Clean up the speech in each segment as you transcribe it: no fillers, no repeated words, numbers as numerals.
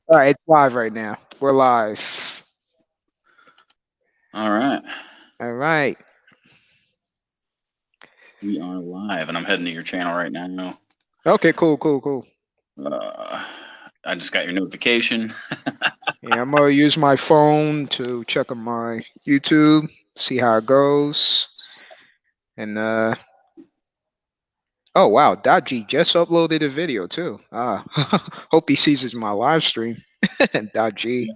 All right, it's live right now. We're live. All right. All right. We are live, and I'm heading to your channel right now. Okay, cool, cool, cool. Uh, I just got your notification. Yeah, I'm gonna use my phone to check on my YouTube, see how it goes. And oh wow, Dodgy just uploaded a video too. Hope he sees my live stream. Dodgy. Yeah.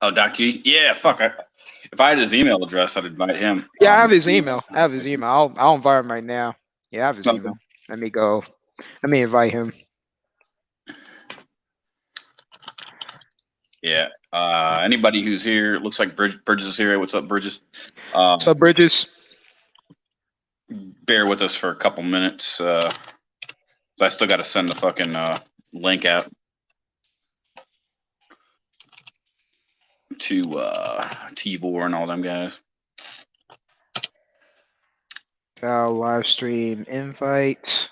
Oh, Doc G? Yeah, fuck. If I had his email address, I'd invite him. Yeah, I have his email. I have his email. I'll invite him right now. Yeah, I have his Okay. email. Let me go. Let me invite him. Yeah. Anybody who's here, looks like Bridges is here. What's up, Bridges? What's up, Bridges? Bear with us for a couple minutes. I still got to send the fucking link out to Tvor and all them guys. Live stream invite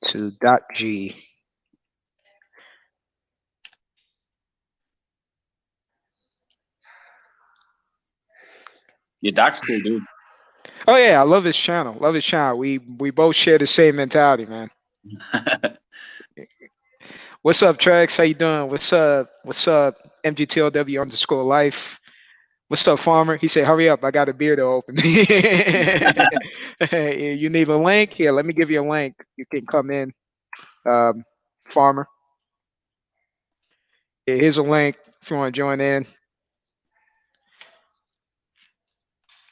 to .g. Yeah, Doc's cool, dude. Oh yeah, I love his channel. Love his channel. We both share the same mentality, man. What's up, Trex? How you doing? What's up? What's up? MGTOW underscore life. What's up, Farmer? He said, "Hurry up! I got a beer to open." You need a link? Here, let me give you a link. You can come in, um, Farmer. Yeah, here's a link if you want to join in.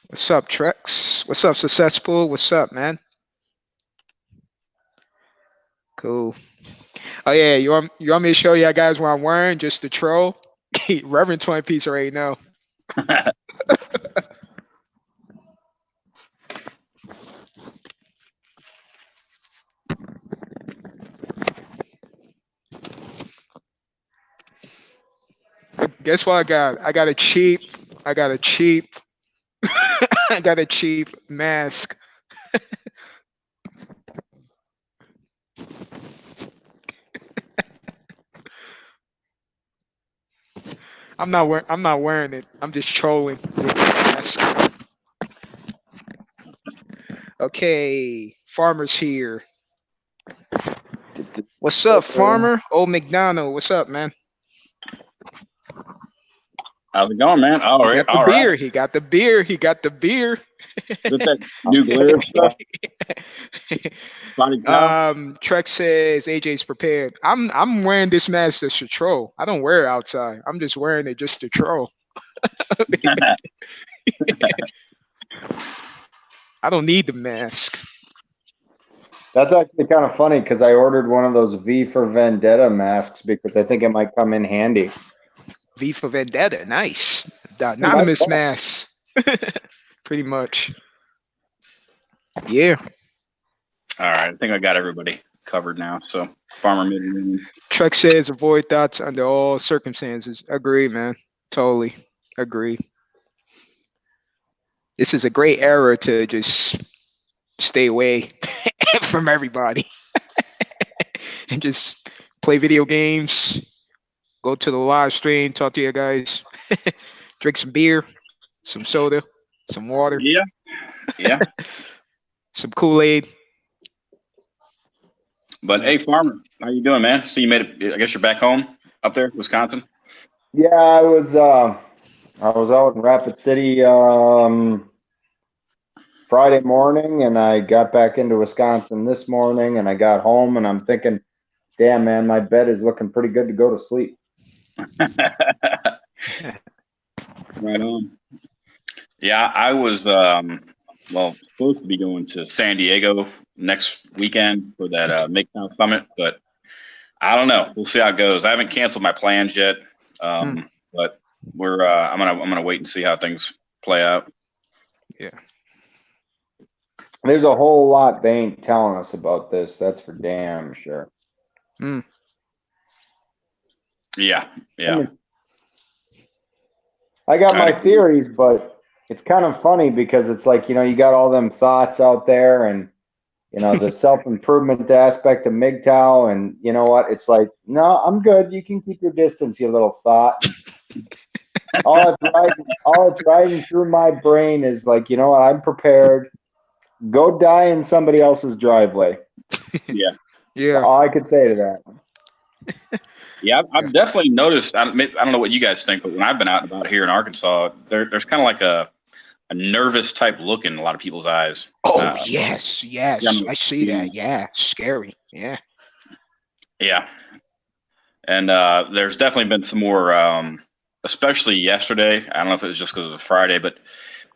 What's up, Trex? What's up, Successful? What's up, man? Cool. Oh yeah, you want me to show you guys what I'm wearing just to troll? Reverend Twin Peaks already know. Guess what I got? I got a cheap I got a cheap mask. I'm not wearing it. I'm just trolling with the mask. Okay, Farmer's here. What's up, Farmer? Old McDonald. What's up, man? How's it going, man? All He right. got the All right. beer. He got the beer. He got the beer. With that new glare stuff, body cow. Trek says AJ's prepared. I'm wearing this mask just to troll. I don't wear it outside. I'm just wearing it just to troll. I don't need the mask. That's actually kind of funny because I ordered one of those V for Vendetta masks because I think it might come in handy. V for Vendetta. Nice. The It might- anonymous mask. Pretty much. Yeah. All right, I think I got everybody covered now. So, Farmer made Trek says avoid thoughts under all circumstances. Agree, man. Totally. Agree. This is a great era to just stay away from everybody and just play video games, go to the live stream, talk to you guys, drink some beer, some soda, some water, Yeah, yeah. some Kool-Aid. But hey, Farmer, how you doing, man? So you made it. I guess you're back home up there, Wisconsin. Yeah, I was out in Rapid City Friday morning, and I got back into Wisconsin this morning, and I got home, and I'm thinking, damn man, my bed is looking pretty good to go to sleep. Right on. Yeah, I was supposed to be going to San Diego next weekend for that MGTOW summit, but I don't know. We'll see how it goes. I haven't canceled my plans yet, but we're I'm gonna wait and see how things play out. Yeah. There's a whole lot they ain't telling us about this. That's for damn sure. Mm. Yeah, yeah. I got my theories, but it's kind of funny because it's like, you know, you got all them thoughts out there and the self-improvement aspect of MGTOW, and you know what? It's like, no, I'm good. You can keep your distance, you little thought. All it's riding through my brain is like, you know what? I'm prepared. Go die in somebody else's driveway. Yeah. Yeah. All I could say to that. Yeah, Yeah. I've definitely noticed. I don't know what you guys think, but when I've been out and about here in Arkansas, there's kind of like a nervous type look in a lot of people's eyes. Oh, yes. Yeah, Yes. I see that. Yeah. Scary. Yeah. yeah, and there's definitely been some more, especially yesterday. I don't know if it was just because it was Friday, but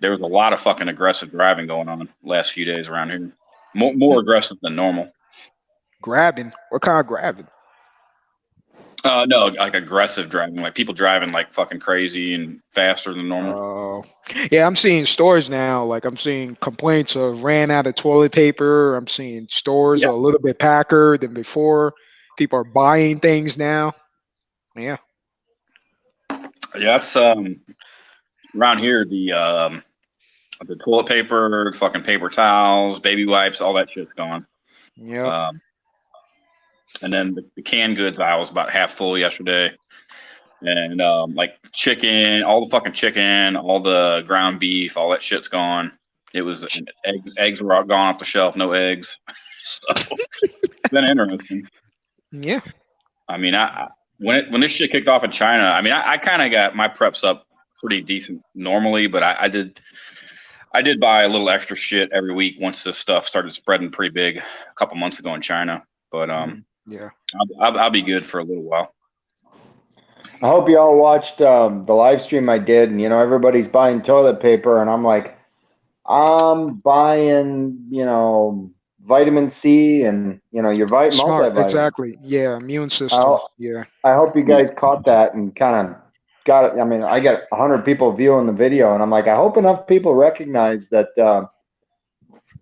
there was a lot of fucking aggressive driving going on last few days around here. More aggressive than normal. Grabbing. What kind of grabbing? No, like aggressive driving, like people driving like fucking crazy and faster than normal. Oh, yeah. I'm seeing stores now. Like I'm seeing complaints of ran out of toilet paper. I'm seeing stores Yeah. are a little bit packer than before. People are buying things now. Yeah. Yeah, that's around here the toilet paper, fucking paper towels, baby wipes, all that shit's gone. Yeah. And then the canned goods aisle was about half full yesterday. And like chicken, all the fucking chicken, all the ground beef, all that shit's gone. It was eggs were all gone off the shelf, no eggs. So it's been interesting. Yeah. I mean, when this shit kicked off in China, I mean, I kind of got my preps up pretty decent normally, but I did buy a little extra shit every week once this stuff started spreading pretty big a couple months ago in China. But Yeah. I'll be good for a little while. I hope you all watched the live stream I did, and everybody's buying toilet paper, and I'm like, I'm buying, vitamin C and your Smart. multivitamin. Exactly. Yeah. Immune system. Yeah. I hope you guys caught that and kind of got it. I mean, I got 100 people viewing the video, and I'm like, I hope enough people recognize that.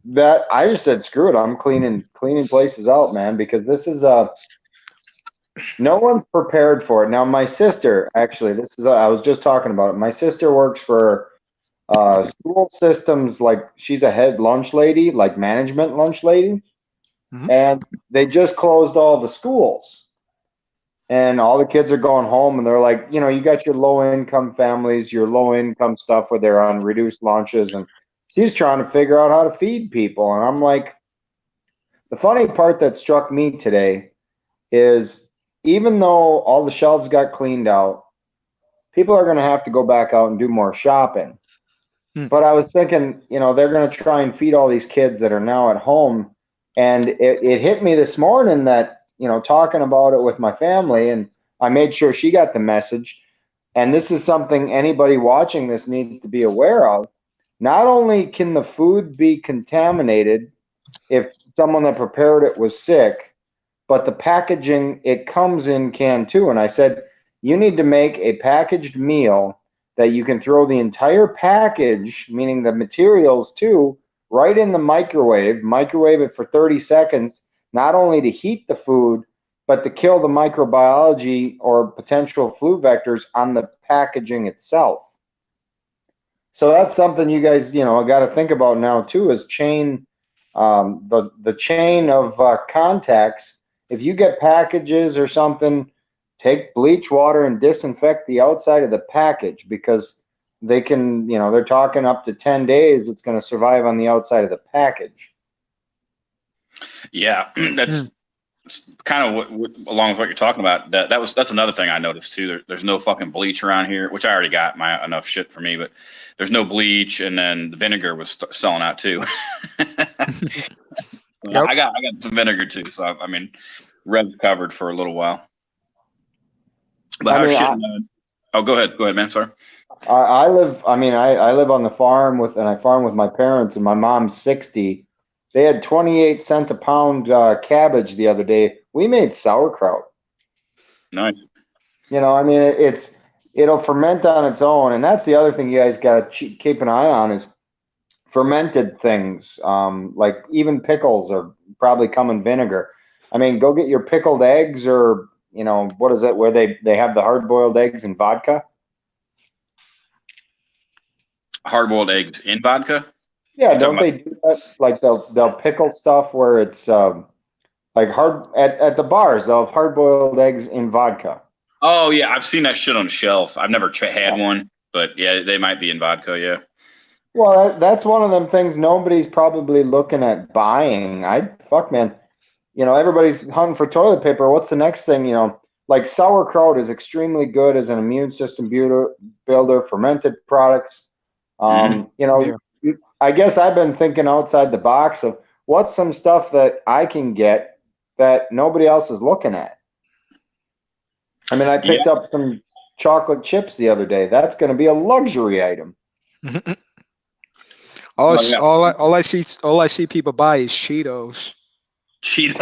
That I just said, screw it. I'm cleaning places out, man, because this is no one's prepared for it. Now, my sister, actually, this is I was just talking about it. My sister works for school systems, like she's a head lunch lady, like management lunch lady, and they just closed all the schools. And all the kids are going home, and they're like, you got your low income families, your low income stuff where they're on reduced lunches, and she's trying to figure out how to feed people. And I'm like, the funny part that struck me today is even though all the shelves got cleaned out, people are going to have to go back out and do more shopping. But I was thinking, they're going to try and feed all these kids that are now at home. And it hit me this morning that, talking about it with my family, and I made sure she got the message. And this is something anybody watching this needs to be aware of. Not only can the food be contaminated if someone that prepared it was sick, but the packaging it comes in can too. And I said, you need to make a packaged meal that you can throw the entire package, meaning the materials too, right in the microwave it for 30 seconds, not only to heat the food, but to kill the microbiology or potential flu vectors on the packaging itself. So that's something you guys, got to think about now too, is chain, the chain of contacts. If you get packages or something, take bleach water and disinfect the outside of the package, because they can, they're talking up to 10 days it's going to survive on the outside of the package. Yeah, that's kind of what along with what you're talking about. That's another thing I noticed too. There's no fucking bleach around here, which I already got my enough shit for me, but there's no bleach, and then the vinegar was selling out too. Yep. I got some vinegar too, so I mean, Rev's covered for a little while. But how's shit? Oh, go ahead, man. Sorry. I live on the farm I farm with my parents, and my mom's 60. They had 28 cents a pound cabbage the other day. We made sauerkraut. Nice. It'll ferment on its own, and that's the other thing you guys got to keep an eye on is fermented things. Like even pickles are probably come in vinegar. I mean, go get your pickled eggs, or what is it where they have the hard-boiled eggs in vodka? Hard-boiled eggs in vodka? Yeah, don't they do that like they'll pickle stuff where it's like hard at the bars. They'll have hard-boiled eggs in vodka. Oh yeah, I've seen that shit on the shelf. I've never had one, but yeah, they might be in vodka. Yeah. Well, that's one of them things nobody's probably looking at buying. Fuck, man. Everybody's hunting for toilet paper. What's the next thing? Like sauerkraut is extremely good as an immune system builder, fermented products. Yeah. I guess I've been thinking outside the box of what's some stuff that I can get that nobody else is looking at. I mean, I picked up some chocolate chips the other day. That's going to be a luxury item. All I see people buy is Cheetos. Cheetos.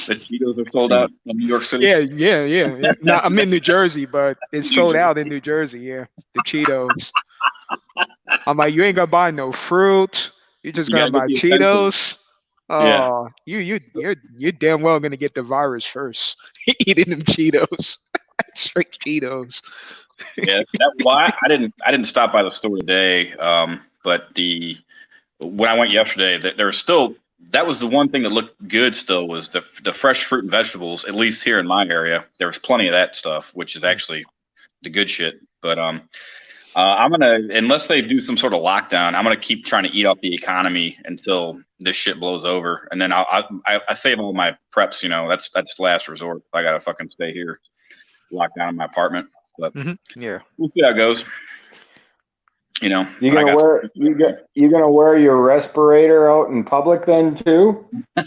The Cheetos are sold out in New York City. Yeah. No, I'm in New Jersey, but it's sold out in New Jersey. Yeah, the Cheetos. I'm like, you ain't gonna buy no fruit. You're just gonna buy Cheetos. Oh, you're damn well gonna get the virus first. Eating them Cheetos, straight Cheetos. Yeah, I didn't stop by the store today. But when I went yesterday, there was still. That was the one thing that looked good still was the fresh fruit and vegetables, at least here in my area. There was plenty of that stuff, which is actually the good shit. But I'm gonna, unless they do some sort of lockdown, I'm gonna keep trying to eat off the economy until this shit blows over. And then I save all my preps, that's last resort. I gotta fucking stay here, lock down in my apartment. But yeah, we'll see how it goes. You're gonna wear your respirator out in public then too? I'm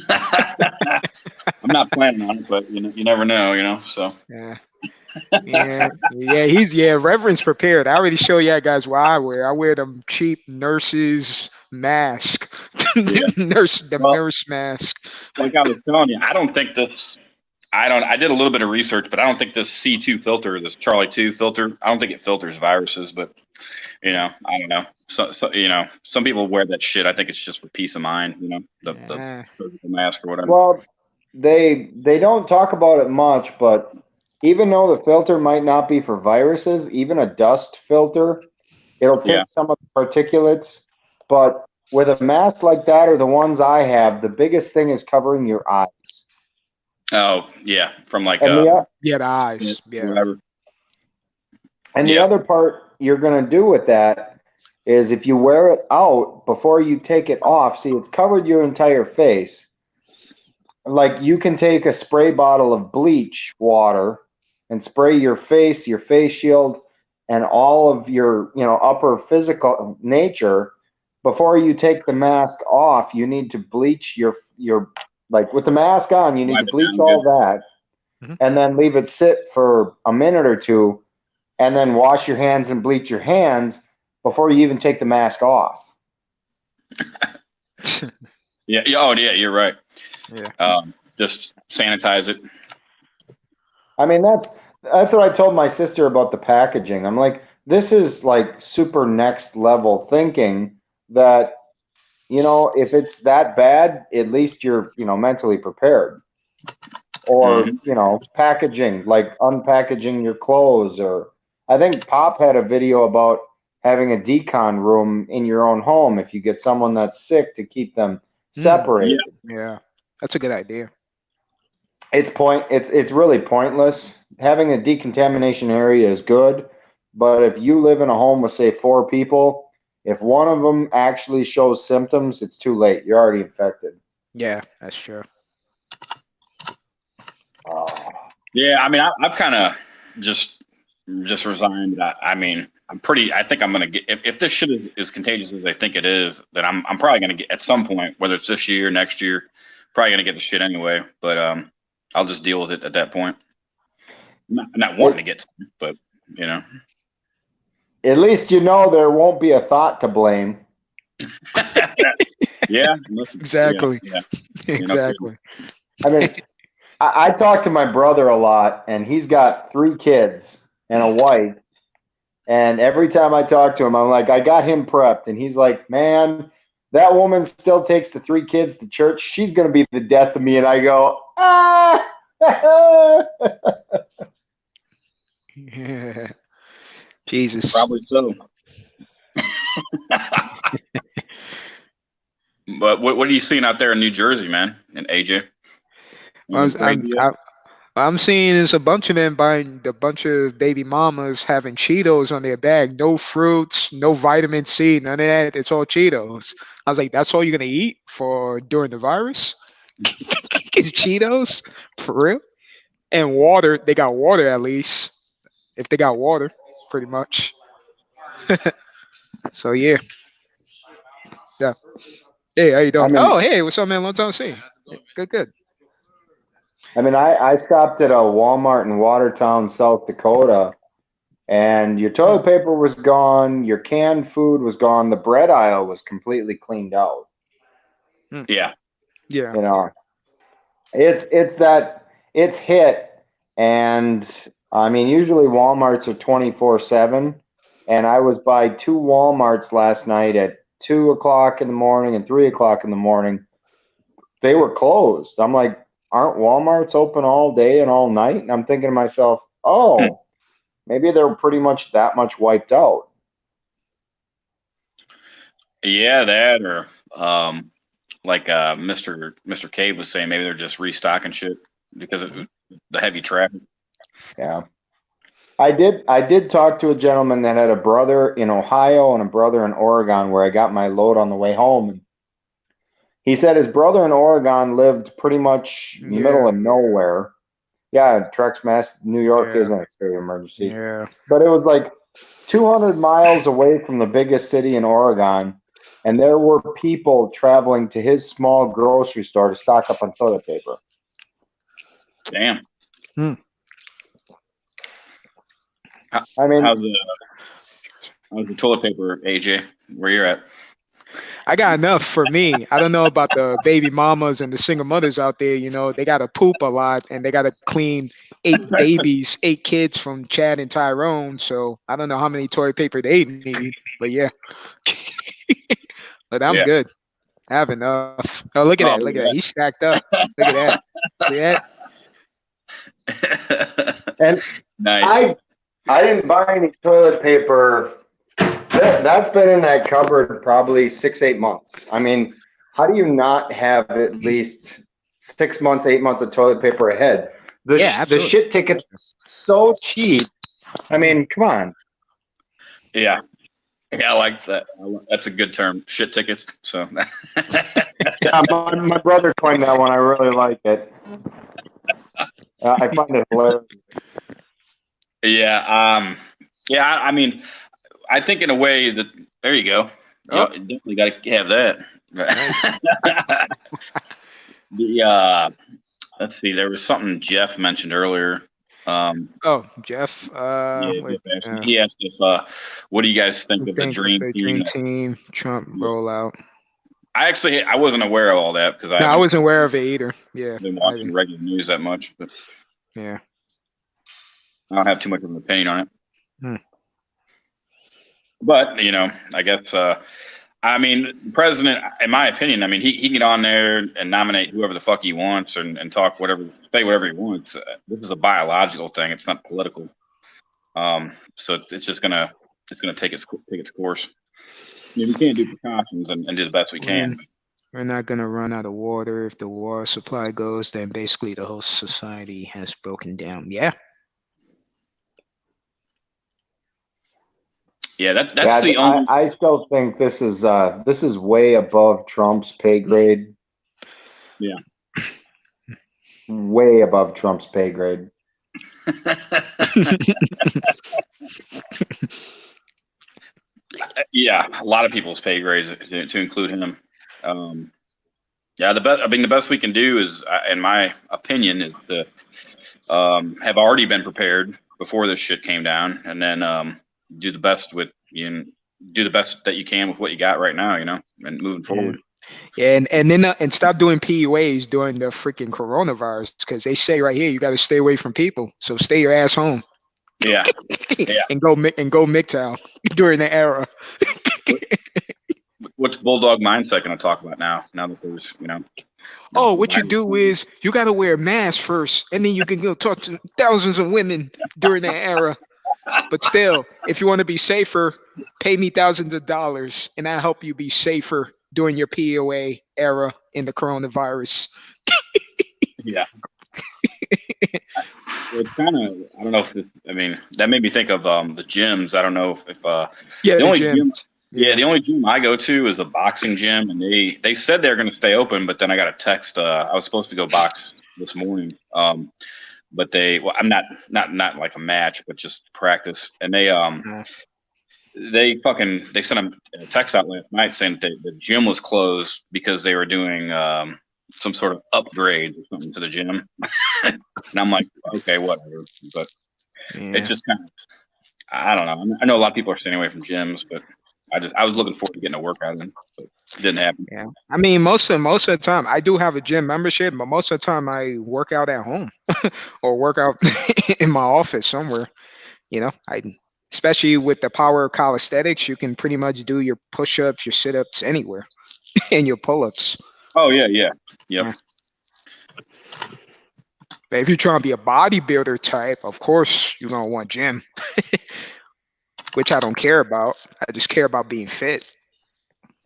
not planning on it, but you never know, so. Yeah. Reverend's prepared. I already show you guys what I wear. I wear them cheap nurses mask. Nurse mask. Like I was telling you, I don't think this. I did a little bit of research, but I don't think this C2 filter, this Charlie 2 filter, I don't think it filters viruses. But I don't know. So some people wear that shit. I think it's just for peace of mind. The surgical mask or whatever. Well, they don't talk about it much, but even though the filter might not be for viruses, even a dust filter, it'll take some of the particulates. But with a mask like that or the ones I have, the biggest thing is covering your eyes. Oh yeah, from like the eyes, whatever. And the other part you're gonna do with that is if you wear it out before you take it off, see it's covered your entire face. Like you can take a spray bottle of bleach water and spray your face shield, and all of your upper physical nature. Before you take the mask off, you need to bleach your like with the mask on, you need to bleach all that and then leave it sit for a minute or two and then wash your hands and bleach your hands before you even take the mask off. Yeah. Oh, yeah, you're right. Yeah. Just sanitize it. I mean, that's what I told my sister about the packaging. I'm like, this is like super next level thinking that if it's that bad, at least you're, mentally prepared. Or, packaging, like unpackaging your clothes. Or I think Pop had a video about having a decon room in your own home if you get someone that's sick to keep them separated. Yeah, that's a good idea. It's really pointless. Having a decontamination area is good, but if you live in a home with, say, 4 people, if one of them actually shows symptoms, it's too late. You're already infected. Yeah, that's true. Yeah, I mean, I've kind of just resigned. I think I'm going to get, if this shit is as contagious as they think it is, then I'm probably going to get, at some point, whether it's this year, next year, probably going to get the shit anyway. But I'll just deal with it at that point. I'm not wanting to get sick, but, At least there won't be a thought to blame. Yeah. Exactly. Yeah. Exactly. I mean, I talk to my brother a lot, and he's got 3 kids and a wife. And every time I talk to him, I'm like, I got him prepped. And he's like, man, that woman still takes the 3 kids to church. She's going to be the death of me. And I go, Yeah. Jesus. Probably so. But what are you seeing out there in New Jersey, man? And AJ, I anything was, I'm, crazy yet? I, I'm seeing is a bunch of them buying a bunch of baby mamas having Cheetos on their bag. No fruits, no vitamin C, none of that. It's all Cheetos. I was like, that's all you're gonna eat for during the virus? Is Cheetos for real? And water. They got water at least. If they got water, pretty much. So yeah, yeah. Hey, how you I doing? mean, Oh, hey, what's up, man? Long time see. Good, good. I stopped at a Walmart in Watertown, South Dakota, and your Hmm. toilet paper was gone, your canned food was gone, the bread aisle was completely cleaned out. Hmm. Yeah, Yeah, You know, it's that it's hit, and I mean, usually Walmarts are 24/7, and I was by two Walmarts last night at 2 o'clock in the morning and 3 o'clock in the morning. They were closed. I'm like, aren't Walmarts open all day and all night? And I'm thinking to myself, oh, maybe they're pretty much that much wiped out. yeah, that or like Mr. Cave was saying, maybe they're just restocking shit because of the heavy traffic. Yeah. I did talk to a gentleman that had a brother in Ohio and a brother in Oregon where I got my load on the way home. And he said his brother in Oregon lived pretty much in the middle yeah, of nowhere. Yeah, Trex, Mass, New York yeah, isn't a state of emergency, yeah. but it was like 200 miles away from the biggest city in Oregon, and there were people traveling to his small grocery store to stock up on toilet paper. Damn. Hmm. I mean, How's the toilet paper, AJ? Where you're at? I got enough for me. I don't know about the baby mamas and the single mothers out there. You know, they got to poop a lot and they got to clean 8 babies, 8 kids from Chad and Tyrone. So I don't know how many toilet paper they need, but yeah. But I'm Yeah. good. I have enough. Oh, look at that. Oh, Look at that. look He's stacked up. Look at that. See that? at and that. Nice. I didn't buy any toilet paper. That's been in that cupboard probably 6, 8 months. I mean, how do you not have at least 6 months, 8 months of toilet paper ahead? Yeah, The absolutely. shit ticket's so cheap. I Mhm. mean, come on. Yeah. Yeah, I like that. That's a good term. Shit tickets. So Yeah, my brother coined that one. I really like it. I find it hilarious. yeah, yeah. I mean, I think in a way that there you go. You know, Oh, definitely got to have that. nice. the let's see. There was something Jeff mentioned earlier. Um, Oh, Jeff. yeah, What, Jeff asked, he asked if what do you guys think you of the think of dream the team? Dream Team Trump Yeah. rollout? I wasn't aware of all that because I No, I haven't wasn't aware of it either. Yeah, been I watching didn't. regular news that much, but Yeah. I don't have too much of an opinion on it. Hmm. But I guess I mean, the president, in my opinion, I mean, he can get on there and nominate whoever the fuck he wants and talk whatever, say whatever he wants. This is a biological thing; it's not political. So it's just gonna take its course. I mean, we can't do precautions and do the best we We're, can. we're not going to run out of water. If the water supply goes, then basically the whole society has broken down. Yeah. Yeah, that's Yeah, the only. I still think this is way above Trump's pay grade. Yeah. Way above Trump's pay grade. Yeah, a lot of people's pay grades to include him. Yeah, the best we can do is, in my opinion, is to have already been prepared before this shit came down, and then do the best do the best that you can with what you got right now, and moving Yeah. forward. Yeah, and then and stop doing PUAs during the freaking coronavirus because they say right here you got to stay away from people. So stay your ass home Yeah, yeah. and go MGTOW during the era. What's Bulldog Mindset going to talk about now? Now that there's the Oh, what you virus. do is you got to wear a mask first, and then you can go talk to thousands of women during that era. But still, if you want to be safer, pay me thousands of dollars, and I'll help you be safer during your POA era in the coronavirus. Yeah. It's kind of, I don't know if I mean, that made me think of the gyms. I don't know if Yeah, the the only gym. gym, the only gym I go to is a boxing gym, and they said they're going to stay open, but then I got a text. I was supposed to go box this morning, but I'm not like a match, but just practice, and they sent a text out last night saying that the gym was closed because they were doing some sort of upgrade or something to the gym. And I'm like, okay, whatever. But it's just kind of, I don't know. I know a lot of people are staying away from gyms, but I was looking forward to getting a workout in, but it didn't happen. Yeah, I mean, most of the time, I do have a gym membership, but most of the time, I work out at home or work out in my office somewhere. Especially with the power of calisthenics, you can pretty much do your push-ups, your sit-ups anywhere, and your pull-ups. Oh yeah, yep. Yeah. But if you're trying to be a bodybuilder type, of course you're gonna want gym, which I don't care about. I just care about being fit.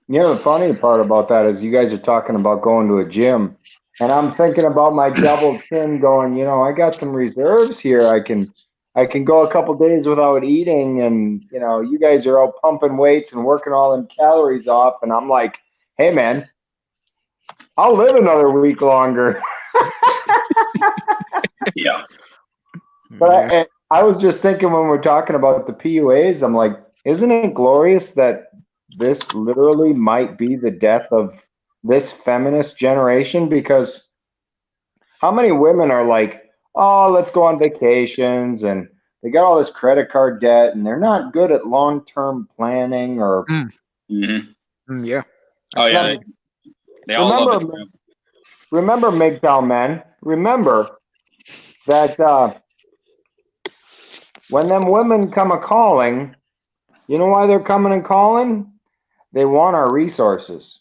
The funny part about that is you guys are talking about going to a gym, and I'm thinking about my double chin going, I got some reserves here. I can go a couple days without eating, and you guys are all pumping weights and working all them calories off, and I'm like, hey man, I'll live another week longer. Yeah. But I was just thinking when we're talking about the PUAs, I'm like, isn't it glorious that this literally might be the death of this feminist generation? Because how many women are like, oh, let's go on vacations, and they got all this credit card debt, and they're not good at long-term planning or. Yeah. Oh yeah. They all love it. Remember, MGTOW men. Remember that when them women come a calling, you know why they're coming and calling? They want our resources.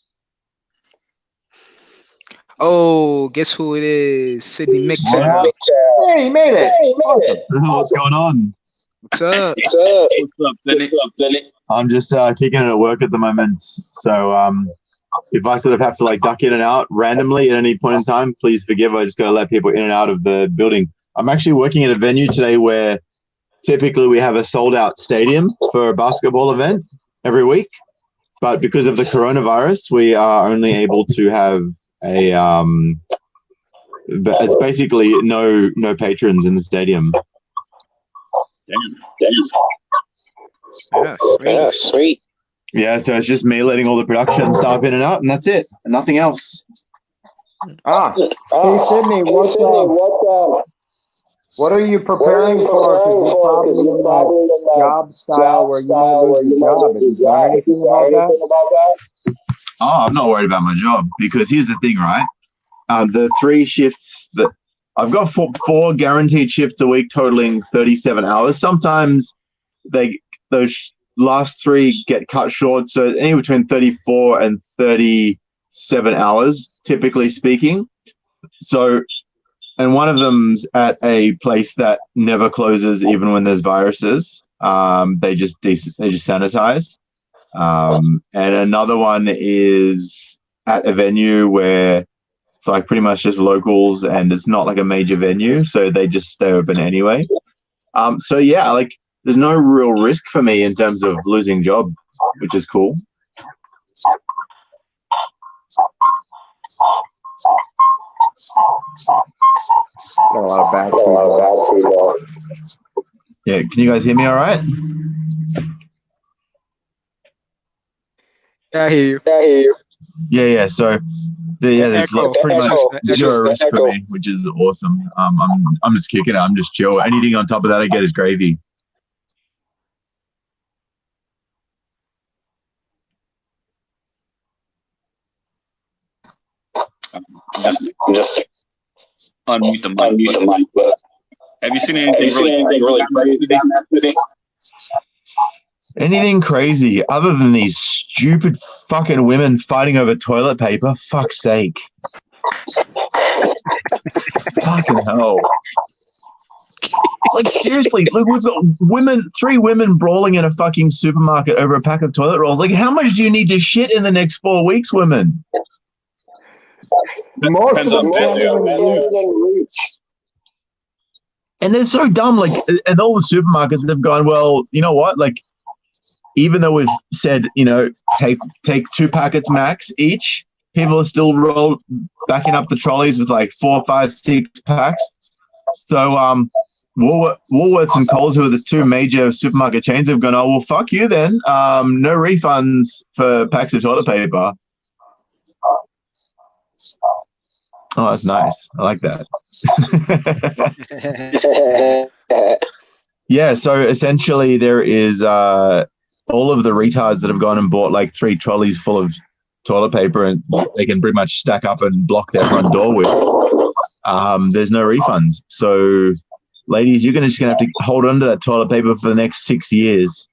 Oh, guess who it is? Sydney MGTOW. Hey, he made it. Awesome. What's going on? What's up? What's up, Denny? I'm just kicking it at work at the moment. So if I sort of have to like duck in and out randomly at any point in time, please forgive. I just got to let people in and out of the building. I'm actually working at a venue today where typically we have a sold out stadium for a basketball event every week. But because of the coronavirus, we are only able to have it's basically no patrons in the stadium. Yeah, sweet. Yeah, so it's just me letting all the production staff in and out, and that's it, and nothing else. Hey Sydney, what are you preparing for? Because you're probably in that job style where you might lose your job. Have you done anything about that? Oh, I'm not worried about my job, because here's the thing, right? The 3 shifts that I've got 4 guaranteed shifts a week, totaling 37 hours. Sometimes those last 3 get cut short, so anywhere between 34 and 37 hours, typically speaking. So, and one of them's at a place that never closes, even when there's viruses. They just sanitize. And another one is at a venue where it's like pretty much just locals, and it's not like a major venue, so they just stay open anyway. So yeah, like there's no real risk for me in terms of losing job, which is cool. Got a lot of bad Yeah, can you guys hear me all right? Yeah, I hear you. Yeah. So there's pretty much zero risk for me, which is awesome. I'm just kicking it. I'm just chill. Anything on top of that I get is gravy. Just unmute the mic. But have you seen anything really crazy? Anything crazy other than these stupid fucking women fighting over toilet paper? Fuck's sake. Fucking hell. Like seriously, look, we've got three women brawling in a fucking supermarket over a pack of toilet rolls. Like, how much do you need to shit in the next 4 weeks, women? Most of Depends them on can't even reach. And they're so dumb. Like, and all the supermarkets have gone, well, you know what? Like, even though we've said, take 2 packets max each, people are still backing up the trolleys with like 4, 5, 6 packs. So Woolworths and Coles, who are the 2 major supermarket chains, have gone, oh, well, fuck you then. No refunds for packs of toilet paper. Oh, that's nice. I like that. Yeah, so essentially there is all of the retards that have gone and bought like 3 trolleys full of toilet paper and they can pretty much stack up and block their front door with. There's no refunds. So, ladies, you're just going to have to hold on to that toilet paper for the next 6 years.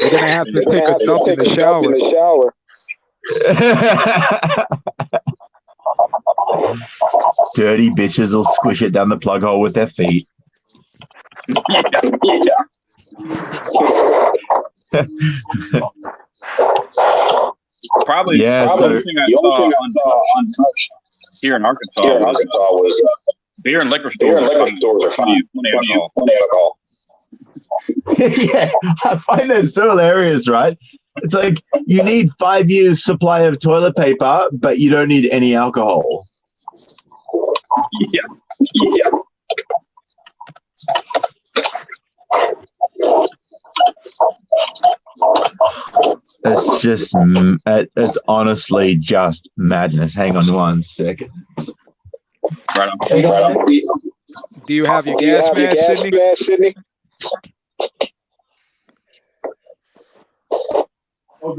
You're going to have to take a dump in the shower. Dirty bitches will squish it down the plug hole with their feet. Probably Yeah, the so- only thing I saw untouched here in Arkansas was beer and liquor stores are funny alcohol. Yeah, I find that so hilarious, right? It's like you need 5 years supply of toilet paper, but you don't need any alcohol. Yeah. It's just, it's honestly just madness. Hang on 1 second. Right on. Do you have your gas mask, Sydney? All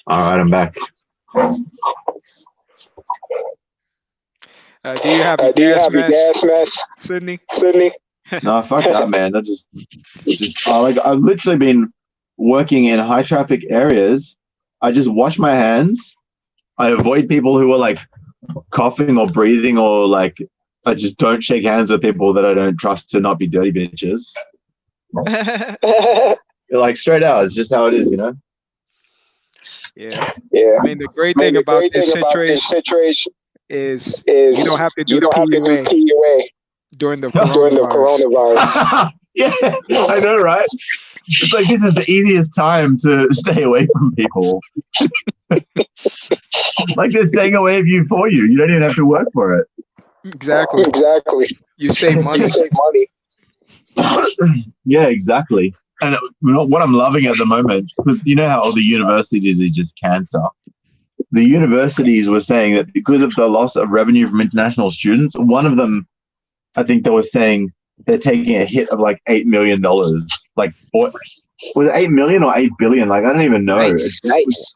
right, I'm back. Do you have your gas mask, Sydney? No, fuck that, man. I've literally been working in high traffic areas. I just wash my hands. I avoid people who are like coughing or breathing, or like I just don't shake hands with people that I don't trust to not be dirty bitches. Like straight out, it's just how it is, Yeah. I mean, the great thing about this situation is you don't have to do PUA during the coronavirus. Yeah, I know, right? It's like this is the easiest time to stay away from people. Like they're staying away from you for you. You don't even have to work for it. Exactly. You save money. Yeah, exactly. And what I'm loving at the moment, because you know how all the universities is just cancer. The universities were saying that because of the loss of revenue from international students, one of them, I think they were saying they're taking a hit of like $8 million. Like, was it 8 million or 8 billion? Like, I don't even know. Nice. It's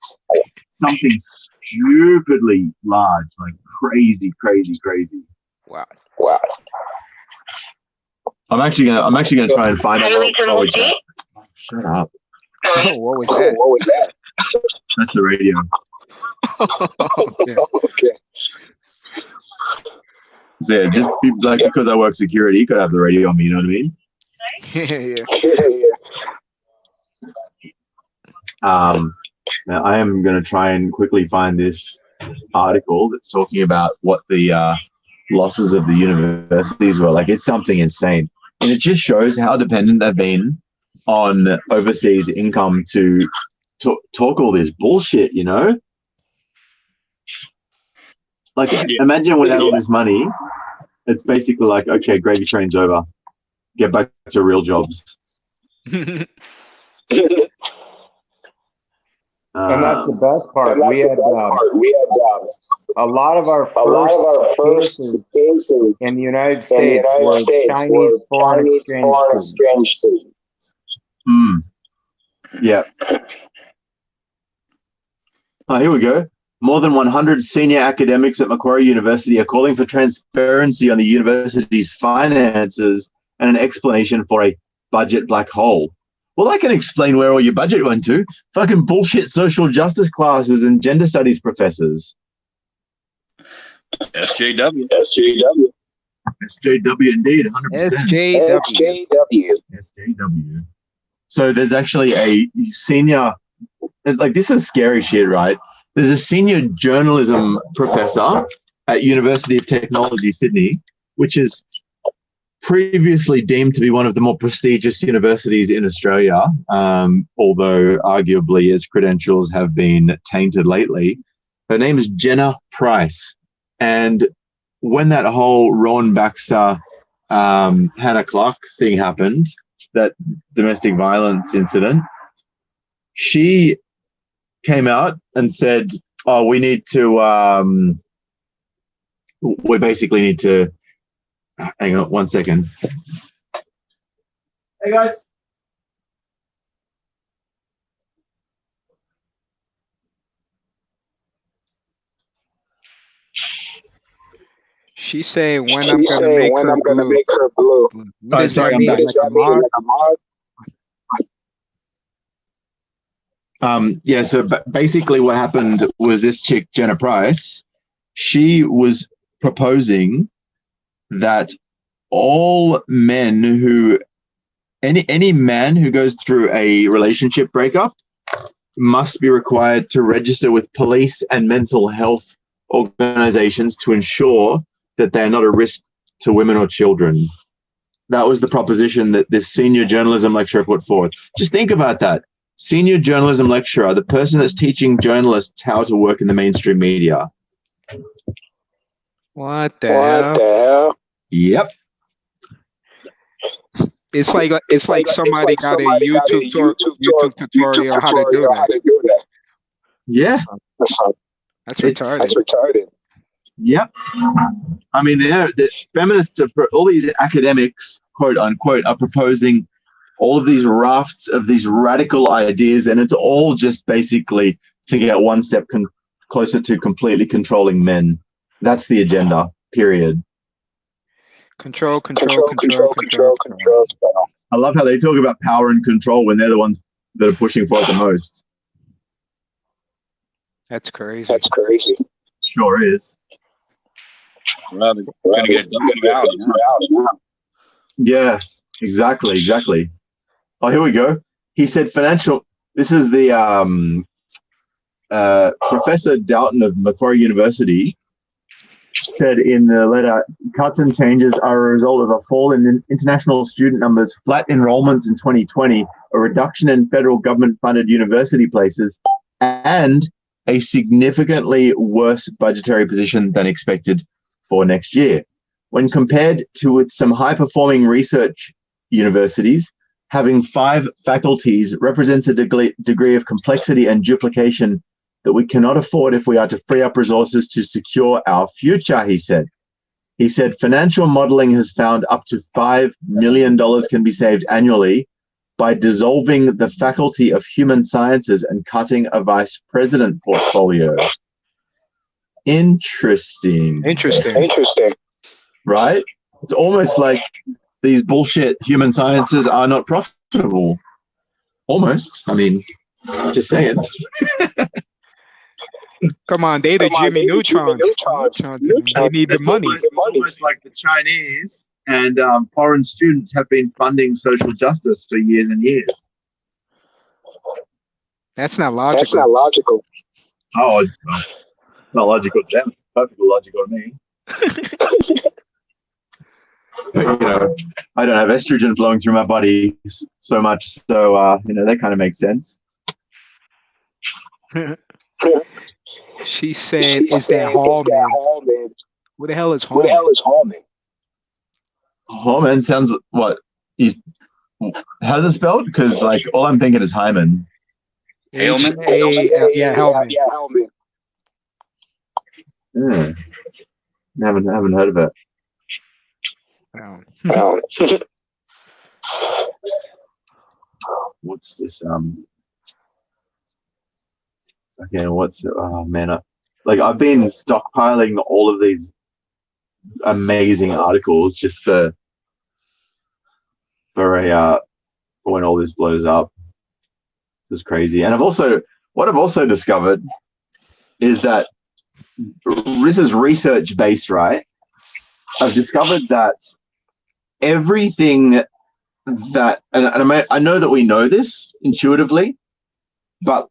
something stupidly large, like crazy. Wow. I'm actually gonna try and find out. Shut up. Oh, what was that? That's the radio. Okay. So yeah, just because I work security, you could have the radio on me. You know what I mean? Yeah. Now I am going to try and quickly find this article that's talking about what the losses of the universities were. Like, it's something insane, and it just shows how dependent they've been on overseas income to talk all this bullshit. Like, imagine without all this money, it's basically like, okay, gravy train's over. Get back to real jobs. And that's the best part. We had a lot of our first cases in the United States were Chinese foreign exchange students. Yeah. Oh, here we go. More than 100 senior academics at Macquarie University are calling for transparency on the university's finances and an explanation for a budget black hole. Well, I can explain where all your budget went to. Fucking bullshit social justice classes and gender studies professors. SJW. SJW indeed, 100%. SJW. SJW. So there's actually a senior, like this is scary shit, right? There's a senior journalism professor at University of Technology, Sydney, which is previously deemed to be one of the more prestigious universities in Australia, although arguably its credentials have been tainted lately. Her name is Jenna Price. And when that whole Rowan Baxter, Hannah Clark thing happened, that domestic violence incident, she came out and said, oh, we basically need to, hang on 1 second. Hey guys. She's saying when I'm gonna make her blue. What does that mean? Like a mod? Yeah, so basically what happened was this chick, Jenna Price, she was proposing that all men who, any man who goes through a relationship breakup must be required to register with police and mental health organizations to ensure that they're not a risk to women or children. That was the proposition that this senior journalism lecturer put forward. Just think about that. Senior journalism lecturer, the person that's teaching journalists how to work in the mainstream media. What the hell? Yep. It's like somebody got a YouTube tutorial how to do that. Yeah. That's retarded. Yep. I mean, the feminists, all these academics, quote unquote, are proposing all of these rafts of these radical ideas, and it's all just basically to get one step closer to completely controlling men. That's the agenda, period. Control. I love how they talk about power and control when they're the ones that are pushing for it the most. That's crazy. Sure is. Well, they're going to get reality now. Yeah, exactly. Oh, here we go. He said this is the Professor Doughton of Macquarie University said in the letter, cuts and changes are a result of a fall in international student numbers, flat enrollments in 2020, a reduction in federal government-funded university places, and a significantly worse budgetary position than expected for next year. When compared to with some high-performing research universities, having 5 faculties represents a degree of complexity and duplication that we cannot afford if we are to free up resources to secure our future, he said. He said financial modeling has found up to $5 million can be saved annually by dissolving the Faculty of Human Sciences and cutting a vice president portfolio. Interesting. Right? It's almost like these bullshit human sciences are not profitable. Almost. I mean, just saying. Come on, they the Jimmy Neutrons. They need the money. It's almost like the Chinese and foreign students have been funding social justice for years and years. That's not logical. Oh, it's not logical to them. It's perfectly logical to me. But, I don't have estrogen flowing through my body so much, so that kind of makes sense. She said, "Is that Hallman? What the hell is Hallman?" Hallman sounds what? How's it spelled? Because all I'm thinking is Hyman. Hellman? Hellman. Haven't heard of it. What's this? Okay, oh man, I've been stockpiling all of these amazing articles just for when all this blows up. This is crazy. And what I've also discovered is that this is research based, right? I've discovered that everything that, and I know that we know this intuitively, but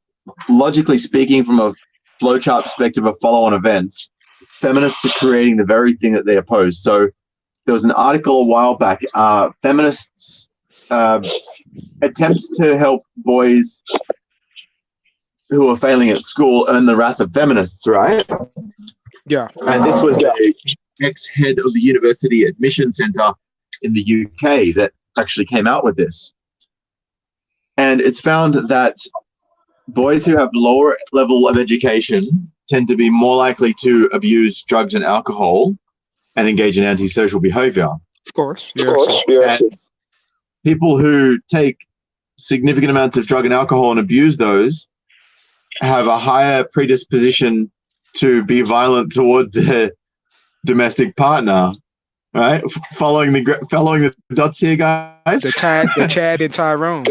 logically speaking, from a flowchart perspective of follow-on events, feminists are creating the very thing that they oppose. So there was an article a while back, feminists attempt to help boys who are failing at school earn the wrath of feminists, right? Yeah. And this was a ex-head of the University Admission Centre in the UK that actually came out with this. And it's found that boys who have lower level of education tend to be more likely to abuse drugs and alcohol and engage in antisocial behavior. Of course. And people who take significant amounts of drug and alcohol and abuse those have a higher predisposition to be violent towards their domestic partner. Right, following the dots here, guys. The Chad and Tyrone.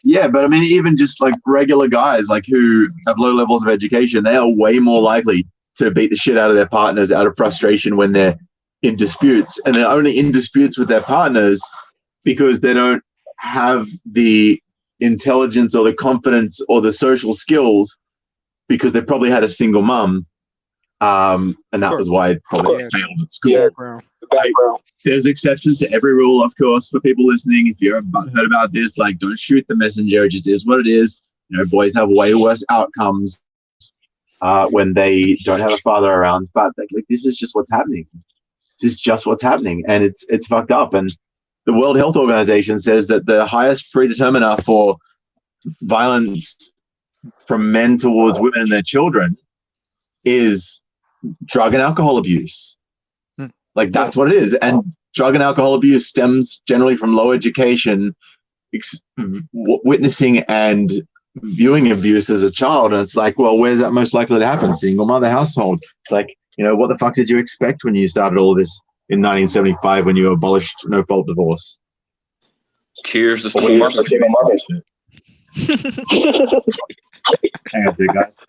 Yeah, but I mean, even just like regular guys, like who have low levels of education, they are way more likely to beat the shit out of their partners out of frustration when they're in disputes, and they're only in disputes with their partners because they don't have the intelligence or the confidence or the social skills because they probably had a single mum. And that was why it probably failed at school. There's exceptions to every rule, of course, for people listening. If you're heard about this, like, don't shoot the messenger. It just is what it is. You know, boys have way worse outcomes when they don't have a father around. But like, this is just what's happening. This is just what's happening, and it's fucked up. And the World Health Organization says that the highest predeterminer for violence from men towards women and their children is drug and alcohol abuse. Like, that's what it is. And drug and alcohol abuse stems generally from low education, witnessing and viewing abuse as a child. And it's like, well, where's that most likely to happen? Single mother household. It's like, you know, what the fuck did you expect when you started all this in 1975 when you abolished no-fault divorce? Cheers to single mothers. Hang on a second, guys.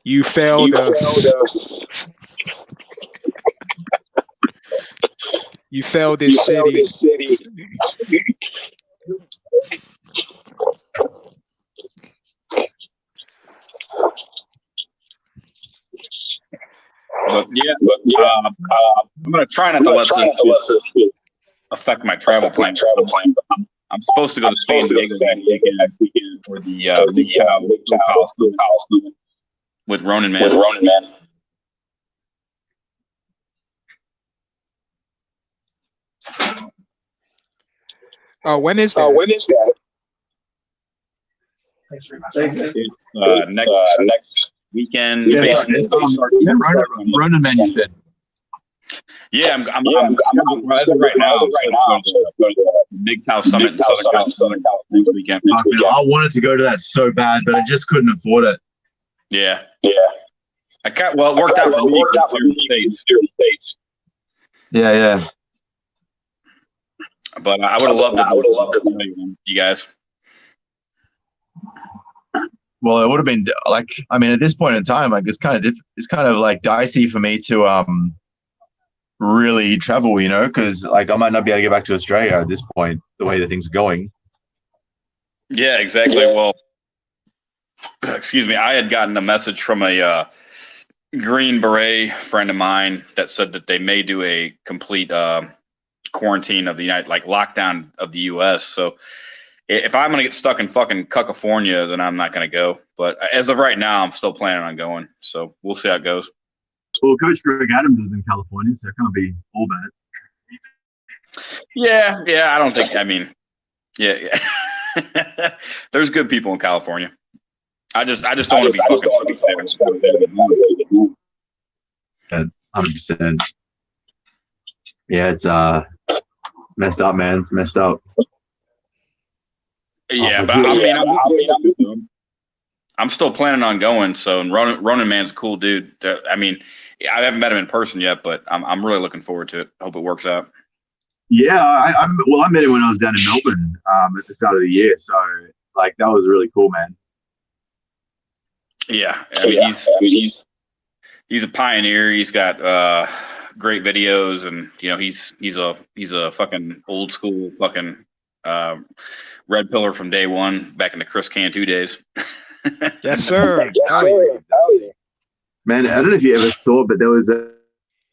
You failed us. You failed this city. But yeah, I'm gonna try not to let this affect my travel plan. I'm supposed to go to San Diego that weekend for the MGTOW with Ronan Man. When is that? It's next weekend. Yeah, basically. Ronan Man, you said. Yeah, I'm as of right now, MGTOW Summit in Southern California next weekend. I wanted to go to that so bad, but I just couldn't afford it. Yeah. It worked out for me. Yeah. But I would have loved it. You guys. Well, it would have been like, I mean, at this point in time, like it's kind of like dicey for me to really travel, you know, because like I might not be able to get back to Australia at this point, the way that things are going. Yeah, exactly. Well, excuse me, I had gotten a message from a Green Beret friend of mine that said that they may do a complete quarantine of the lockdown of the U.S. So if I'm gonna get stuck in fucking California, then I'm not gonna go. But as of right now, I'm still planning on going. So we'll see how it goes. Well, Coach Greg Adams is in California, so it can't be all bad. Yeah. I don't think. I mean, yeah. There's good people in California. I just don't want to be fucking. 100%. Yeah, it's messed up, man. It's messed up. Yeah, but I'm still planning on going. So, and Ronan Man's a cool dude. I mean, I haven't met him in person yet, but I'm really looking forward to it. Hope it works out. Yeah, I met him when I was down in Melbourne at the start of the year. So, like, that was really cool, man. Yeah, I mean he's a pioneer. He's got great videos, and he's a fucking old school fucking red pillar from day one, back in the Chris Cantu days. Yes, sir. Man, I don't know if you ever saw, but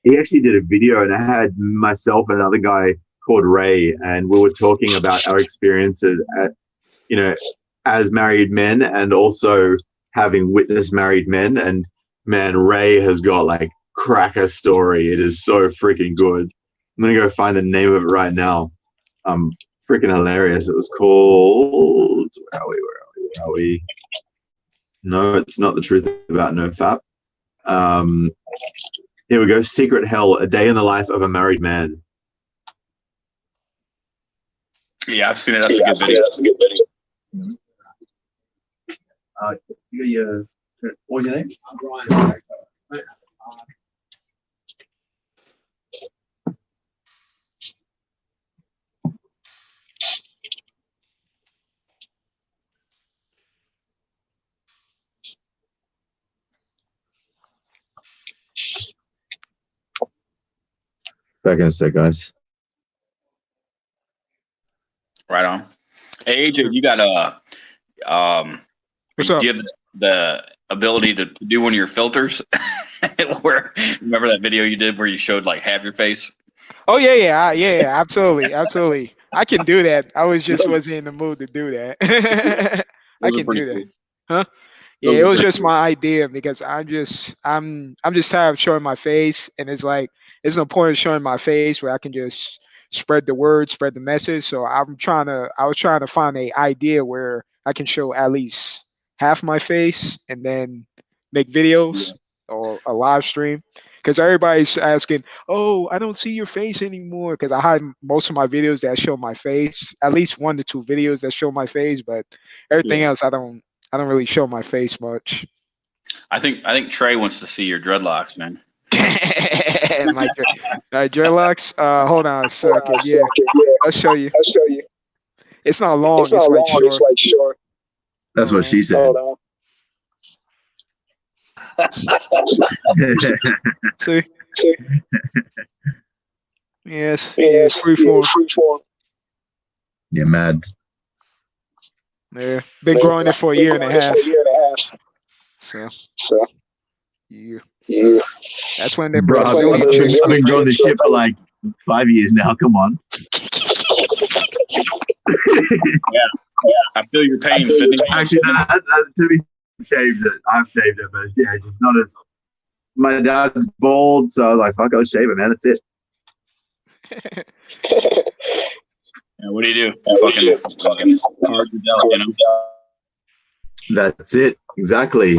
he actually did a video, and I had myself and another guy called Ray, and we were talking about our experiences as married men, and also having witnessed married men. And man, Ray has got like cracker story. It is so freaking good. I'm gonna go find the name of it right now. Freaking hilarious. It was called. Where are we? No, it's not the truth about NoFap. Here we go. Secret Hell: A Day in the Life of a Married Man. Yeah, I've seen it. That's a good video. What's your name? Back in a sec, guys. Right on. Hey AJ, you got What's up? do you have the ability to do one of your filters? Where, remember that video you did where you showed like half your face? Oh yeah, absolutely. I can do that. I wasn't in the mood to do that. I Those are can pretty do that. cool. Huh? Yeah, Those it are was pretty just cool. my idea because I'm just tired of showing my face, and it's like there's no point in showing my face where I can just spread the word, spread the message. So I was trying to find a idea where I can show at least half my face and then make videos Yeah. or a live stream. Because everybody's asking, "Oh, I don't see your face anymore." Because I hide most of my videos that show my face, at least 1 to 2 videos that show my face, but everything Yeah. else I don't really show my face much. I think Trey wants to see your dreadlocks, man. My dreadlocks. Hold on a second. Yeah, I'll show you. It's not long. It's like short. That's what she said. See? Yes. Yeah. Free form. You're mad. Yeah. Been growing it for a year and a half. So. Yeah. That's when the Bro, Brazilian chicks I've been growing this shit for like 5 years now. Come on. I feel your pain, Sydney. Actually, to be shaved it. I've shaved it, but yeah, it's just not as. My dad's bald, so I was like, fuck, I'll shave it, man. That's it. Yeah, what do you do? Fucking cards are dealt, you know? That's it. Exactly.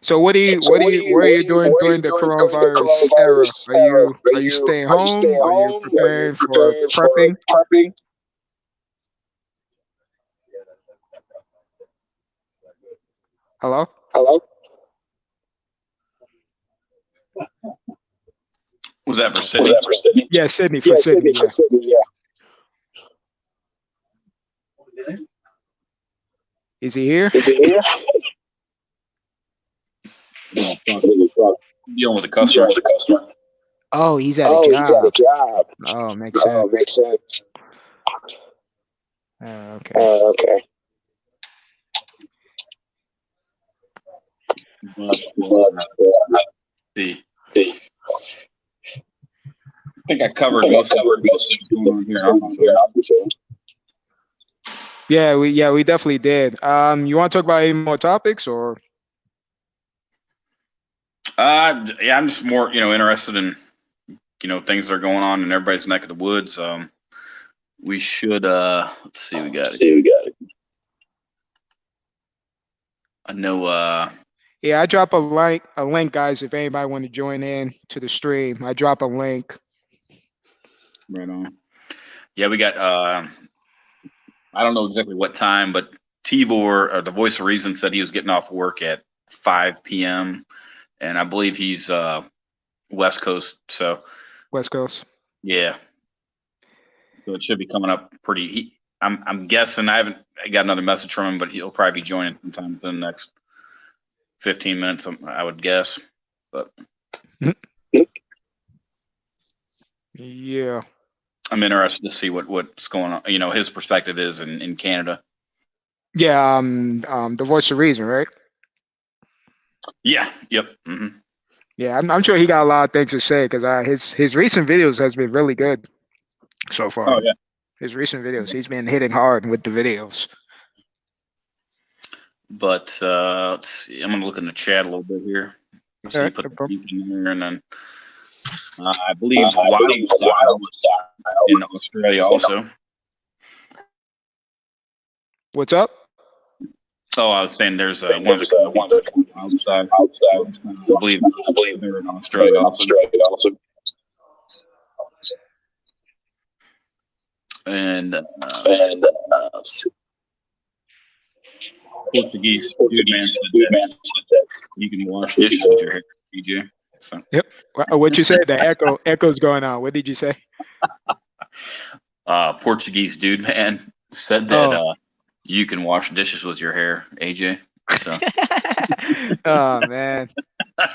So what are you doing during the coronavirus era? Are you staying home? Are you preparing for prepping? Hello? Was that for Sydney? Yeah, Sydney for Sydney. Yeah. Is he here? Dealing with a customer. Oh, he's at a job. Oh, makes sense. Okay. See. I think I covered most of what's going on here. Yeah, we definitely did. You want to talk about any more topics or? Yeah, I'm just more, interested in, things that are going on in everybody's neck of the woods. We should, let's see, we got it. I know, yeah, I drop a link, guys, if anybody want to join in to the stream. I drop a link. Right on. Yeah, we got, I don't know exactly what time, but Tivor, or the Voice of Reason, said he was getting off work at 5 p.m. And I believe he's West Coast. So West Coast. yeah. So it should be coming up pretty. I'm guessing I haven't got another message from him, but he'll probably be joining sometime in the next 15 minutes, I would guess. But Yeah. I'm interested to see what's going on. You know, his perspective is in Canada. Yeah. The Voice of Reason, right? Yeah. Yep. Mm-hmm. Yeah, I'm sure he got a lot of things to say because his recent videos has been really good so far. Oh yeah. His recent videos, he's been hitting hard with the videos. But let's see. I'm gonna look in the chat a little bit here. See, All right, put no the problem. link in there, and then I believe Wild Style in Australia also. What's up? Oh, I was saying there's one of the Wild Style. I believe they're in Australia also. And Portuguese dude man said that you can wash dishes with your hair, DJ. So. Yep. What you said? The echo's going on. What did you say? Portuguese dude man said that you can wash dishes with your hair, AJ. So. Oh man.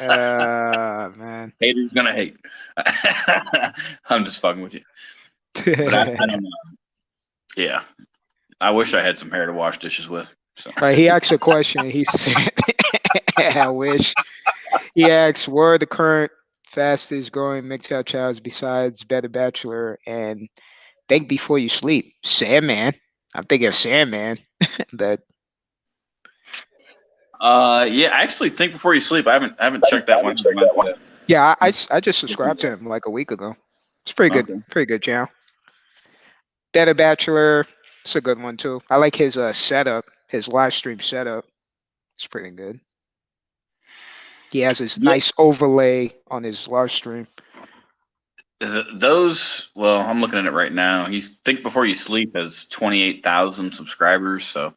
Man. Haters gonna hate. I'm just fucking with you. But I don't know. Yeah. I wish I had some hair to wash dishes with. So. He asked a question. He said, I wish. He asked, where are the current fastest growing MGTOW channels besides Better Bachelor and Think Before You Sleep? Sandman. I'm thinking of Sandman. But yeah, I actually think Before You Sleep. I haven't checked that one. yeah, I just subscribed to him like a week ago. It's pretty good. Okay. Pretty good channel. Better Bachelor. It's a good one too. I like his setup, his live stream setup. It's pretty good. He has his nice overlay on his live stream. Those, well, I'm looking at it right now. He's Think Before You Sleep has 28,000 subscribers. So,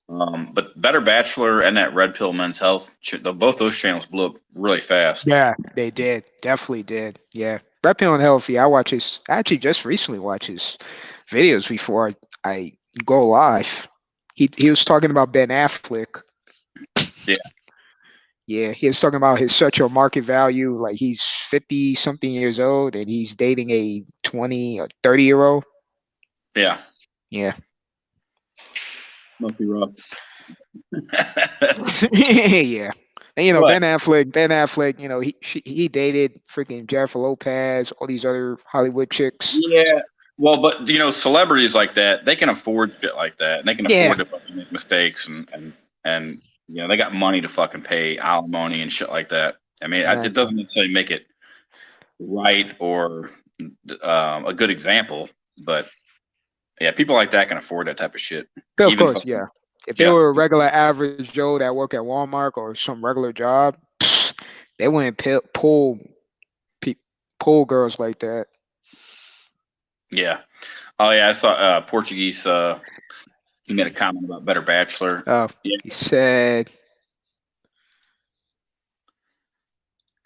but Better Bachelor and that Red Pill Men's Health, both those channels blew up really fast. Yeah, they did. Definitely did. Yeah. Red Pill and Healthy. I actually just recently watched his videos before I go live. He was talking about Ben Affleck. Yeah. Yeah, he was talking about his such a market value. Like he's 50 something years old and he's dating a 20 or 30-year-old. Yeah. Yeah. Must be rough. Yeah. And you know, What? Ben Affleck, you know, he dated freaking Jennifer Lopez, all these other Hollywood chicks. Yeah. Well, but you know, celebrities like that, they can afford shit like that, and they can afford to fucking make mistakes, and you know, they got money to fucking pay alimony and shit like that. I mean, it doesn't necessarily make it right or a good example, but yeah, people like that can afford that type of shit. Of course, yeah. If they were a regular average Joe that work at Walmart or some regular job, they wouldn't pull girls like that. Yeah. Oh yeah, I saw Portuguese. He made a comment about Better Bachelor. Oh, yeah. He said.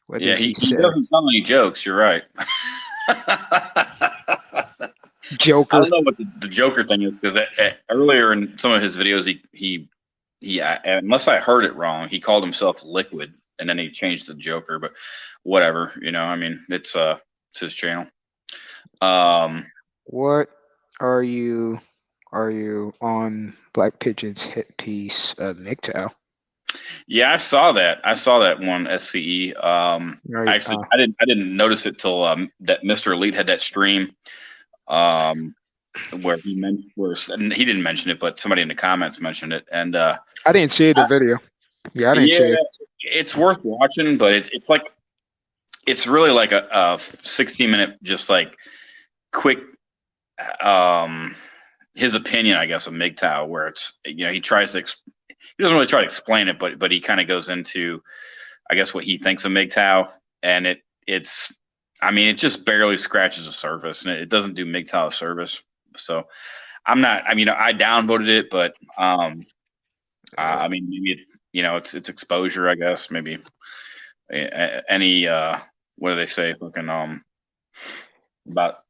What yeah, does he say? doesn't tell any jokes. You're right. Joker. I don't know what the Joker thing is because earlier in some of his videos, he unless I heard it wrong, he called himself Liquid, and then he changed to Joker. But whatever, you know. I mean, it's his channel. What are you on Black Pigeon's hit piece of MGTOW? Yeah, I saw that. I saw that one SCE. Actually, I didn't notice it till that Mr. Elite had that stream. Where he mentioned, and he didn't mention it, but somebody in the comments mentioned it, and I didn't see the video. Yeah, I didn't see it. It's worth watching, but it's like it's really like a 16-minute, just like quick, his opinion, I guess, of MGTOW, where it's he tries to he doesn't really try to explain it, but he kind of goes into, I guess, what he thinks of MGTOW, and it's. I mean, it just barely scratches the surface, and it doesn't do MGTOW a service. So, I'm not. I mean, I downvoted it, but I mean, maybe it's exposure, I guess. Maybe any what do they say? Fucking about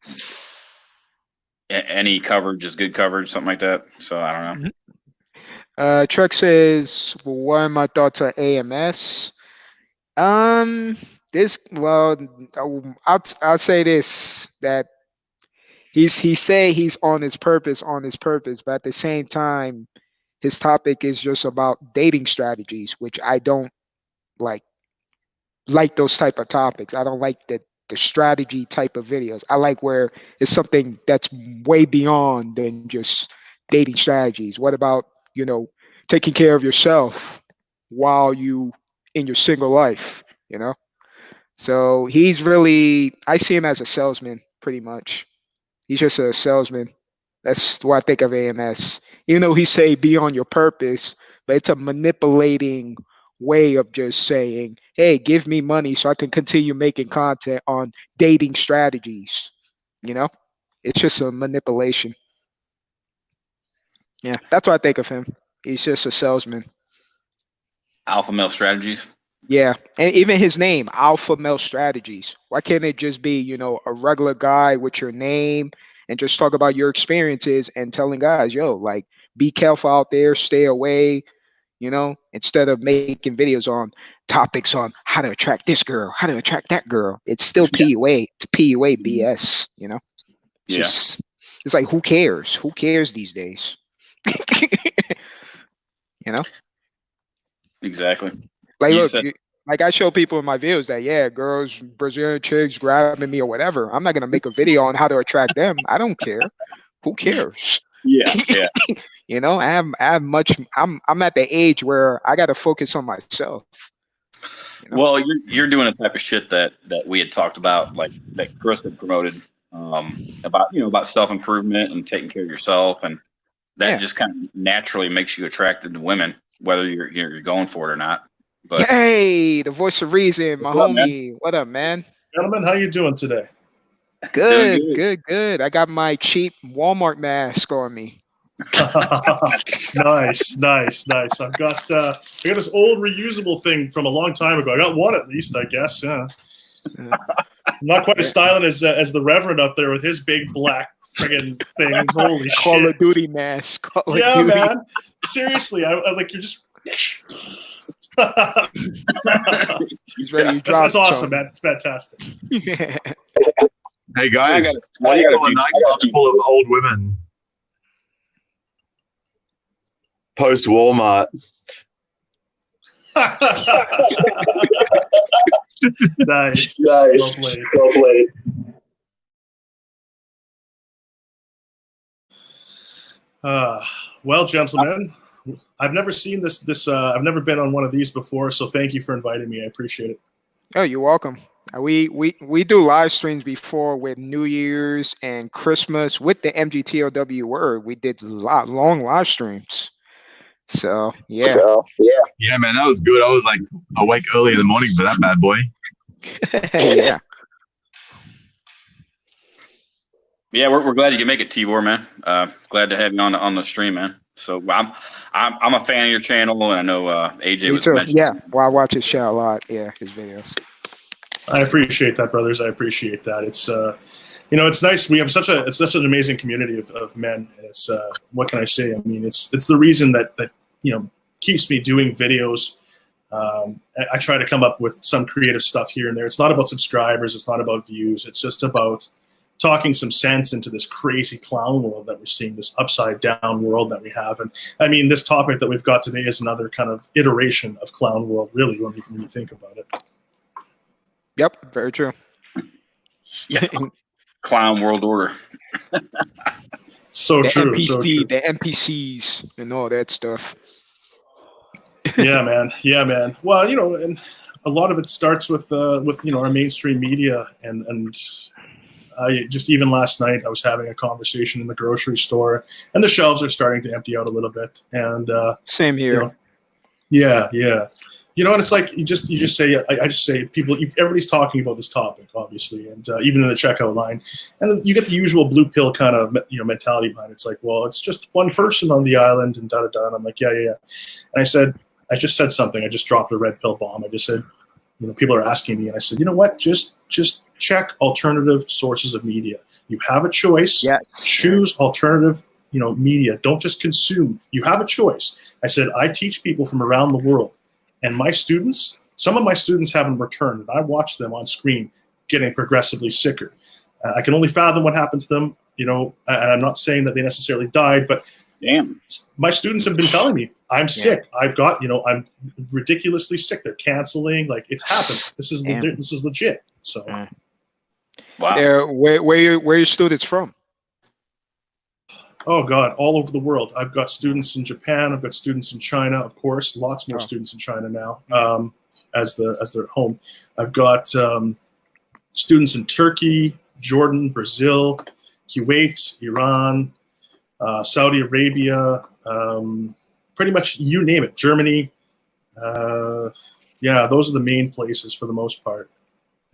any coverage is good coverage, something like that. So I don't know. Truck says, well, what are my thoughts on AMS? This well, I'll say this, that he say he's on his purpose, but at the same time, his topic is just about dating strategies, which I don't like those type of topics. I don't like the strategy type of videos. I like where it's something that's way beyond than just dating strategies. What about, taking care of yourself while you in your single life, you know? So he's really, I see him as a salesman pretty much. He's just a salesman. That's what I think of AMS. Even though he say be on your purpose, but it's a manipulating way of just saying, "Hey, give me money so I can continue making content on dating strategies." You know, it's just a manipulation. Yeah, that's what I think of him. He's just a salesman. Alpha male strategies. Yeah, and even his name, Alpha Male Strategies. Why can't it just be, a regular guy with your name and just talk about your experiences and telling guys, yo, like, be careful out there, stay away, instead of making videos on topics on how to attract this girl, how to attract that girl. It's still Yeah. PUA, it's PUA BS, It's Yeah. just, it's like, who cares? Who cares these days? you know? Exactly. Like, You look, said, like I show people in my videos that, yeah, girls, Brazilian chicks grabbing me or whatever. I'm not gonna make a video on how to attract them. I don't care. Who cares? yeah, yeah. I'm at the age where I got to focus on myself. Well, you're doing a type of shit that we had talked about, like that Chris had promoted, about self improvement and taking care of yourself, and that just kind of naturally makes you attracted to women, whether you're going for it or not. But hey, the voice of reason, my What's up, homie. What up, man? Gentlemen, how you doing today? Good, Doing good, good. I got my cheap Walmart mask on me. Nice. I've got this old reusable thing from a long time ago. I got one at least, I guess. Yeah. I'm not quite as stylish as the Reverend up there with his big black friggin' thing. Holy Call shit! of Duty mask. Call of Yeah, Duty. man. Seriously, I like you're just. He's ready to drop. That's awesome, man. It's fantastic. Yeah. Hey guys, I got a a few- nightclub full of old women. Post Walmart. Nice. Well played. Well, gentlemen, I've never seen this. I've never been on one of these before, so thank you for inviting me. I appreciate it. Oh, you're welcome. We do live streams before with New Year's and Christmas with the MGTOW word. We did long live streams. So yeah. Yeah, man, that was good. I was like awake early in the morning for that bad boy. Yeah. Yeah, we're glad you can make it, Tibor, man. Glad to have you on the stream, man. So I'm a fan of your channel, and I know AJ Me was too. mentioning. Yeah. Well, I watch his channel a lot. Yeah, his videos. I appreciate that, brothers. I appreciate that. It's it's nice. We have such an amazing community of men. And it's what can I say? I mean, it's the reason that keeps me doing videos. I try to come up with some creative stuff here and there. It's not about subscribers. It's not about views. It's just about talking some sense into this crazy clown world that we're seeing, this upside down world that we have. And I mean, this topic that we've got today is another kind of iteration of clown world, really, when you think about it. Yep, very true. Yeah. Clown world order. So The true. NPC, So true. the NPCs, and all that stuff. Yeah, man. Well, and a lot of it starts with our mainstream media, and I just, even last night, I was having a conversation in the grocery store, and the shelves are starting to empty out a little bit. And Same here. Yeah. And it's like you just say, I just say, people, everybody's talking about this topic, obviously, and even in the checkout line, and you get the usual blue pill kind of mentality behind it. It's like, well, it's just one person on the island, and da da da. And I'm like, yeah. And I just said something. I just dropped a red pill bomb. I just said, people are asking me, and I said, you know what? Just check alternative sources of media. You have a choice. Yes. Choose alternative, media. Don't just consume. You have a choice. I said, I teach people from around the world, and some of my students haven't returned, and I watch them on screen getting progressively sicker. I can only fathom what happened to them, and I'm not saying that they necessarily died, but Damn. my students have been telling me, I'm sick. I've got, I'm ridiculously sick. They're canceling. Like, it's happened. This is legit. So, Wow. Yeah, where your students from? oh God, all over the world. I've got students in Japan. I've got students in China, of course. Lots more students in China now, as they're at home. I've got students in Turkey, Jordan, Brazil, Kuwait, Iran, Saudi Arabia, pretty much you name it. Germany. Yeah, those are the main places for the most part.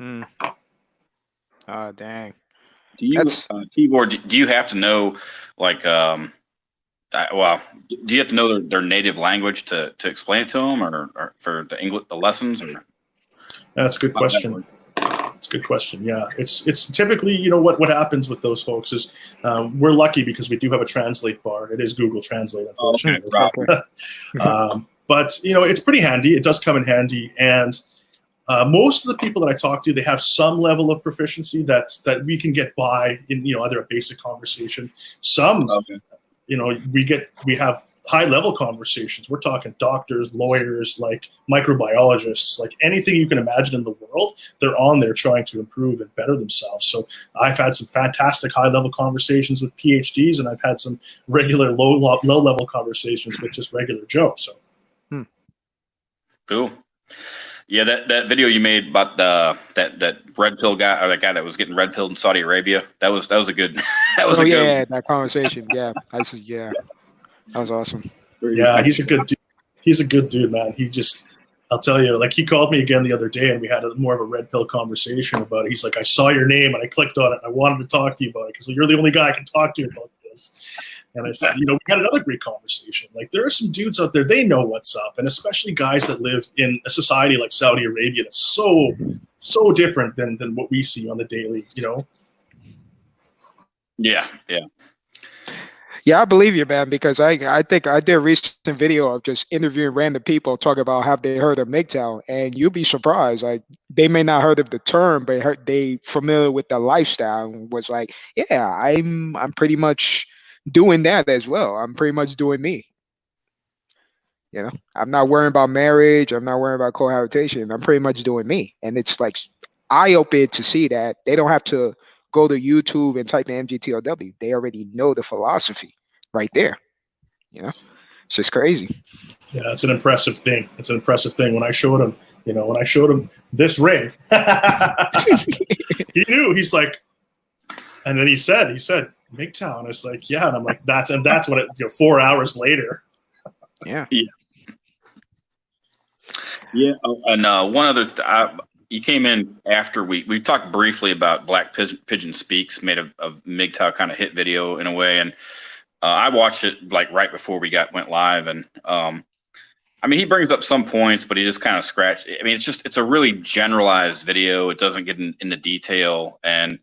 Oh, dang. Do you, Tibor, do you have to know, like, do you have to know their native language to explain it to them, or for the lessons? Or? That's a good question. It's a good question. Yeah, it's typically, what happens with those folks is we're lucky because we do have a translate bar. It is Google Translate, unfortunately. But it's pretty handy. It does come in handy, and most of the people that I talk to, they have some level of proficiency that we can get by in either a basic conversation. Some, we have high level conversations. We're talking doctors, lawyers, like microbiologists, like anything you can imagine in the world. They're on there trying to improve and better themselves. So I've had some fantastic high level conversations with PhDs, and I've had some regular low level conversations with just regular Joe. So cool. Yeah, that video you made about that red pill guy, or that guy that was getting red pilled in Saudi Arabia, that was a good that conversation. Yeah, that was awesome. Yeah, he's a good dude. He's a good dude, man. I'll tell you, like, he called me again the other day, and we had more of a red pill conversation about it. He's like, I saw your name and I clicked on it. And I wanted to talk to you about it because you're the only guy I can talk to about this. And I said, we had another great conversation. Like, there are some dudes out there, they know what's up, and especially guys that live in a society like Saudi Arabia that's so different than what we see on the daily. Yeah. Yeah, I believe you, man, because I think I did a recent video of just interviewing random people talking about how they heard of MGTOW, and you'd be surprised. Like, they may not heard of the term, but they familiar with the lifestyle, and was like, yeah, I'm pretty much doing that as well. I'm pretty much doing me. I'm not worrying about marriage. I'm not worrying about cohabitation. I'm pretty much doing me, and it's like eye-opening to see that they don't have to go to YouTube and type in MGTOW. They already know the philosophy right there. It's just crazy. Yeah, it's an impressive thing. When I showed him, this ring, he knew. He's like, and then he said, MGTOW, and it's like, yeah, and I'm like, that's what it. 4 hours later. Yeah. And one other. You came in after we talked briefly about Black Pigeon Speaks, made a MGTOW kind of hit video in a way, and I watched it like right before we went live, and he brings up some points, but he just kind of scratched. It's a really generalized video. It doesn't get into detail, and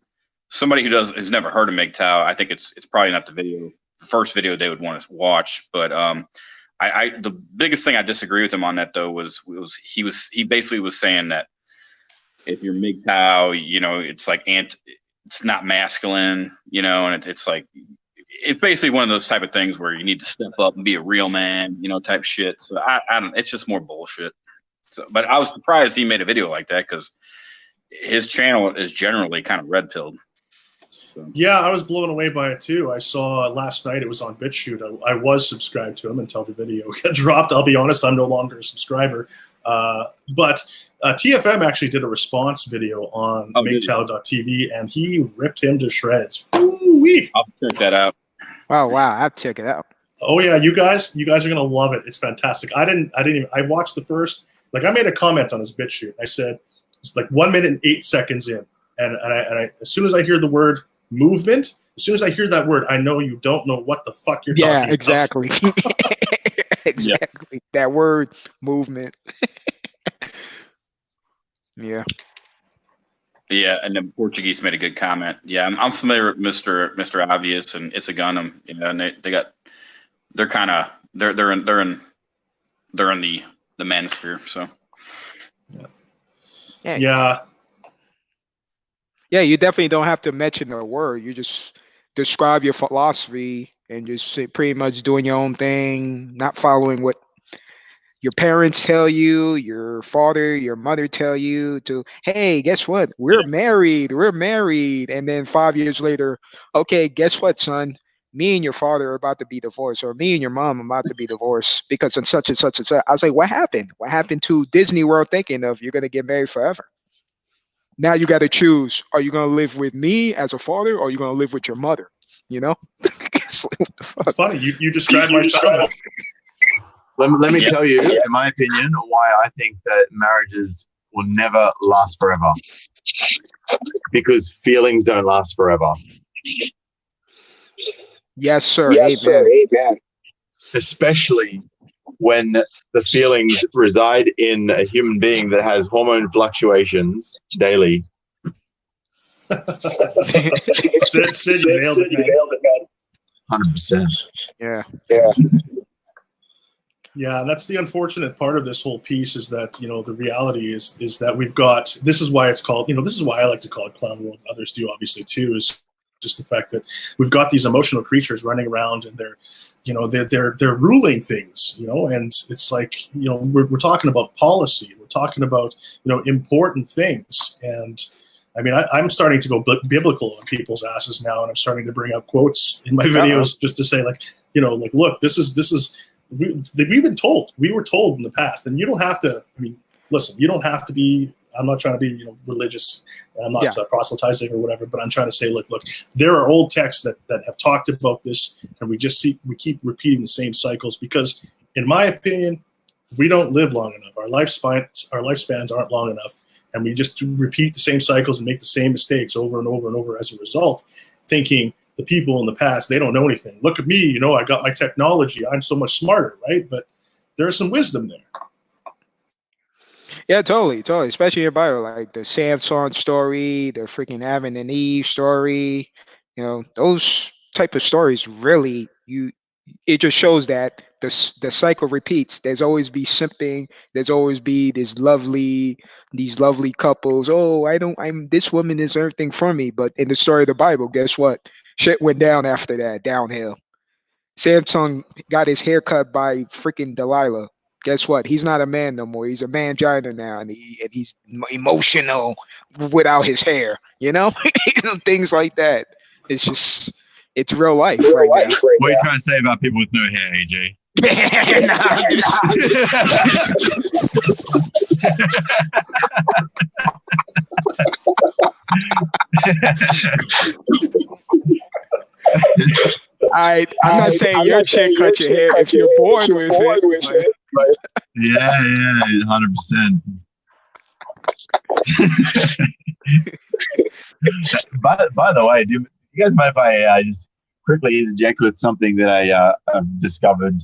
somebody who's never heard of MGTOW, I think it's probably not the first video they would want to watch, but the biggest thing I disagree with him on that though was he basically was saying that if you're MGTOW, it's like it's not masculine, and it's like it's basically one of those type of things where you need to step up and be a real man, type shit. So I don't. It's just more bullshit. So, but I was surprised he made a video like that because his channel is generally kind of red pilled. So. Yeah, I was blown away by it too. I saw last night it was on BitChute. I was subscribed to him until the video got dropped. I'll be honest, I'm no longer a subscriber, but. TFM actually did a response video on MGTOW.tv, and he ripped him to shreds. Ooh-wee. I'll check that out. Oh wow, I'll check it out. Oh yeah, you guys are gonna love it. It's fantastic. I watched the first. Like, I made a comment on his BitChute. I said it's like 1 minute and 8 seconds in, and I as soon as I hear the word movement, as soon as I hear that word, I know you don't know what the fuck you're talking about. Yeah, exactly. Exactly. Yeah. That word movement. Yeah. Yeah, and the Portuguese made a good comment. Yeah, I'm familiar with Mr. Obvious and It's a Gunham. You know, and they're kind of they're in the manosphere. So Yeah. Yeah, you definitely don't have to mention a word. You just describe your philosophy and just pretty much doing your own thing, not following what your parents tell you, your father, your mother tell you to, hey, guess what? We're married. We're married. And then 5 years later, okay, guess what, son? Me and your father are about to be divorced, or me and your mom are about to be divorced because of such and such and such. I was like, what happened? What happened to Disney World thinking of you're going to get married forever? Now you got to choose. Are you going to live with me as a father, or are you going to live with your mother? You know? It's like, what the fuck? It's funny. You described my childhood. Let me tell you, in my opinion, why I think that marriages will never last forever. Because feelings don't last forever. Yes, sir. Amen. Especially when the feelings reside in a human being that has hormone fluctuations daily. Sid, you nailed it, man. 100%. Yeah. Yeah, that's the unfortunate part of this whole piece is that, the reality is that we've got, this is why it's called, this is why I like to call it Clown World. Others do, obviously, too, is just the fact that we've got these emotional creatures running around and they're ruling things, and it's like, we're talking about policy. We're talking about, important things. And I mean, I'm starting to go biblical on people's asses now, and I'm starting to bring up quotes in my videos just to say, like, look, this is we were told in the past, and you don't have to, listen, you don't have to be, I'm not trying to be, religious. I'm not proselytizing or whatever, but I'm trying to say, look, there are old texts that have talked about this, and we keep repeating the same cycles because, in my opinion, we don't live long enough. Our lifespans aren't long enough, and we just repeat the same cycles and make the same mistakes over and over and over as a result, thinking the people in the past, they don't know anything. Look at me, I got my technology. I'm so much smarter, right? But there's some wisdom there. Yeah, totally. Especially in your Bible, like the Samson story, the freaking Adam and Eve story. Those type of stories really, it just shows that the cycle repeats. There's always be simping. There's always be these lovely couples. Oh, this woman is everything for me. But in the story of the Bible, guess what? Shit went down after that, downhill. Samson got his hair cut by freaking Delilah. Guess what? He's not a man no more. He's a mangina now, and he's emotional without his hair. Things like that. It's real life right now. What are you trying to say about people with no hair, AJ? I'm not saying your chick cut your hair if you're born with it. Yeah, 100%. By the way, do you guys mind if I just quickly interject with something that I've discovered?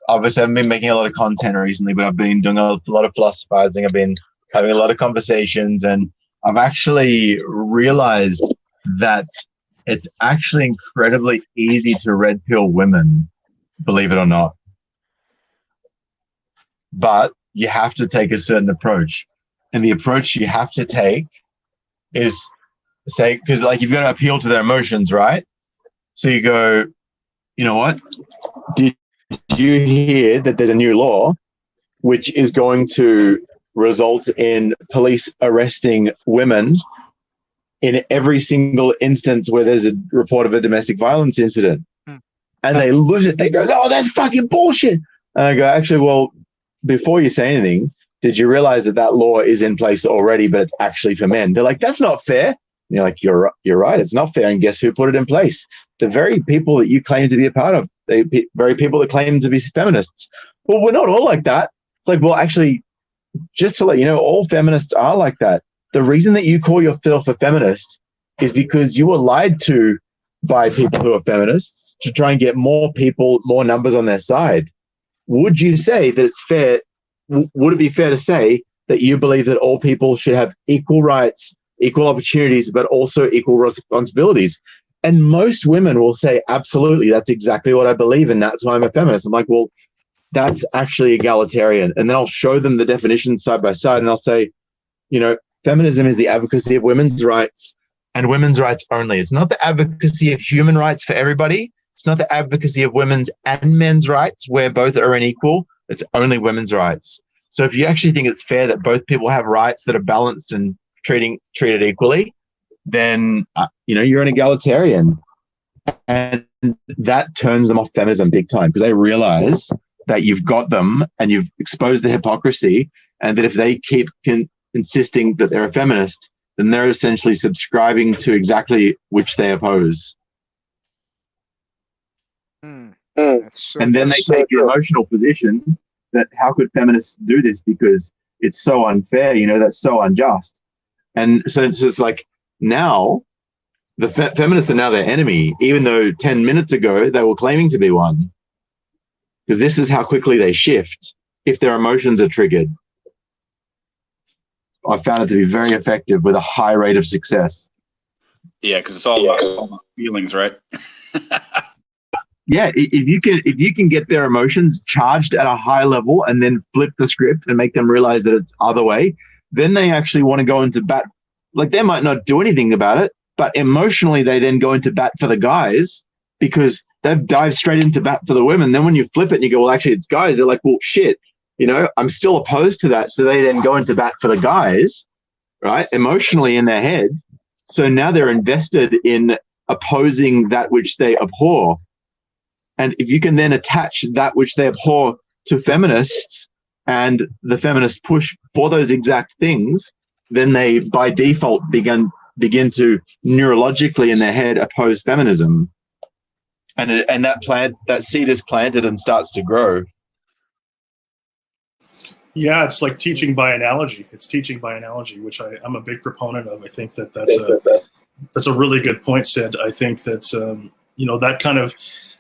Obviously, I've been making a lot of content recently, but I've been doing a lot of philosophizing. I've been having a lot of conversations, and I've actually realized that it's actually incredibly easy to red pill women, believe it or not. But you have to take a certain approach. And the approach you have to take is say, because like you've got to appeal to their emotions, right? So you go, you know what? Did you hear that there's a new law which is going to result in police arresting women in every single instance where there's a report of a domestic violence incident? And they lose it. They go, oh, that's fucking bullshit. And I go, actually, well, before you say anything, did you realize that law is in place already, but it's actually for men? They're like, that's not fair. And you're like, you're right. It's not fair. And guess who put it in place? The very people that you claim to be a part of, the very people that claim to be feminists. Well, we're not all like that. It's like, well, actually, just to let you know, all feminists are like that. The reason that you call yourself a feminist is because you were lied to by people who are feminists to try and get more people, more numbers on their side. Would you say that it's fair? Would it be fair to say that you believe that all people should have equal rights equal opportunities, but also equal responsibilities. And most women will say, absolutely, that's exactly what I believe, and that's why I'm a feminist. I'm like, well, that's actually egalitarian. And then I'll show them the definitions side by side, and I'll say, feminism is the advocacy of women's rights and women's rights only. It's not the advocacy of human rights for everybody. It's not the advocacy of women's and men's rights where both are unequal. It's only women's rights. So if you actually think it's fair that both people have rights that are balanced and treated equally, then you're an egalitarian. And that turns them off feminism big time, because they realize that you've got them and you've exposed the hypocrisy, and that if they keep insisting that they're a feminist, then they're essentially subscribing to exactly which they oppose. And then they take the emotional position that how could feminists do this because it's so unfair, that's so unjust. And so it's just like, now the feminists are now their enemy, even though 10 minutes ago they were claiming to be one. Because this is how quickly they shift if their emotions are triggered. I found it to be very effective with a high rate of success. Yeah, because it's all about feelings, right? Yeah, if you can get their emotions charged at a high level and then flip the script and make them realize that it's other way, then they actually want to go into bat. Like, they might not do anything about it, but emotionally they then go into bat for the guys because they've dived straight into bat for the women. Then when you flip it and you go, well, actually it's guys, they're like, well, shit, I'm still opposed to that. So they then go into bat for the guys, right? Emotionally in their head. So now they're invested in opposing that which they abhor. And if you can then attach that which they abhor to feminists and the feminists push for those exact things, then they by default begin to neurologically in their head oppose feminism. And that seed is planted and starts to grow. Yeah, it's like teaching by analogy. It's teaching by analogy, which I'm a big proponent of. I think that's a really good point, Sid. I think that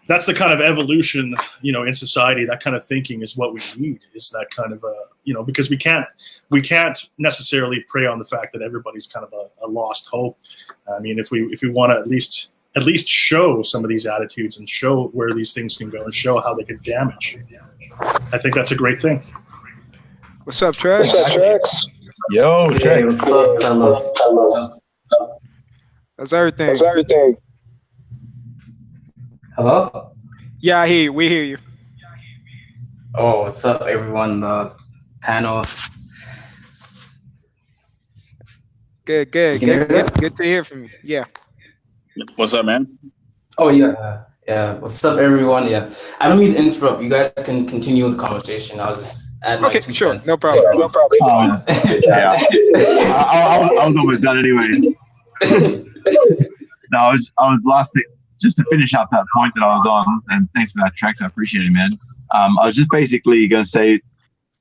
that's the kind of evolution, in society. That kind of thinking is what we need. Is that kind of because we can't necessarily prey on the fact that everybody's kind of a lost hope. I mean, if we want to at least show some of these attitudes and show where these things can go and show how they can damage, I think that's a great thing. What's up, Trax? Yo, Hey, what's up, fellas? How's everything? Hello? Yeah, I hear you. We hear you. Oh, what's up, everyone? The panel. Good. You can hear that? Good to hear from you. Yeah. What's up, man? Oh, yeah. Yeah. What's up, everyone? Yeah. I don't mean to interrupt. You guys can continue the conversation. I'll just add my 2 sure. cents. No problem. Yeah. Yeah. I was almost done anyway. No, I was last thing, just to finish up that point that I was on, and thanks for that, Trax. I appreciate it, man. I was just basically going to say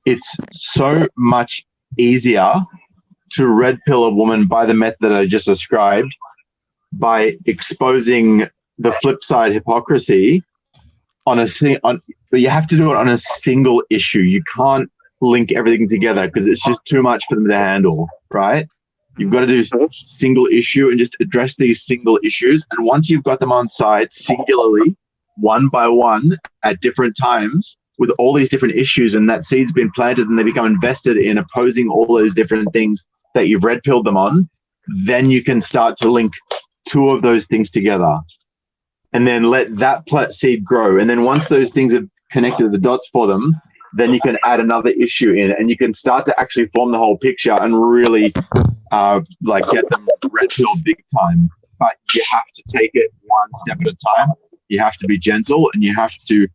it's so much easier to red pill a woman by the method that I just described, by exposing the flip side hypocrisy but you have to do it on a single issue. You can't link everything together because it's just too much for them to handle, right? You've got to do a single issue and just address these single issues. And once you've got them on site singularly, one by one at different times with all these different issues, and that seed's been planted and they become invested in opposing all those different things that you've red pilled them on, then you can start to link 2 of those things together and then let that seed grow. And then once those things have connected the dots for them, then you can add another issue in and you can start to actually form the whole picture and really get them red pilled big time. But you have to take it one step at a time. You have to be gentle and you have to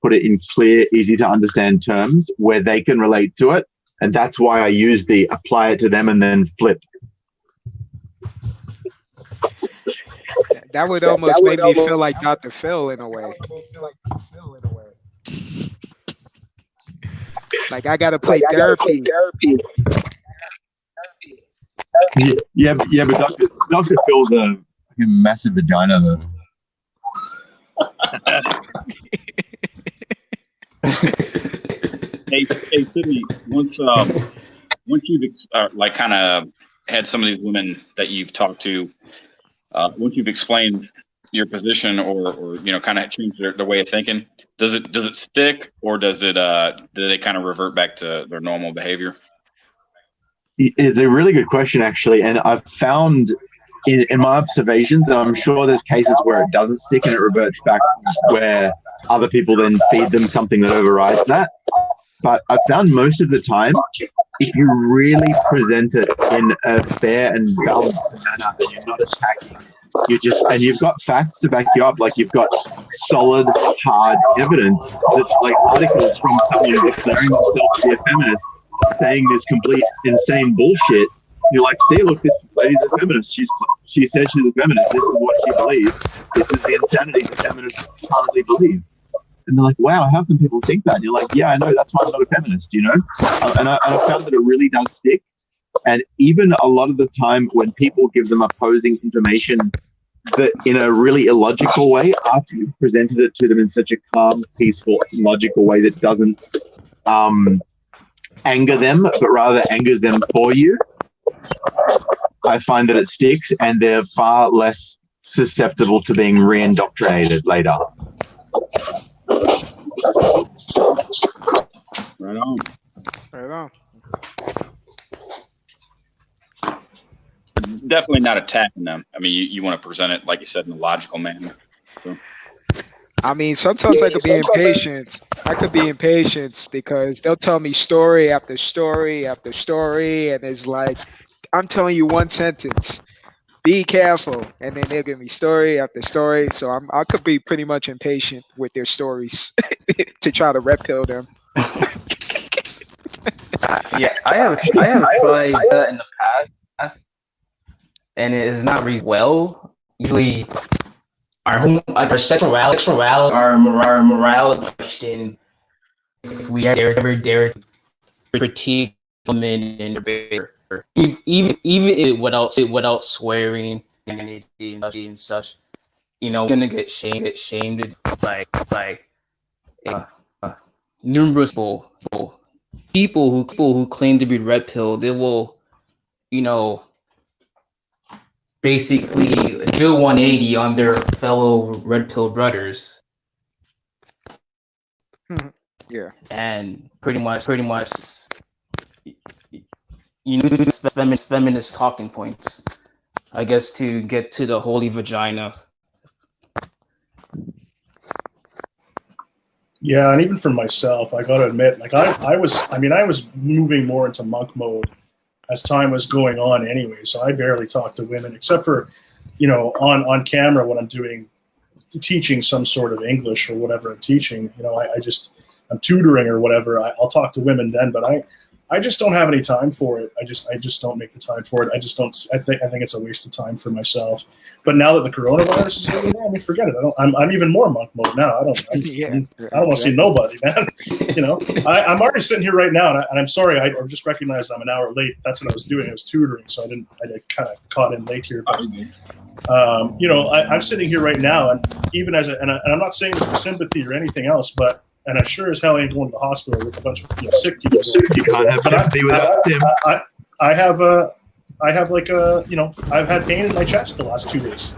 put it in clear, easy to understand terms where they can relate to it. And that's why I use the apply it to them and then flip. That would almost make me feel like Dr. Phil in a way. Like I gotta play therapy. Yeah, but Dr. Phil's a massive vagina though. Hey, Sydney. Once you've had some of these women that you've talked to, once you've explained your position or kind of change their way of thinking, does it stick, or do they kind of revert back to their normal behavior? It's a really good question, actually, and I've found in my observations, and I'm sure there's cases where it doesn't stick and it reverts back where other people then feed them something that overrides that. But I've found most of the time, if you really present it in a fair and balanced manner, and you're not attacking, you've got facts to back you up, like you've got solid, hard evidence that's like articles from someone declaring themselves to be a feminist, saying this complete insane bullshit. You're like, see, look, this lady's a feminist. She said she's a feminist. This is what she believes. This is the insanity that feminists currently believe. And they're like, wow, how can people think that? And you're like, yeah, I know, that's why I'm not a feminist, you know? And I found that it really does stick. And even a lot of the time when people give them opposing information that in a really illogical way, after you've presented it to them in such a calm, peaceful, logical way that doesn't anger them, but rather angers them for you, I find that it sticks, and they're far less susceptible to being re-indoctrinated later. Right on. Right on. Definitely not attacking them. I mean, you want to present it, like you said, in a logical manner. So. I mean, sometimes I could be impatient. Because they'll tell me story after story after story, and it's like, I'm telling you one sentence, be careful, and then they'll give me story after story. So I could be pretty much impatient with their stories to try to red pill them. Yeah, I have tried that in the past, and it is not really well. Usually, our sexuality, our morality question. If we ever dare to critique women in their even without swearing and such, we're gonna get shamed by numerous people who claim to be red pill. They will, basically do 180 on their fellow red pill brothers. Yeah. And pretty much feminist talking points, I guess, to get to the holy vagina. Yeah, and even for myself, I got to admit, like I was moving more into monk mode as time was going on anyway. So I barely talk to women, except for, on camera when I'm teaching some sort of English or whatever I'm teaching. I'm tutoring or whatever. I'll talk to women then, but I just don't have any time for it. I just don't make the time for it. I think it's a waste of time for myself. But now that the coronavirus is over, I mean, forget it. I'm even more monk mode now. I don't want to see nobody, man. I'm already sitting here right now, and I'm sorry. I just recognized I'm an hour late. That's what I was doing. I was tutoring, so I kind of caught in late here. But, I'm sitting here right now, and even and I'm not saying this for sympathy or anything else, but. And I sure as hell ain't going to the hospital with a bunch of sick people. You can't have sympathy without sim. I've had pain in my chest the last 2 days,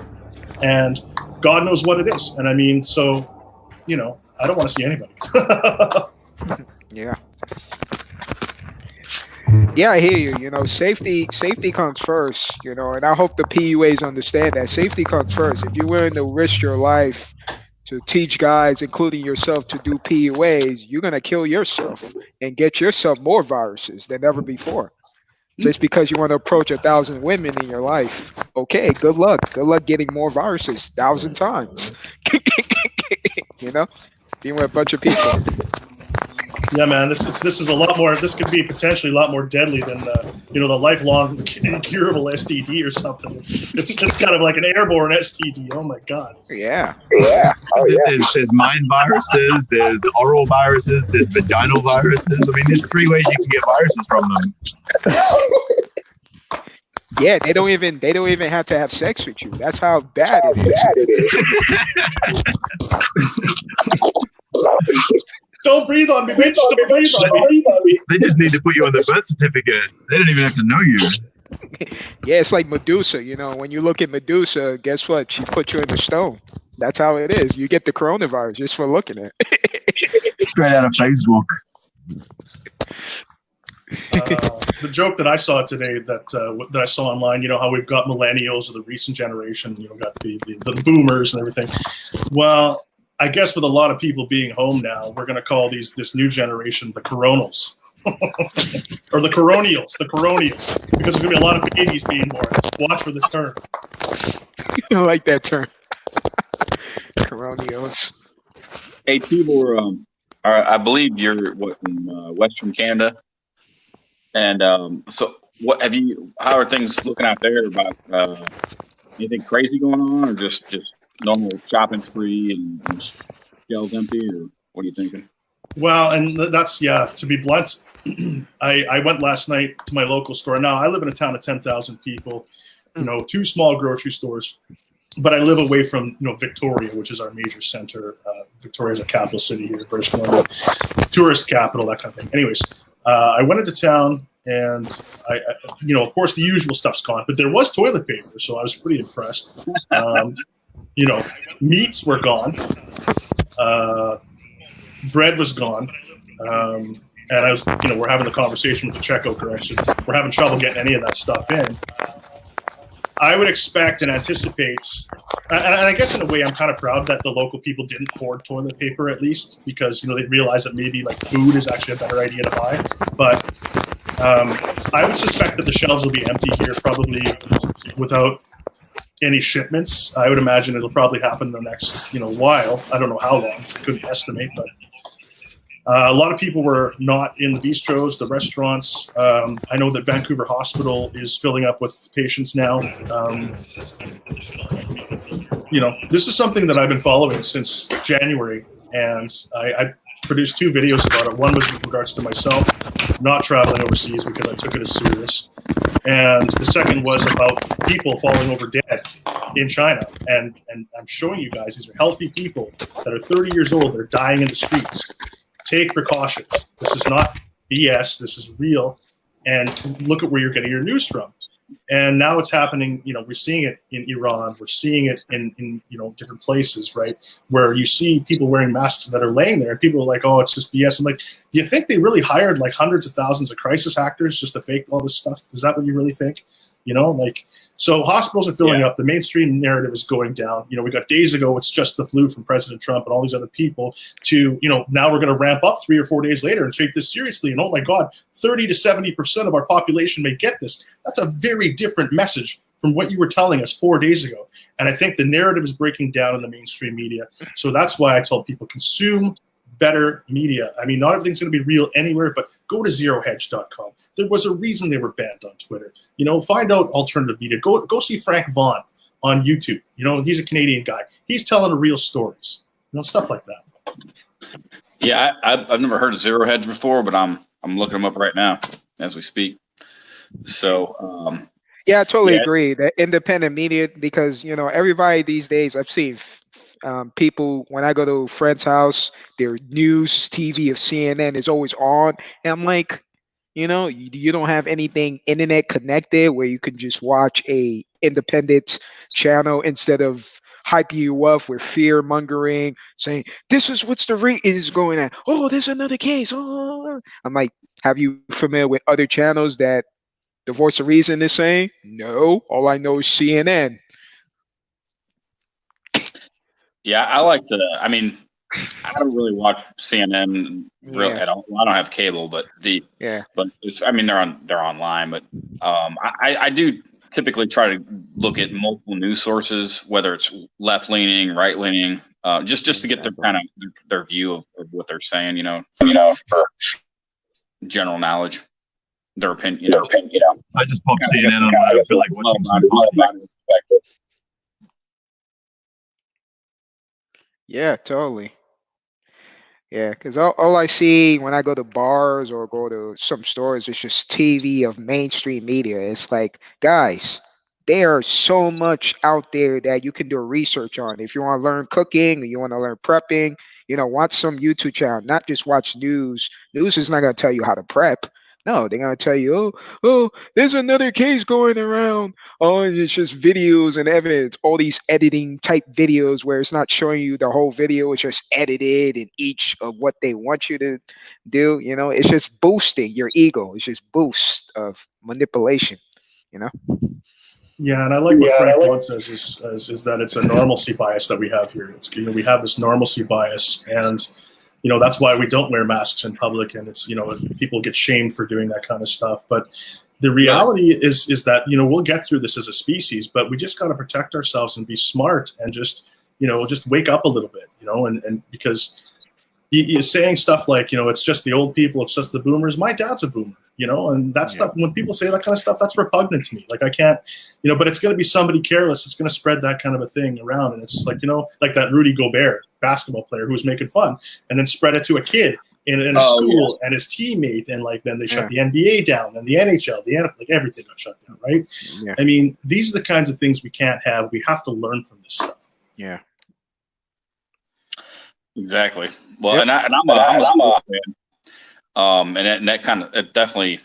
and God knows what it is. And I mean, so, I don't want to see anybody. Yeah. Yeah, I hear you. Safety comes first, and I hope the PUAs understand that safety comes first. If you're willing to risk your life to teach guys, including yourself, to do PUAs, you're going to kill yourself and get yourself more viruses than ever before. Just because you want to approach 1,000 women in your life. Okay, good luck. Good luck getting more viruses 1,000 times. Being with a bunch of people. Yeah, man, this is a lot more. This could be potentially a lot more deadly than the lifelong incurable STD or something. It's kind of like an airborne STD. Oh my God. Yeah. Yeah. Oh yeah. There's mind viruses. There's oral viruses. There's vaginal viruses. I mean, there's 3 ways you can get viruses from them. Yeah, they don't even have to have sex with you. That's how bad it is. Don't breathe on me, bitch. Don't breathe on me. They just need to put you on the birth certificate. They don't even have to know you. Yeah, it's like Medusa. When you look at Medusa, guess what? She put you in the stone. That's how it is. You get the coronavirus just for looking at it. Straight out of Facebook. The joke that I saw today that I saw online, how we've got millennials of the recent generation, got the boomers and everything. Well, I guess with a lot of people being home now, we're going to call this new generation the coronals. Or the coronials, because there's going to be a lot of babies being born. Watch for this term. I like that term. Coronials. Hey, Tibor, I believe you're in Western Canada, and so what have you? How are things looking out there? About anything crazy going on, or just normal shopping spree and shelves empty, or what are you thinking? Well, and that's, to be blunt, I went last night to my local store. Now, I live in a town of 10,000 people, 2 small grocery stores, but I live away from, Victoria, which is our major center. Victoria is a capital city here in British Columbia, tourist capital, that kind of thing. Anyways, I went into town and I of course, the usual stuff's gone, but there was toilet paper, so I was pretty impressed. Meats were gone. Bread was gone, and I was, we're having the conversation with the checkout girls. We're having trouble getting any of that stuff in. I would expect and anticipate, and I guess in a way I'm kind of proud that the local people didn't hoard toilet paper, at least, because they realize that maybe like food is actually a better idea to buy. But I would suspect that the shelves will be empty here probably without any shipments. I would imagine it'll probably happen in the next while. I don't know how long. I couldn't estimate, but a lot of people were not in the bistros, the restaurants. I know that Vancouver Hospital is filling up with patients now. This is something that I've been following since January, and I produced 2 videos about it. One was with regards to myself not traveling overseas because I took it as serious. And the second was about people falling over dead in China. And I'm showing you guys, these are healthy people that are 30 years old. They're dying in the streets. Take precautions. This is not BS. This is real. And look at where you're getting your news from. And now it's happening. We're seeing it in Iran. We're seeing it in different places, right? Where you see people wearing masks that are laying there, and people are like, "Oh, it's just BS." I'm like, do you think they really hired like hundreds of thousands of crisis actors just to fake all this stuff? Is that what you really think? So hospitals are filling up. The mainstream narrative is going down. We got days ago, it's just the flu from President Trump and all these other people to, now we're going to ramp up 3 or 4 days later and take this seriously. And oh my God, 30 to 70% of our population may get this. That's a very different message from what you were telling us 4 days ago. And I think the narrative is breaking down in the mainstream media. So that's why I told people, consume better media. I mean, not everything's going to be real anywhere, but go to zerohedge.com. There was a reason they were banned on Twitter. Find out alternative media. Go see Frank Vaughn on YouTube. He's a Canadian guy. He's telling real stories. Stuff like that. Yeah, I've never heard of Zero Hedge before, but I'm looking them up right now as we speak. So yeah, I totally agree. The independent media, because everybody these days, I've seen people, when I go to a friend's house, their news TV of CNN is always on, and I'm like, you don't have anything internet connected where you can just watch a independent channel instead of hype you up with fear mongering, saying this is what's the rate is going at. Oh, there's another case. Oh, I'm like, have you familiar with other channels that the voice of reason is saying? No, all I know is CNN. Yeah, I like to. I mean, I don't really watch CNN. Really, Yeah. I don't have cable, but they're online. But I do typically try to look at multiple news sources, whether it's left leaning, right leaning, just to get their kind of their view of what they're saying. For general knowledge, their opinion. I just popped CNN on. I feel like watching something. Yeah, totally. Yeah, because all I see when I go to bars or go to some stores is just TV of mainstream media. It's like, guys, there are so much out there that you can do research on. If you want to learn cooking or you want to learn prepping, watch some YouTube channel, not just watch news. News is not going to tell you how to prep. No, they're gonna tell you, there's another case going around. Oh, and it's just videos and evidence, all these editing type videos where it's not showing you the whole video, it's just edited in each of what they want you to do. It's just boosting your ego. It's just boost of manipulation. You know? Yeah, and I like what Frank Wood says is that it's a normalcy bias that we have here. It's we have this normalcy bias, and that's why we don't wear masks in public, and it's people get shamed for doing that kind of stuff. But the reality is that we'll get through this as a species, but we just got to protect ourselves and be smart and just just wake up a little bit, and because you're saying stuff like it's just the old people, it's just the boomers. My dad's a boomer, and that stuff. When people say that kind of stuff, that's repugnant to me. Like I can't, but it's going to be somebody careless. It's going to spread that kind of a thing around, and it's just like like that Rudy Gobert basketball player who was making fun, and then spread it to a kid in a school and his teammate, and then they shut the NBA down, and the NHL, the NFL, everything got shut down, right? Yeah. I mean, these are the kinds of things we can't have. We have to learn from this stuff. Yeah. Exactly. Well, and I'm a sports fan. And that kind of it definitely.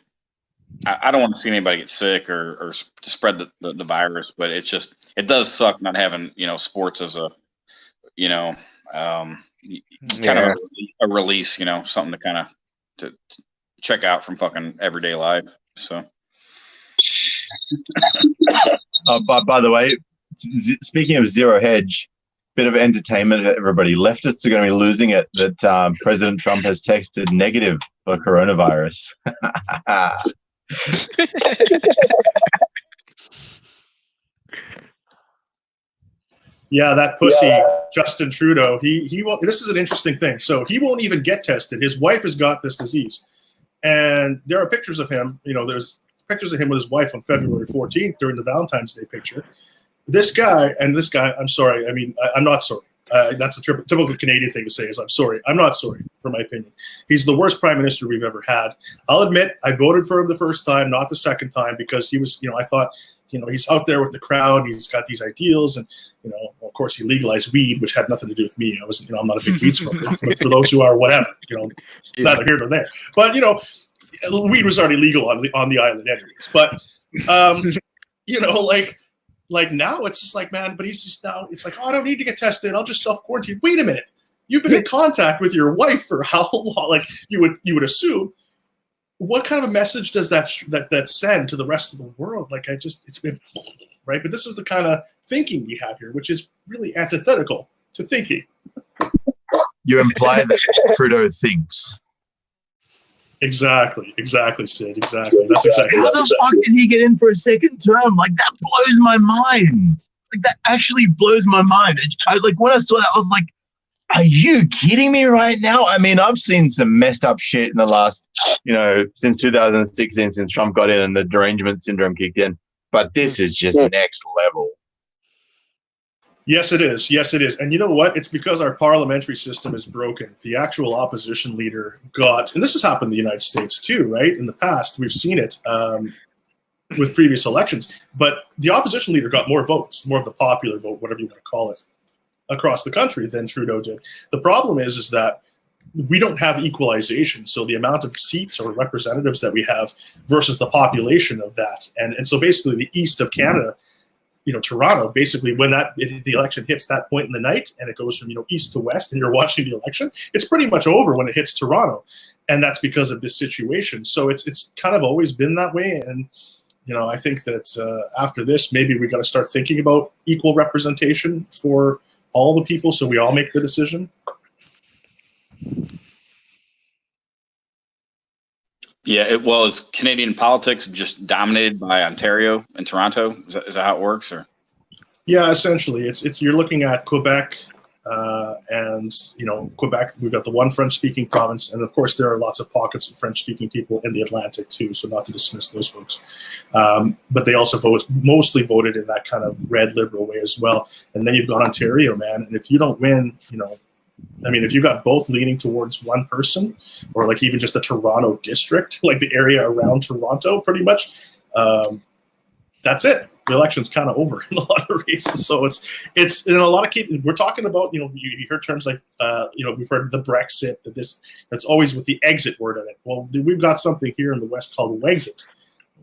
I don't want to see anybody get sick or spread the virus, but it does suck not having sports as a kind of a release, something to kind of to check out from fucking everyday life. So. By the way, speaking of zero hedge. Bit of entertainment, everybody. Leftists are going to be losing it that President Trump has texted negative for coronavirus. Yeah, that pussy, Justin Trudeau. He won't. This is an interesting thing. So he won't even get tested. His wife has got this disease, and there are pictures of him. There's pictures of him with his wife on February 14th during the Valentine's Day picture. This guy, I'm sorry. I mean, I'm not sorry. That's a typical Canadian thing to say is I'm sorry. I'm not sorry, for my opinion. He's the worst prime minister we've ever had. I'll admit I voted for him the first time, not the second time, because he was, I thought, he's out there with the crowd. He's got these ideals. And, of course, he legalized weed, which had nothing to do with me. I was, I'm not a big weed smoker. But for those who are, whatever, neither here nor there. But, weed was already legal on the island anyways. But, like now it's just like, man, but he's just now, it's like, oh, I don't need to get tested. I'll just self-quarantine. Wait a minute. You've been in contact with your wife for how long? Like you would assume. What kind of a message does that send to the rest of the world? Like it's been, right? But this is the kind of thinking we have here, which is really antithetical to thinking. You imply that Trudeau thinks. Exactly, Sid. Exactly. That's exactly. How the fuck did he get in for a second term? Like that blows my mind. Like that actually blows my mind. When I saw that, I was like, "Are you kidding me right now?" I mean, I've seen some messed up shit in the last, since 2016, since Trump got in and the derangement syndrome kicked in. But this is just next level. Yes, it is. Yes, it is. And you know what? It's because our parliamentary system is broken. The actual opposition leader got, and this has happened in the United States too, right? In the past, we've seen it with previous elections. But the opposition leader got more votes, more of the popular vote, whatever you want to call it, across the country than Trudeau did. The problem is that we don't have equalization. So the amount of seats or representatives that we have versus the population of that. And so basically the east of Canada, Toronto, basically when the election hits that point in the night and it goes from, east to west and you're watching the election, it's pretty much over when it hits Toronto. And that's because of this situation. So it's kind of always been that way. And, I think that after this, maybe we got to start thinking about equal representation for all the people so we all make the decision. Yeah, is Canadian politics just dominated by Ontario and Toronto? Is that how it works, or? Yeah, essentially, it's you're looking at Quebec, and Quebec. We've got the one French-speaking province, and of course there are lots of pockets of French-speaking people in the Atlantic too. So not to dismiss those folks, but they also mostly voted in that kind of red liberal way as well. And then you've got Ontario, man, and if you don't win, if you got both leaning towards one person, or like even just the Toronto district, like the area around Toronto, pretty much, that's it. The election's kind of over in a lot of races. So it's in a lot of cases, we're talking about, you hear terms like, we've heard the Brexit, that's always with the exit word in it. Well, we've got something here in the West called Wexit,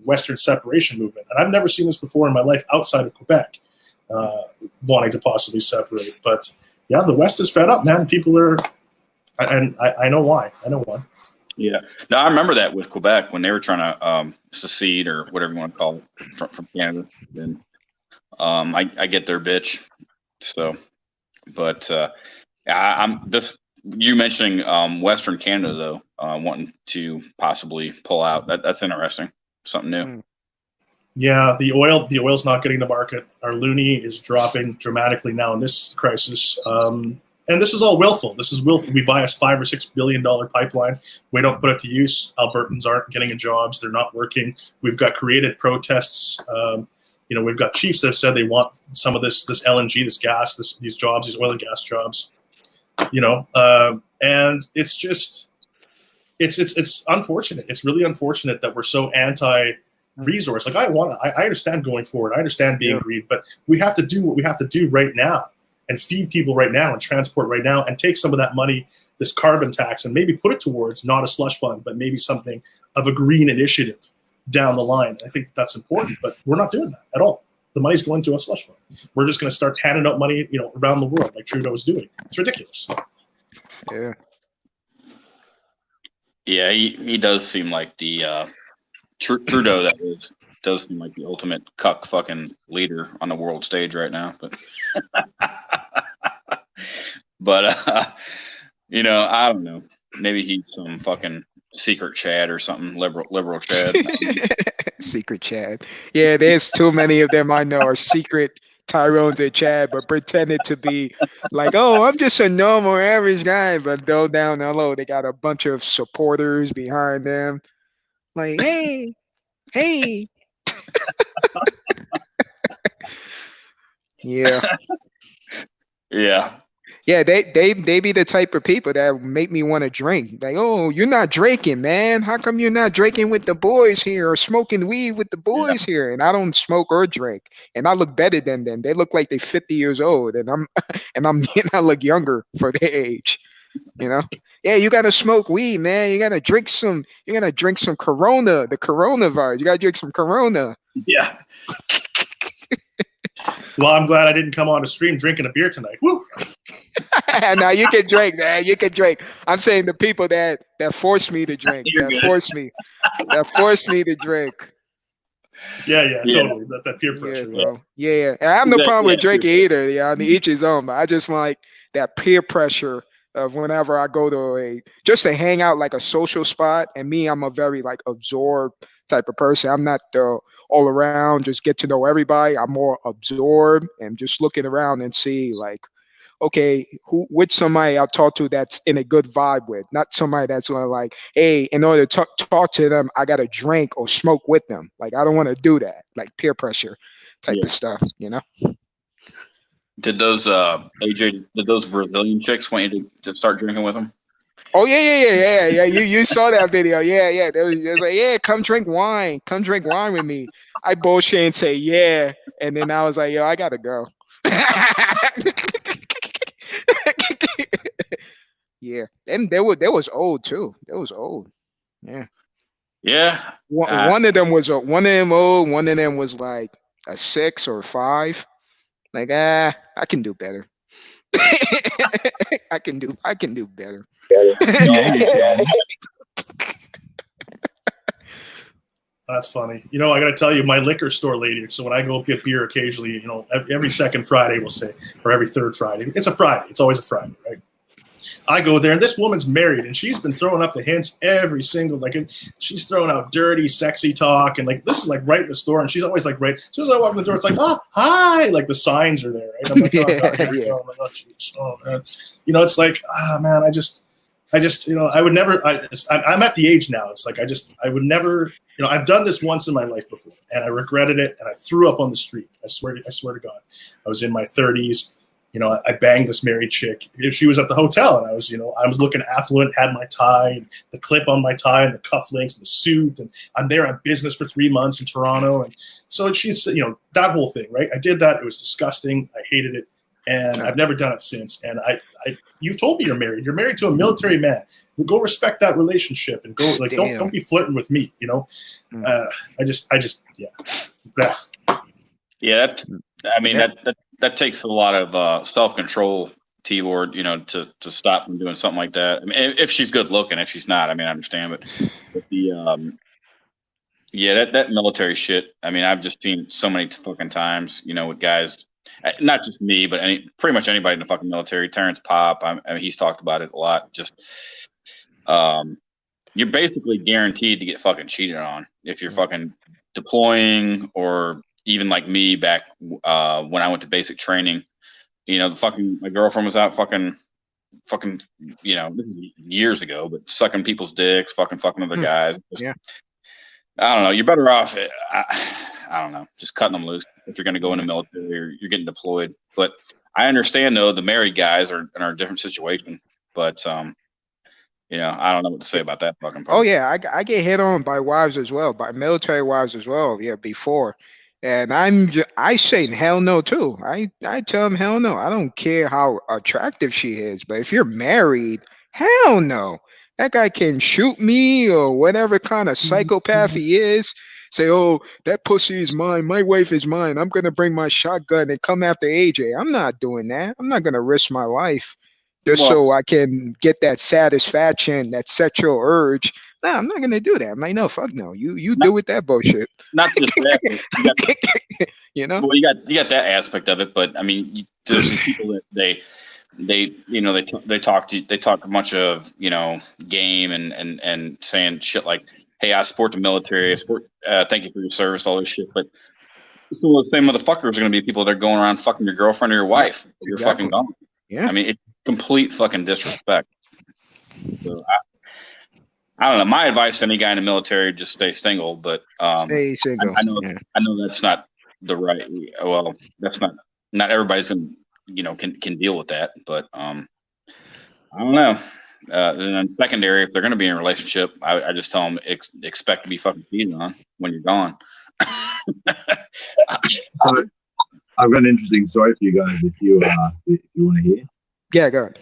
Western Separation Movement. And I've never seen this before in my life outside of Quebec, wanting to possibly separate. But yeah, the West is fed up, man. People are, and I know why. Yeah. No, I remember that with Quebec when they were trying to secede or whatever you want to call it from Canada. Then I get their bitch. So, but I'm this. You mentioning Western Canada though, wanting to possibly pull out. That's interesting. Something new. Yeah, the oil's not getting to market. Our loonie is dropping dramatically now in this crisis. And this is all willful. This is willful. We buy a $5 or $6 billion pipeline. We don't put it to use. Albertans aren't getting jobs. They're not working. We've got created protests. We've got chiefs that have said they want some of this LNG, this gas, these jobs, these oil and gas jobs. And it's just, it's unfortunate. It's really unfortunate that we're so anti-resource. Like I understand going forward. I understand being green, but we have to do what we have to do right now. And feed people right now and transport right now and take some of that money, this carbon tax, and maybe put it towards not a slush fund, but maybe something of a green initiative down the line. I think that's important, but we're not doing that at all. The money's going to a slush fund. We're just going to start handing out money, around the world like Trudeau is doing. It's ridiculous. Yeah. Yeah, he does seem like the Trudeau does seem like the ultimate cuck fucking leader on the world stage right now, but I don't know. Maybe he's some fucking secret Chad or something, liberal Chad. Secret Chad. Yeah, there's too many of them I know are secret Tyrones and Chad, but pretended to be like, oh, I'm just a normal average guy, but though down below they got a bunch of supporters behind them. Like, hey. Yeah. Yeah, they be the type of people that make me want to drink. Like, oh, you're not drinking, man. How come you're not drinking with the boys here or smoking weed with the boys here? And I don't smoke or drink, and I look better than them. They look like they're 50 years old, and I look younger for their age. Yeah, you gotta smoke weed, man. You gotta drink some. Corona, the coronavirus. You gotta drink some Corona. Yeah. Well, I'm glad I didn't come on a stream drinking a beer tonight. Woo! No, you can drink, man. You can drink. I'm saying the people that force me to drink. Force me to drink. Yeah, totally. That peer pressure. Yeah. And I have no problem with drinking either. Yeah, I mean, each his own. But I just like that peer pressure of whenever I go to just to hang out like a social spot. And me, I'm a very like absorbed type of person. I'm not all around, just get to know everybody. I'm more absorbed and just looking around and see like, okay, which somebody I'll talk to that's in a good vibe with, not somebody that's gonna like, hey, in order to talk to them, I gotta drink or smoke with them. Like I don't want to do that, like peer pressure type of stuff, Did those AJ? Did those Brazilian chicks want you to start drinking with them? Oh yeah. You saw that video, yeah. They was like, yeah, come drink wine with me. I bullshit and say yeah, and then I was like, yo, I gotta go. Yeah, and they was old too. They was old. Yeah. One of them was old. One of them was like a 6 or 5. Like I can do better. I can do better. That's funny. I got to tell you, my liquor store lady. So when I go get beer occasionally, every second Friday we'll say, or every third Friday. It's a Friday. It's always a Friday, right? I go there, and this woman's married, and she's been throwing up the hints every single, she's throwing out dirty, sexy talk, and this is right in the store, and she's always right. As soon as I walk in the door, it's like, oh, hi, like the signs are there, right? I'm like, oh, God, here we go. I'm like, oh, geez. Oh, man. It's like, man, I just, I would never, I'm at the age now. It's like, I would never, I've done this once in my life before, and I regretted it, and I threw up on the street. I swear to God. I was in my 30s. I banged this married chick. She was at the hotel, and I was looking affluent, had my tie, and the clip on my tie, and the cufflinks, and the suit, and I'm there on business for 3 months in Toronto, and so she's, that whole thing, right? I did that. It was disgusting. I hated it, and I've never done it since. And you've told me you're married. You're married to a military man. Go respect that relationship, and go don't be flirting with me. I just yeah. Yeah, that takes a lot of self-control, T-Lord, to stop from doing something like that. I mean, if she's good looking, if she's not, I mean, I understand, but the that military shit. I mean, I've just seen so many fucking times, with guys, not just me, but pretty much anybody in the fucking military. Terrence Pop, I mean, he's talked about it a lot. Just, you're basically guaranteed to get fucking cheated on if you're fucking deploying, or even like me back when I went to basic training. My girlfriend was out fucking, this is years ago, but sucking people's dicks, fucking other guys. Yeah. I don't know. You're better off. I don't know. Just cutting them loose if you're going to go in the military or you're getting deployed. But I understand though the married guys are in a different situation. But I don't know what to say about that fucking part. Oh yeah, I get hit on by wives as well, by military wives as well. Yeah, before, and I say hell no too. I tell them hell no. I don't care how attractive she is, but if you're married, hell no. That guy can shoot me or whatever kind of psychopath he is. Say, oh, that pussy is mine. My wife is mine. I'm gonna bring my shotgun and come after AJ. I'm not doing that. I'm not gonna risk my life just so I can get that satisfaction, that sexual urge. No, I'm not gonna do that. I'm like, no, fuck no. You do with that bullshit. Not just that, but Well, you got that aspect of it, but I mean, there's these people that they talk a bunch of game and saying shit like, hey, I support the military. Thank you for your service, all this shit. But some of those same motherfuckers are going to be people that are going around fucking your girlfriend or your wife. You're fucking gone. Yeah. I mean, it's complete fucking disrespect. So I don't know. My advice to any guy in the military: just stay single. But stay single. I know that's not the right. Well, that's not everybody's can deal with that. But I don't know. And then secondary, if they're going to be in a relationship, I just tell them expect to be fucking cheated on when you're gone. So I've got an interesting story for you guys if you want to hear. Yeah, go ahead.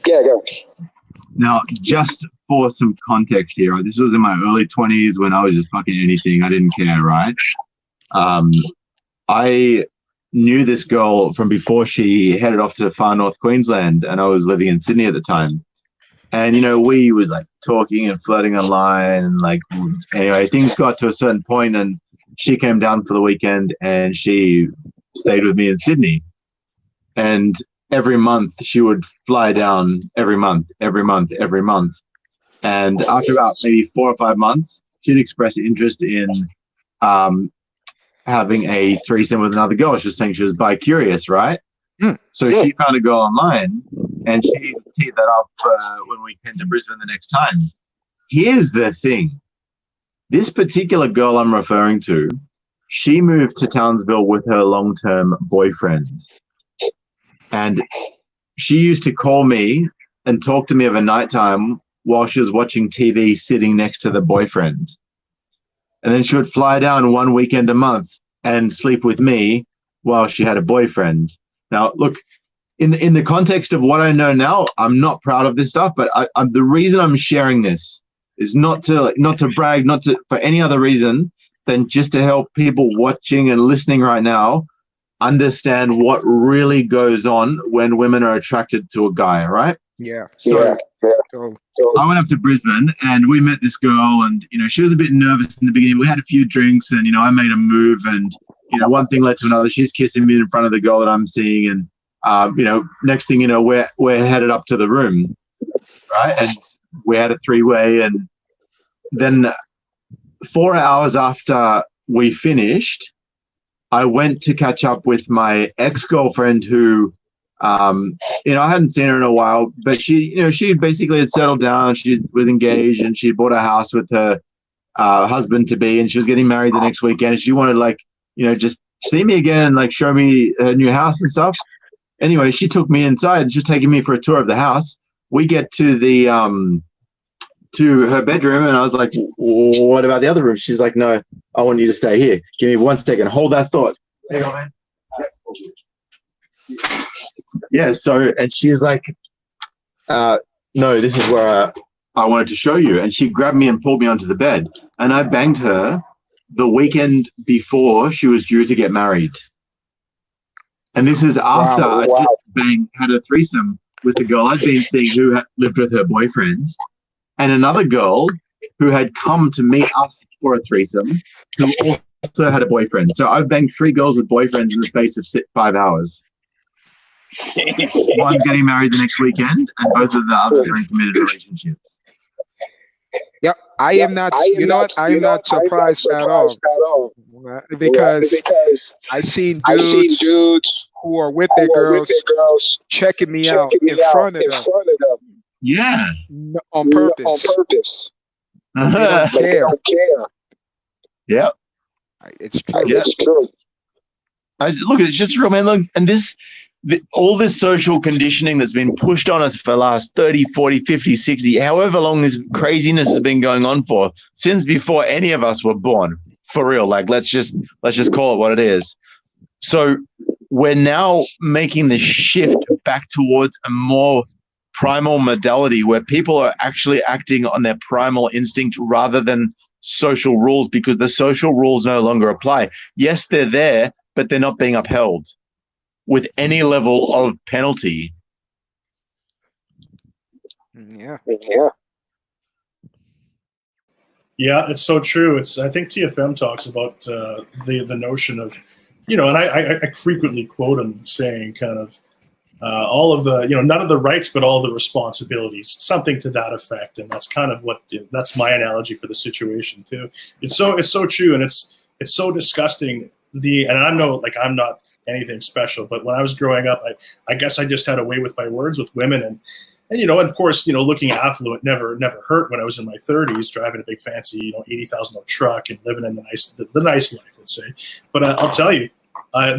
Now, just for some context here, this was in my early 20s when I was just fucking anything. I didn't care, right? I knew this girl from before she headed off to far north Queensland, and I was living in Sydney at the time. And, we were like talking and flirting online, and like, anyway, things got to a certain point, and she came down for the weekend and she stayed with me in Sydney. And every month she would fly down every month. And after about maybe 4 or 5 months, she'd express interest in having a threesome with another girl. She was saying she was bi-curious, right? So she found a girl online and she teed that up when we came to Brisbane the next time. Here's the thing. This particular girl I'm referring to, she moved to Townsville with her long-term boyfriend. And she used to call me and talk to me of a nighttime while she was watching TV sitting next to the boyfriend. And then she would fly down one weekend a month and sleep with me while she had a boyfriend. Now, look, in the context of what I know now, I'm not proud of this stuff, but the reason I'm sharing this is not to brag, for any other reason than just to help people watching and listening right now understand what really goes on when women are attracted to a guy, right? Yeah. So I went up to Brisbane and we met this girl, and she was a bit nervous in the beginning. We had a few drinks and I made a move, and one thing led to another. She's kissing me in front of the girl that I'm seeing, and next thing you know, we're headed up to the room, right? And we had a three-way, and then 4 hours after we finished, I went to catch up with my ex-girlfriend who, I hadn't seen her in a while, but she basically had settled down. She was engaged and she bought a house with her husband-to-be, and she was getting married the next weekend. And she wanted just see me again and show me her new house and stuff. Anyway, she took me inside. She's taking me for a tour of the house. We get to the to her bedroom, and I was like, "What about the other room?" She's like, "No, I want you to stay here. Give me 1 second. Hold that thought." Hang on, man. Yeah. So, and she's like, "No, this is where I wanted to show you." And she grabbed me and pulled me onto the bed, and I banged her the weekend before she was due to get married. And this is after I just had a threesome with the girl I'd been seeing who had lived with her boyfriend, and another girl who had come to meet us for a threesome who also had a boyfriend. So I've banged 3 girls with boyfriends in the space of 5 hours. One's getting married the next weekend, and both of the others are in committed relationships. Yep, I am not. You know what? I am not surprised at all, because I've seen dudes who are with their girls checking me out in front of them. Yeah, on purpose. They don't care. Yeah, it's true. Yeah. Look, it's just real, man. Look, and all this social conditioning that's been pushed on us for the last 30, 40, 50, 60, however long this craziness has been going on for, since before any of us were born, for real. Like, let's just call it what it is. So we're now making the shift back towards a more primal modality where people are actually acting on their primal instinct rather than social rules, because the social rules no longer apply. Yes, they're there, but they're not being upheld with any level of penalty. Yeah. Yeah, it's so true. I think TFM talks about the notion of, and I frequently quote him saying kind of all of the, none of the rights, but all the responsibilities, something to that effect. And that's kind of that's my analogy for the situation too. It's so true. And it's so disgusting. And I'm not anything special, but when I was growing up, I guess I just had a way with my words with women, and of course, looking affluent never hurt when I was in my 30s, driving a big fancy, $80,000 truck and living in the nice life, let's say. But I'll tell you,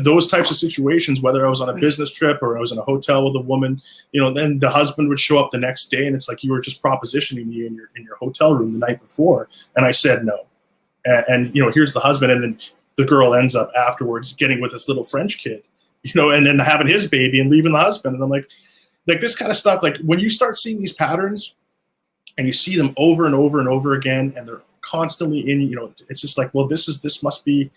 those types of situations, whether I was on a business trip or I was in a hotel with a woman, then the husband would show up the next day, and it's like you were just propositioning me in your hotel room the night before, and I said no, and here's the husband, and then the girl ends up afterwards getting with this little French kid, and then having his baby and leaving the husband. And I'm like this kind of stuff, like when you start seeing these patterns and you see them over and over and over again, and they're constantly in, it's just like, well, this must be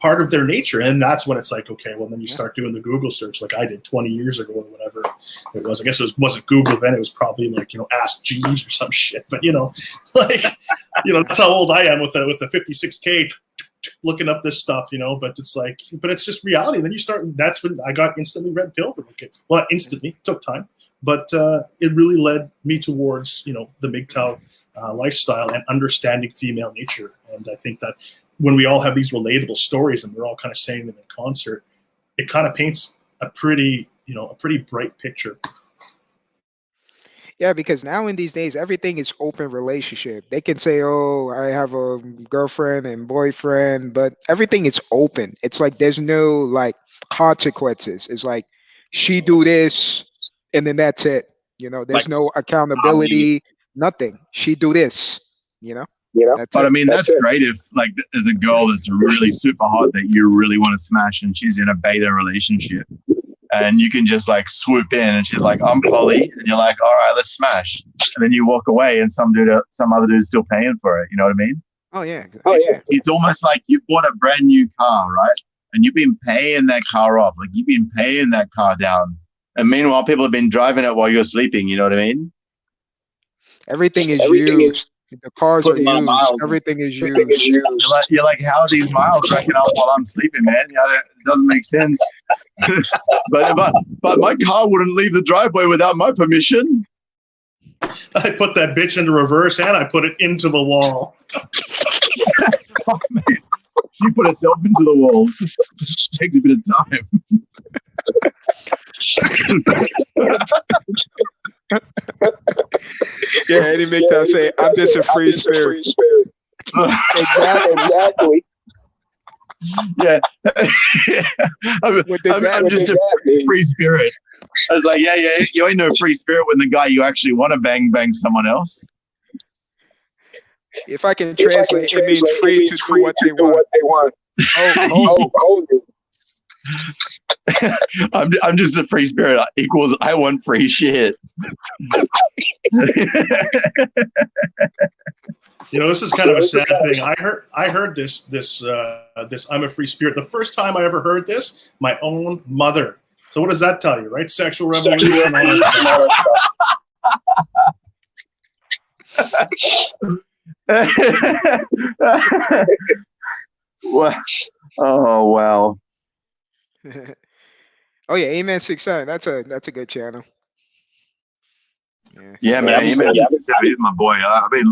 part of their nature. And that's when it's like, okay, well, then you start doing the Google search like I did 20 years ago or whatever it was. I guess wasn't Google then. It was probably like, Ask Jeeves or some shit. But, that's how old I am with the 56K looking up this stuff, but it's just reality. And then that's when I got instantly red pilled. Well, not instantly, it took time, but it really led me towards, the MGTOW lifestyle and understanding female nature. And I think that when we all have these relatable stories and we're all kind of saying them in concert, it kind of paints a pretty bright picture. Yeah, because now in these days, everything is open relationship. They can say, "Oh, I have a girlfriend and boyfriend," but everything is open. It's like there's no consequences. It's like she do this, and then that's it. There's no accountability, nothing. She do this. That's But it. I mean, that's great if there's a girl that's really super hot that you really want to smash, and she's in a beta relationship. And you can just swoop in, and she's like, "I'm poly," and you're like, "All right, let's smash." And then you walk away, and some other dude's still paying for it. You know what I mean? Oh yeah. It's almost like you bought a brand new car, right? And you've been paying that car off, like you've been paying that car down. And meanwhile, people have been driving it while you're sleeping. You know what I mean? Everything is used. The cars are used. Everything is used. You're like, how are these miles racking up while I'm sleeping, man? It doesn't make sense. but my car wouldn't leave the driveway without my permission. I put that bitch into reverse and I put it into the wall. Oh, man. She put herself into the wall. It takes a bit of time. Yeah, any MGTOW say, "I'm just a free spirit." Exactly. Yeah. I'm What does that just a free spirit. I was like, yeah, you ain't no free spirit when the guy you actually want to bang someone else. If I can translate, it means free to do what they want. Oh, I'm just a free spirit equals I want free shit. You know, this is kind of a sad thing. I heard this I'm a free spirit. The first time I ever heard this, my own mother. So what does that tell you, right? Sexual revolution. Oh wow. Oh yeah, Amen 67. That's a good channel. Yeah, so- man. Amen 67 is my boy. I mean,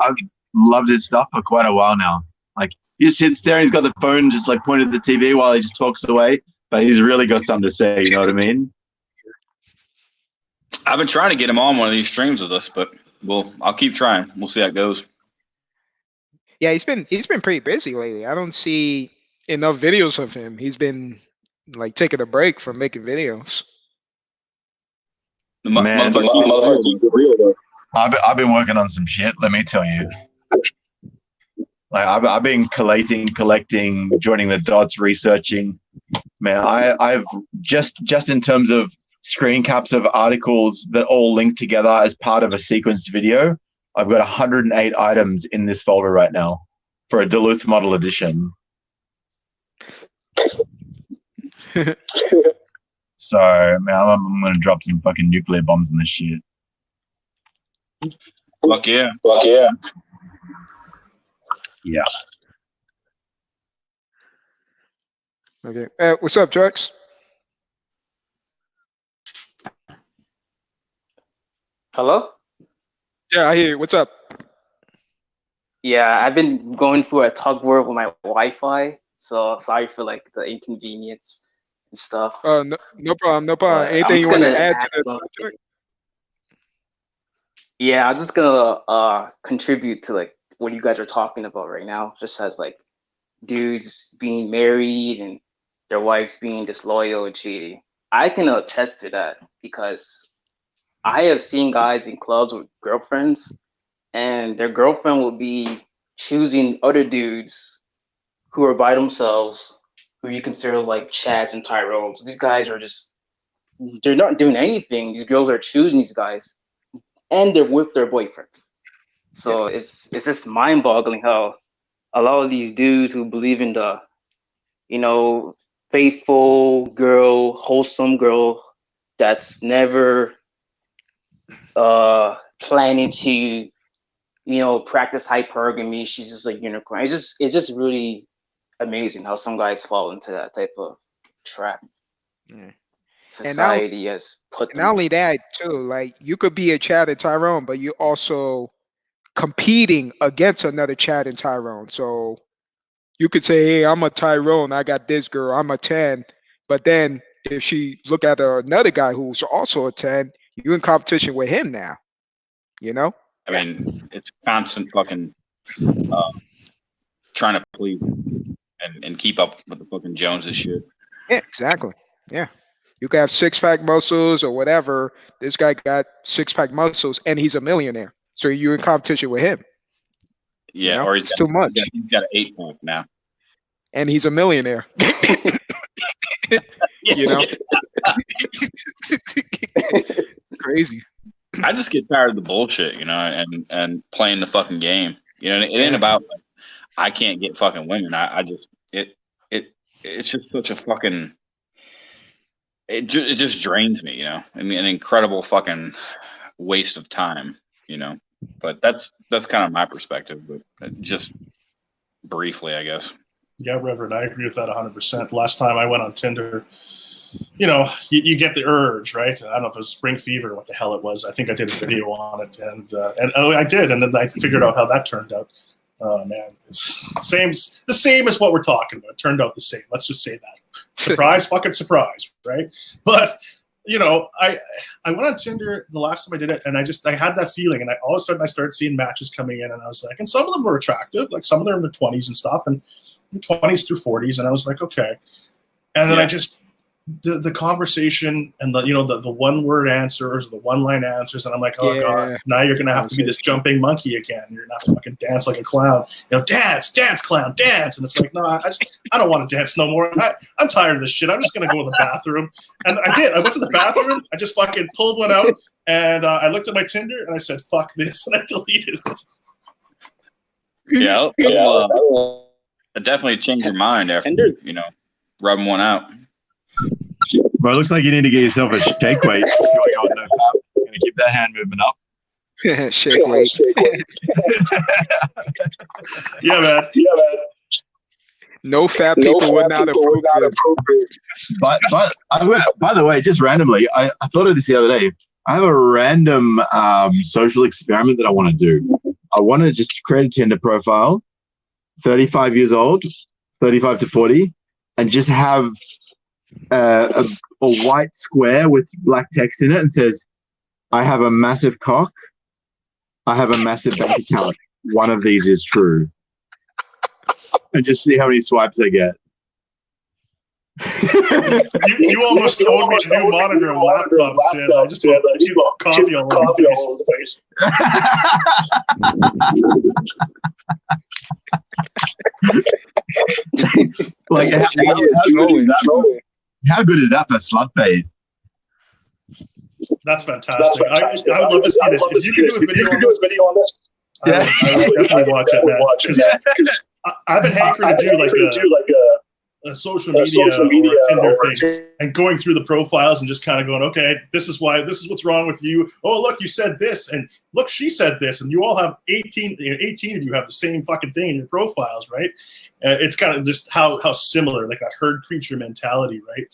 I've loved his stuff for quite a while now. Like he just sits there and he's got the phone just like pointed at the TV while he just talks away, but he's really got something to say. You know what I mean? I've been trying to get him on one of these streams with us, but I'll keep trying. We'll see how it goes. Yeah, he's been pretty busy lately. I don't see enough videos of him. He's been like taking a break from making videos. The Man, motherfucker keep it real though. I've been working on some shit. Let me tell you. Like I've been collecting, joining the dots, researching. Man, I've just in terms of screen caps of articles that all link together as part of a sequenced video. I've got 108 items in this folder right now for a Duluth Model Edition. So, man, I'm going to drop some fucking nuclear bombs in this shit. Fuck yeah. Yeah. Okay. What's up, Drex? Hello? Yeah, I hear you. What's up? Yeah, I've been going through a tug war with my Wi-Fi, so sorry for like the inconvenience and stuff. No problem. But Anything I'm you want to gonna add add to the something. subject? Yeah, I'm just gonna contribute to like what you guys are talking about right now, just as like dudes being married and their wives being disloyal and cheating. I can attest to that because I have seen guys in clubs with girlfriends, and their girlfriend will be choosing other dudes who are by themselves, who you consider like Chads and Tyrones. These guys are they're not doing anything. These girls are choosing these guys, and they're with their boyfriends. So it's just mind-boggling how a lot of these dudes who believe in the, faithful girl, wholesome girl that's never planning to, practice hypergamy. She's just a unicorn. It's just really amazing how some guys fall into that type of trap. Yeah. Society has put them. Not only that, too, like you could be a Chad and Tyrone, but you're also competing against another Chad and Tyrone. So you could say, hey, I'm a Tyrone, I got this girl, I'm a 10. But then if she look at another guy who's also a 10, you're in competition with him now. You know? I mean, it's constant fucking trying to please and keep up with the fucking Joneses shit. Yeah, exactly. Yeah. You could have six-pack muscles or whatever. This guy got six-pack muscles and he's a millionaire. So you're in competition with him. Yeah, You know? or It's too much. He's got an 8-pack now. And he's a millionaire. You know? Crazy. I just get tired of the bullshit, and playing the fucking game. It ain't about like, I can't get fucking women. It's just such a fucking. It just drains me, I mean, an incredible fucking waste of time, But that's kind of my perspective. But just briefly, I guess. Yeah, Reverend, I agree with that 100%. Last time I went on Tinder, you get the urge, right? I don't know if it was spring fever, what the hell it was. I think I did a video on it, and I did, and then I figured out how that turned out. Oh man, it's the same as what we're talking about. It turned out the same. Let's just say that. Surprise, fucking surprise, right? But I went on Tinder the last time I did it, and I had that feeling, and all of a sudden I started seeing matches coming in, and I was like, and some of them were attractive, like some of them in their 20s and stuff, and 20s through 40s, and I was like, okay. And then Yeah. I just the conversation and the one word answers, the one line answers, and I'm like, oh god, now you're gonna have to be this jumping monkey again. You're gonna have to fucking dance like a clown. Dance, clown, dance. And it's like, no, I don't want to dance no more. I'm tired of this shit. I'm just gonna go to the bathroom. And I did. I went to the bathroom. I just fucking pulled one out, and I looked at my Tinder and I said, fuck this, and I deleted it. Yeah, it definitely changed your mind after rubbing one out. Well, it looks like you need to get yourself a shake weight. If you want to go no fap, you're going to keep that hand movement up. Shake weight. Yeah, man. No fat people would not approve. But by the way, just randomly, I thought of this the other day. I have a random social experiment that I want to do. I want to just create a Tinder profile, 35 years old, 35 to 40, and just have a white square with black text in it and says, I have a massive cock. I have a massive bank account. One of these is true. And just see how many swipes I get. you almost owed me a new monitor and laptop, Sid. I just got coffee all over the face. Like, how good is that for slut bait? That's fantastic. I would love to see this. If you can do a video on this, I would definitely watch it, man. Because I've been hankering to do like a social media or a Tinder thing, and going through the profiles and just kind of going, okay, this is what's wrong with you. Oh, look, you said this, and look, she said this, and you all have 18 of you have the same fucking thing in your profiles, right? It's kind of just how similar, like that herd creature mentality, right?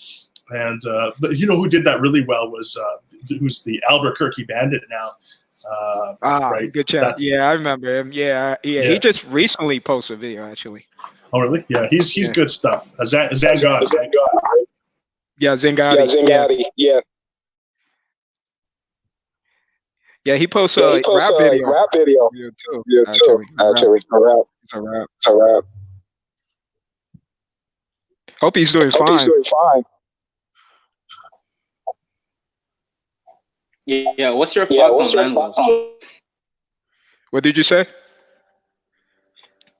And but you know who did that really well was who's the Albuquerque Bandit now. Right? Good chat. Yeah, I remember him. Yeah. He just recently posted a video, actually. Oh, really? Yeah, he's good stuff. Zangati. Yeah, Zangati. Yeah, he posts a rap video too. Actually. It's a rap. Hope he's doing fine. Yeah, what's your thoughts on Landwells? What did you say?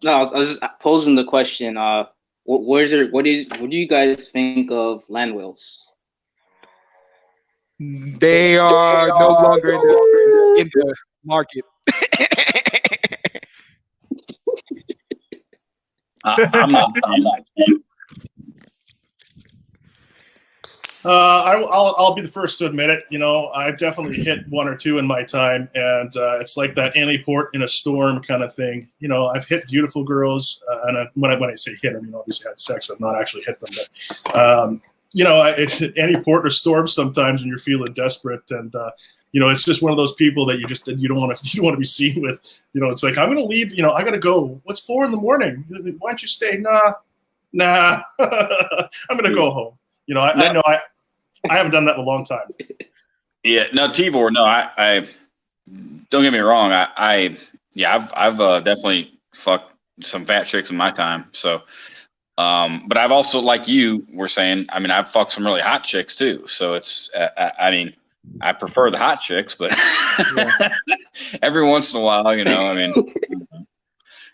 No, I was just posing the question. What do you guys think of Landwells? They are no longer in the market. I'm not. I'll be the first to admit it. I've definitely hit one or two in my time, and it's like that Annie Port in a storm kind of thing. I've hit beautiful girls, and when I say hit, I mean obviously had sex, but not actually hit them. But it's Annie Port or storm sometimes when you're feeling desperate, and it's just one of those people that you don't want to be seen with. It's like, I'm gonna leave. I gotta go. What's 4 a.m? Why don't you stay? Nah. I'm gonna go home. I know I haven't done that in a long time. Yeah, no, Tibor, no, I don't get me wrong. I've definitely fucked some fat chicks in my time. So, but I've also, like you were saying, I mean, I've fucked some really hot chicks too. So it's, I mean, I prefer the hot chicks, but every once in a while, I mean,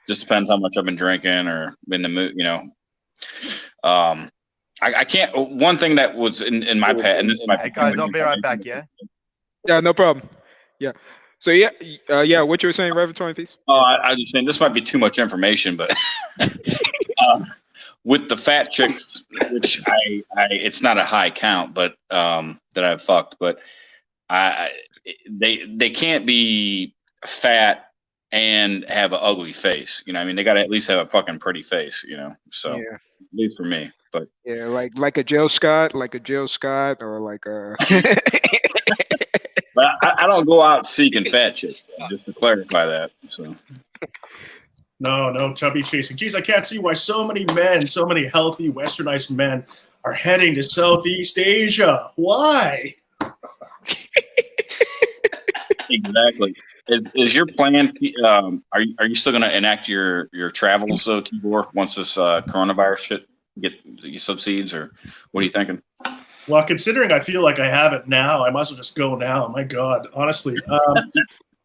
just depends how much I've been drinking or in the mood, I can't. One thing that was in my pet, and this is my. Hey guys, I'll be right back. Yeah. Yeah, no problem. Yeah. So what you were saying, Reverend 20 piece? Oh, I was just saying this might be too much information, but with the fat chicks, which it's not a high count, but that I've fucked, but they can't be fat and have an ugly face. I mean, they got to at least have a fucking pretty face. So at least for me. But yeah, like a Jill Scott, or like a. But I don't go out seeking fat chicks, just to clarify that. So. No, chubby chasing. Geez, I can't see why so many healthy westernized men are heading to Southeast Asia. Why? Exactly. Is your plan? Are you still going to enact your travels though, Tibor? Once this coronavirus shit get subsides, or what are you thinking? Well, considering I feel like I have it now, I might as well just go now. My God, honestly.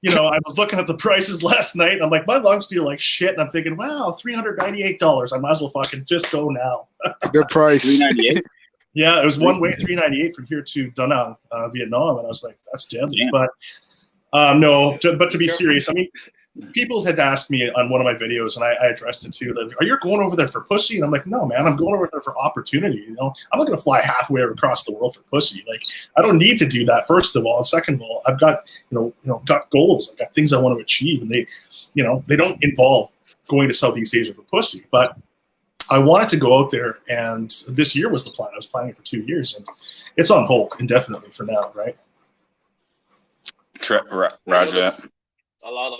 You know, I was looking at the prices last night. And I'm like, my lungs feel like shit. And I'm thinking, wow, $398. I might as well fucking just go now. Good price. $398. Yeah, it was one way, $398 from here to Da Nang, Vietnam. And I was like, that's deadly. Yeah. But no, but to be serious, I mean, people had asked me on one of my videos, and I addressed it too. Like, are you going over there for pussy? And I'm like, no, man, I'm going over there for opportunity. You know, I'm not going to fly halfway across the world for pussy. Like, I don't need to do that. First of all, and second of all, I've got got goals. I've got things I want to achieve, and they don't involve going to Southeast Asia for pussy. But I wanted to go out there, and this year was the plan. I was planning it for 2 years, and it's on hold indefinitely for now, right? Roger. A lot of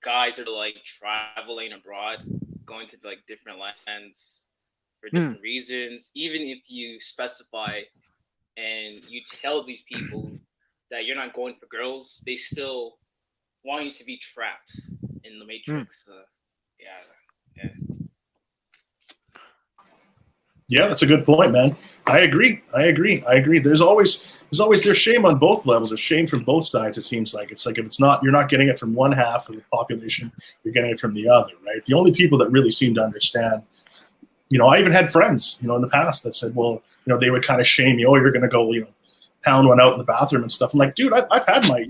guys are like traveling abroad, going to like different lands for different reasons. Even if you specify and you tell these people that you're not going for girls, they still want you to be trapped in the matrix. Yeah, that's a good point, man. I agree. There's shame on both levels. There's shame from both sides. It seems like it's like if you're not getting it from one half of the population, you're getting it from the other, right? The only people that really seem to understand, I even had friends, in the past that said, well, they would kind of shame me. Oh, you're going to go, pound one out in the bathroom and stuff. I'm like, dude, I've had my,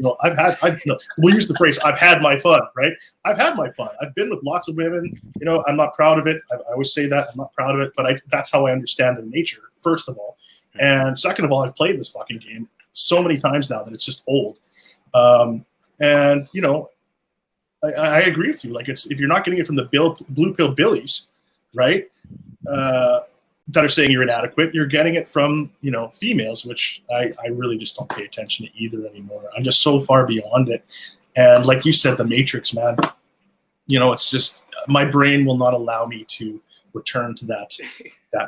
we'll use the phrase, I've had my fun, right? I've had my fun. I've been with lots of women. I'm not proud of it. I always say that I'm not proud of it, but that's how I understand the nature, first of all. And second of all, I've played this fucking game so many times now that it's just old. And I agree with you. Like, if you're not getting it from the blue pill billies, right? That are saying you're inadequate, you're getting it from, females, which I really just don't pay attention to either anymore. I'm just so far beyond it. And like you said, the matrix, man, it's just, my brain will not allow me to return to that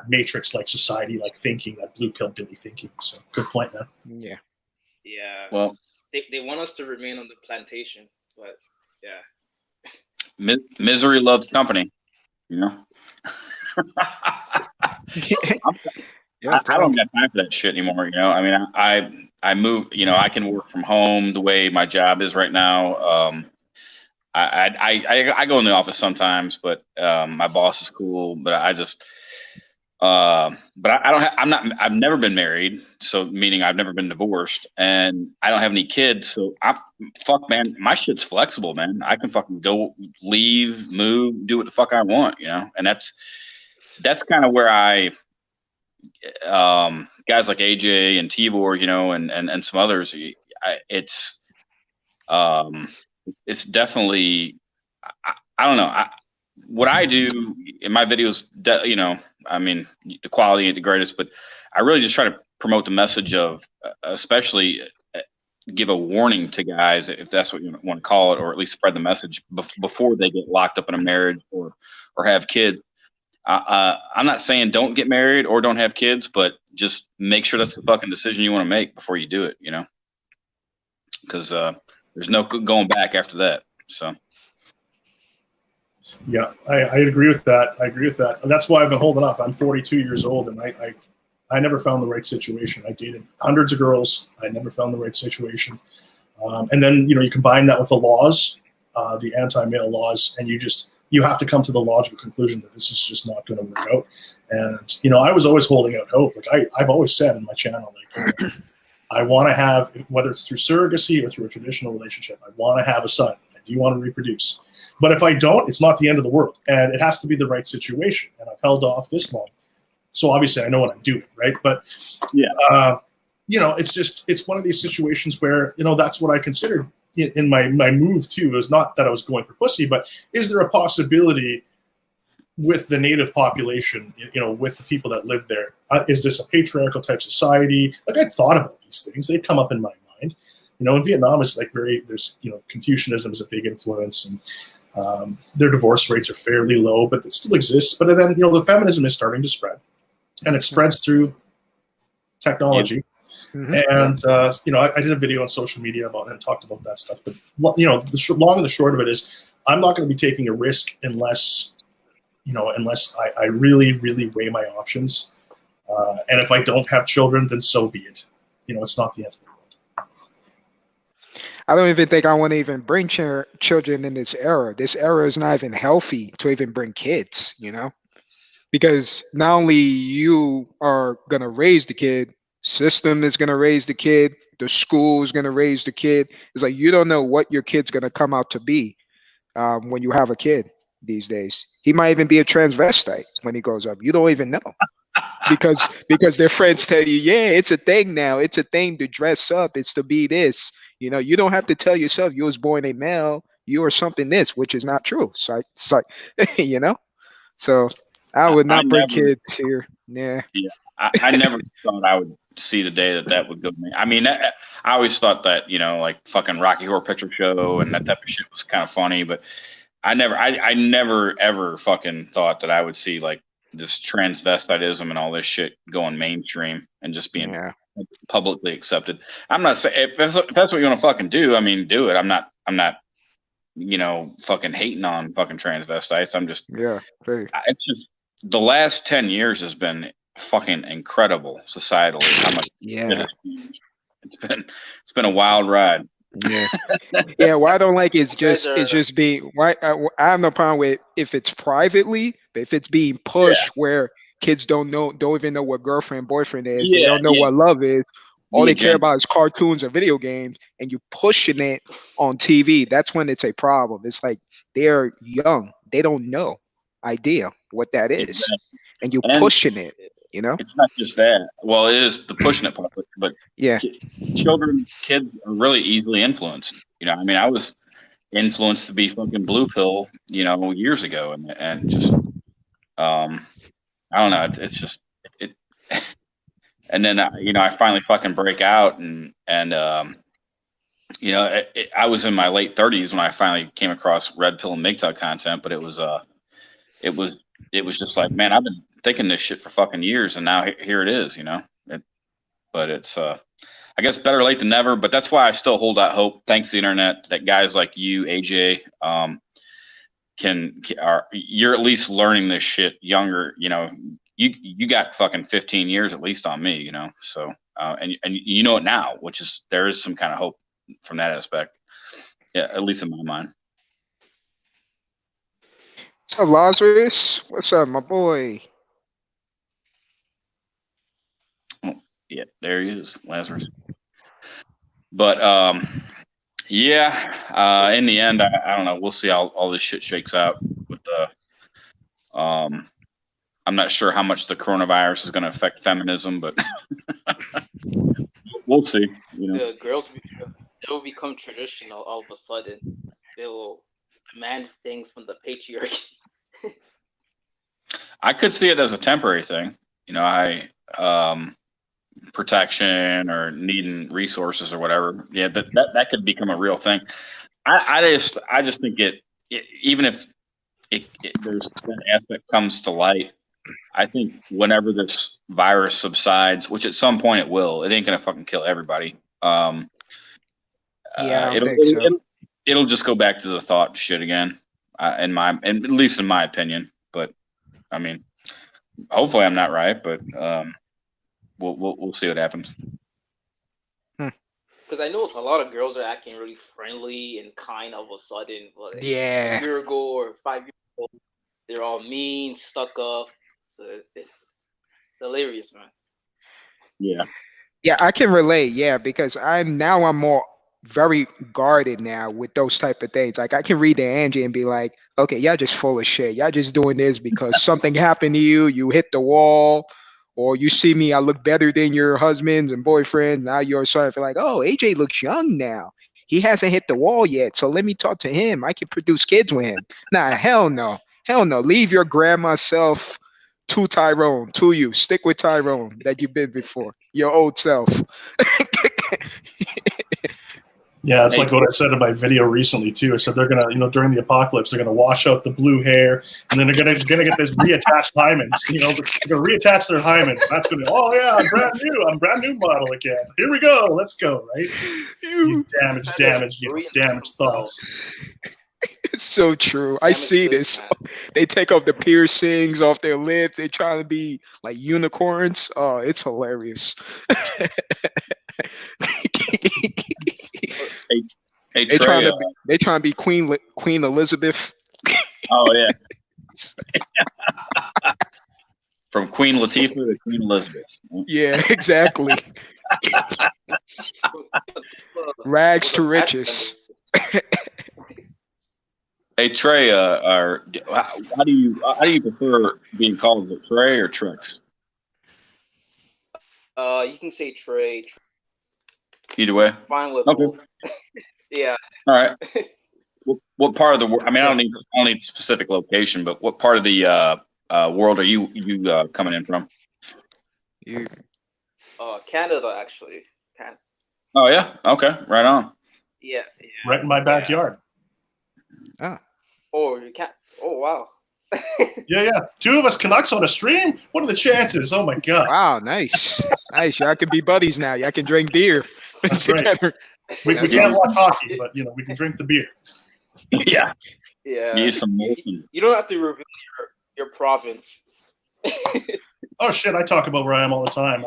matrix-like society, like thinking, that blue pill Billy thinking. So good point, man. Yeah. Yeah. Well, they want us to remain on the plantation, but yeah. Misery loves company, Yeah, I don't got time for that shit anymore. I mean, I move. I can work from home the way my job is right now. I go in the office sometimes, but my boss is cool. But I just, but I don't. I've never been married, so meaning I've never been divorced, and I don't have any kids. So fuck, man, my shit's flexible, man. I can fucking go, leave, move, do what the fuck I want, and that's kind of where guys like AJ and Tibor, and some others, it's definitely, I don't know. What I do in my videos, I mean, the quality ain't the greatest, but I really just try to promote the message of, especially give a warning to guys, if that's what you want to call it, or at least spread the message before they get locked up in a marriage or have kids. I'm not saying don't get married or don't have kids, but just make sure that's the fucking decision you want to make before you do it, because there's no going back after that. So. Yeah, I agree with that. That's why I've been holding off. I'm 42 years old, and I never found the right situation. I dated hundreds of girls. I never found the right situation. And then, you combine that with the laws, the anti-male laws, and you have to come to the logical conclusion that this is just not going to work out. And, I was always holding out hope. Like I've always said in my channel, like, I want to have, whether it's through surrogacy or through a traditional relationship, I want to have a son. I do want to reproduce. But if I don't, it's not the end of the world. And it has to be the right situation. And I've held off this long. So obviously I know what I'm doing, right? But, yeah, it's one of these situations where, that's what I considered in my move too. It was not that I was going for pussy, but is there a possibility with the native population, with the people that live there? Is this a patriarchal type society? Like, I'd thought about these things. They'd come up in my mind. In Vietnam, it's like there's, Confucianism is a big influence, and their divorce rates are fairly low, but it still exists. But then, the feminism is starting to spread, and it spreads through technology. And I did a video on social media about it and talked about that stuff. But the long and the short of it is, I'm not going to be taking a risk unless I really, really weigh my options. And if I don't have children, then so be it. It's not the end of the world. I don't even think I want to even bring children in this era. This era is not even healthy to even bring kids, because not only you are going to raise the kid, system is going to raise the kid, the school is going to raise the kid. It's like you don't know what your kid's going to come out to be when you have a kid these days. He might even be a transvestite when he grows up. You don't even know. because their friends tell you, yeah, it's a thing now. It's a thing to dress up. It's to be this. You don't have to tell yourself you was born a male. You are something this, which is not true. So it's like, So I would not bring kids here. Yeah. Yeah. I never thought I would see the day that would go. I mean, I always thought that, like fucking Rocky Horror Picture Show and that type of shit was kind of funny, but I never ever fucking thought that I would see like this transvestitism and all this shit going mainstream and just being publicly accepted. I'm not saying if that's what you want to fucking do. I mean, do it. I'm not fucking hating on fucking transvestites. I'm just it's just the last 10 years has been fucking incredible societally. How much it's been a wild ride. Yeah. What I don't like is just being. Why I have no problem with if it's privately, but if it's being pushed where kids don't even know what girlfriend boyfriend is, they don't know what love is. All they care about is cartoons or video games, and you pushing it on TV. That's when it's a problem. It's like they're young; they don't know idea what that is, and you pushing it. It's not just that. Well, it is the pushing it part, but kids are really easily influenced. I mean, I was influenced to be fucking blue pill, years ago, and just, I don't know. It's just it, and then I finally fucking break out, and I was in my late 30s when I finally came across red pill and MGTOW content, but it was just like, man, I've been thinking this shit for fucking years, and now here it is, but it's I guess better late than never. But that's why I still hold out hope, thanks to the internet, that guys like you, AJ, you're at least learning this shit younger. You got fucking 15 years at least on me, So and you know it now, which is there is some kind of hope from that aspect. Yeah, at least in my mind. What's up, Lazarus? What's up, my boy? Yeah, there he is, Lazarus. But in the end, I don't know. We'll see how all this shit shakes out. But I'm not sure how much the coronavirus is going to affect feminism, but we'll see. The girls, they will become traditional all of a sudden. They will demand things from the patriarchy. I could see it as a temporary thing. Protection or needing resources or whatever. Yeah, that could become a real thing. I just think even if there's that aspect comes to light, I think whenever this virus subsides, which at some point it will, it ain't gonna fucking kill everybody. I don't think so. It'll just go back to the thought shit again, at least in my opinion. But I mean, hopefully I'm not right, but we'll see what happens. Because I noticed a lot of girls are acting really friendly and kind all of a sudden. But a year ago or 5 years ago, they're all mean, stuck up. So it's hilarious, man. Yeah. Yeah, I can relate. Yeah, because I'm more very guarded now with those type of things. Like I can read the Angie and be like, okay, y'all just full of shit. Y'all just doing this because something happened to you. You hit the wall, or you see me. I look better than your husbands and boyfriends. Now you're starting to feel like, oh, AJ looks young now. He hasn't hit the wall yet. So let me talk to him. I can produce kids with him. Nah, hell no. Hell no. Leave your grandma self to Tyrone, to you. Stick with Tyrone that you've been before. Your old self. Yeah, it's like what I said in my video recently too. I said they're gonna, during the apocalypse, they're gonna wash out the blue hair, and then they're gonna get this reattached hymens. They're gonna reattach their hymens. That's gonna, oh yeah, I'm brand new model again. Here we go, let's go, right? These damaged thoughts. It's so true. I see this. They take off the piercings off their lips. They try to be like unicorns. Oh, it's hilarious. Hey, They Trey, trying to be Queen Elizabeth. oh yeah, from Queen Latifah to Queen Elizabeth. Yeah, exactly. Rags to riches. Hey Trey, how do you prefer being called? Is it Trey or Trex? You can say Trey. Either way. Fine with Okay. both. Yeah. All right. What part of the world? I mean, I don't need specific location, but what part of the world are you coming in from? You. Canada, actually. Canada. Oh yeah. Okay. Right on. Yeah. Right in my backyard. Ah. Oh, you can't. Oh, wow. Yeah. Two of us Canucks on a stream? What are the chances? Oh my god. Wow, nice. Nice. Y'all can be buddies now. Y'all can drink beer together. Right. We can't watch hockey, but we can drink the beer. Yeah. Yeah. Use some Molson. You don't have to reveal your province. Oh shit! I talk about where I am all the time.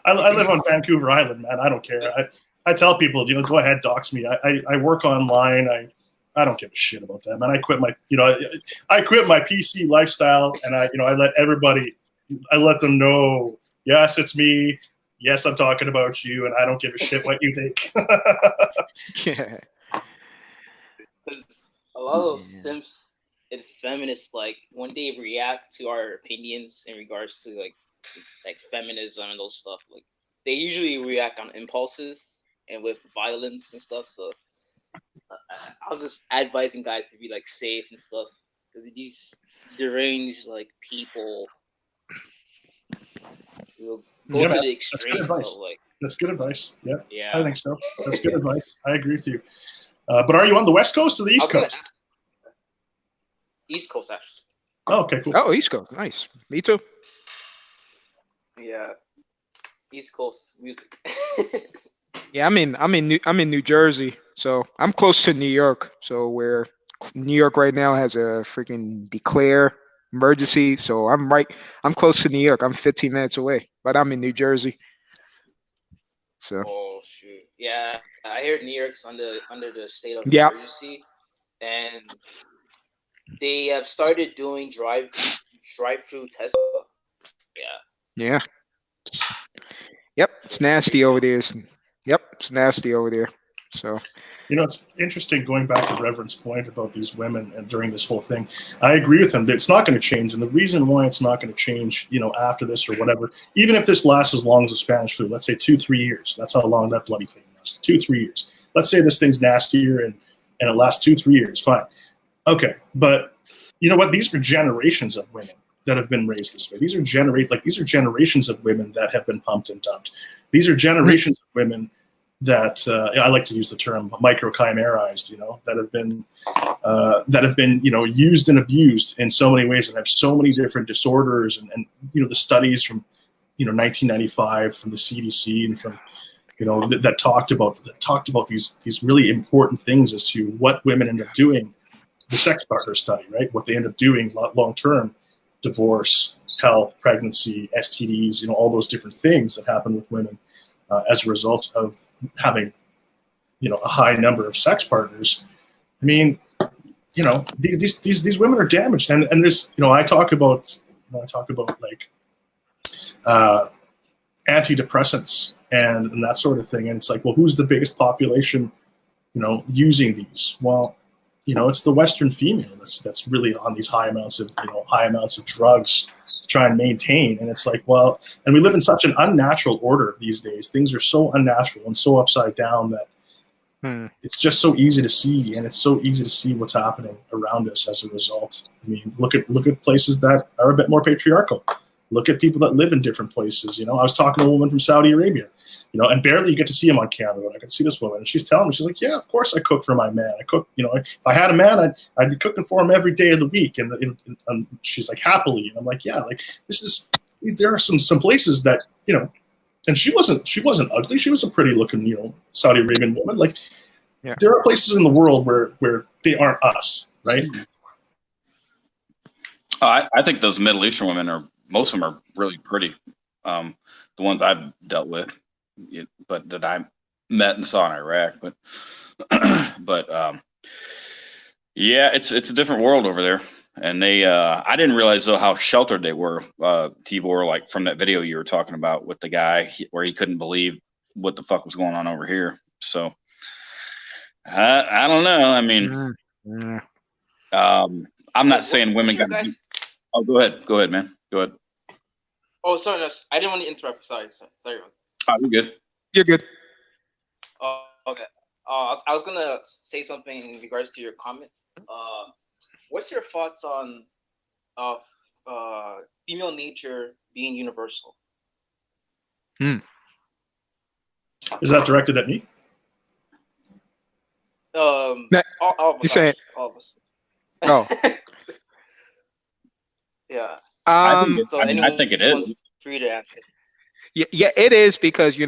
I live on Vancouver Island, man. I don't care. I tell people, go ahead, dox me. I work online. I don't give a shit about that, man. I quit my PC lifestyle, and I let everybody. I let them know. Yes, it's me. Yes, I'm talking about you, and I don't give a shit what you think. Yeah. Because a lot of simps and feminists, like, when they react to our opinions in regards to like feminism and those stuff, like, they usually react on impulses and with violence and stuff. So I was just advising guys to be like safe and stuff, because these deranged like people will go to the extreme. That's good advice. Yeah, I think so. That's good advice. I agree with you. But are you on the West Coast or the East Coast? East Coast, actually. Oh, okay, cool. Oh, East Coast. Nice. Me too. Yeah, East Coast music. Yeah, I'm in New Jersey, so I'm close to New York. So where New York right now has a freaking declare emergency, so I'm close to New York. I'm 15 minutes away, but I'm in New Jersey. So. Oh shoot! Yeah, I heard New York's under the state of Yeah. emergency, and they have started doing drive-through tests. Yeah. Yep, it's nasty over there. It's nasty over there. So. It's interesting going back to Reverend's point about these women and during this whole thing. I agree with him that it's not going to change. And the reason why it's not going to change, after this or whatever, even if this lasts as long as the Spanish flu, let's say 2-3 years. That's how long that bloody thing lasts. 2-3 years. Let's say this thing's nastier and it lasts 2-3 years. Fine. Okay. But you know what? These are generations of women that have been raised this way. These are generations of women that have been pumped and dumped. These are generations of women that I like to use the term microchimerized, that have been used and abused in so many ways and have so many different disorders and the studies from 1995 from the CDC and from that talked about these really important things as to what women end up doing. The sex partner study, right? What they end up doing long term, divorce, health, pregnancy, STDs, all those different things that happen with women as a result of having a high number of sex partners. I mean, these women are damaged, and there's I talk about like antidepressants and that sort of thing, and it's like, well, who's the biggest population using these? Well, it's the Western female that's really on these high amounts of drugs to try and maintain. And it's like, well, and we live in such an unnatural order these days. Things are so unnatural and so upside down that it's just so easy to see, and it's so easy to see what's happening around us as a result. I mean, look at places that are a bit more patriarchal. Look at people that live in different places. I was talking to a woman from Saudi Arabia, and barely you get to see him on camera. But I could see this woman, and she's telling me, she's like, yeah, of course I cook for my man. I cook, if I had a man, I'd be cooking for him every day of the week. And she's like, happily. And I'm like, yeah, like there are some places that, and she wasn't ugly. She was a pretty looking, Saudi Arabian woman. Like, yeah. There are places in the world where they aren't us, right? I think those Middle Eastern women most of them are really pretty. The ones I've dealt with, but that I met and saw in Iraq. But yeah, it's a different world over there. And I didn't realize though how sheltered they were, Tibor, like from that video you were talking about with the guy where he couldn't believe what the fuck was going on over here. So I don't know. I mean, I'm not saying women got. Oh, go ahead, man. Go ahead. Oh, sorry, no, I didn't want to interrupt. Sorry. Oh, you're good. You're good. Oh, okay. I was gonna say something in regards to your comment. What's your thoughts on female nature being universal? Is that directed at me? All of us. All of us. Oh. Yeah. I think it is. Free to answer. Yeah, it is because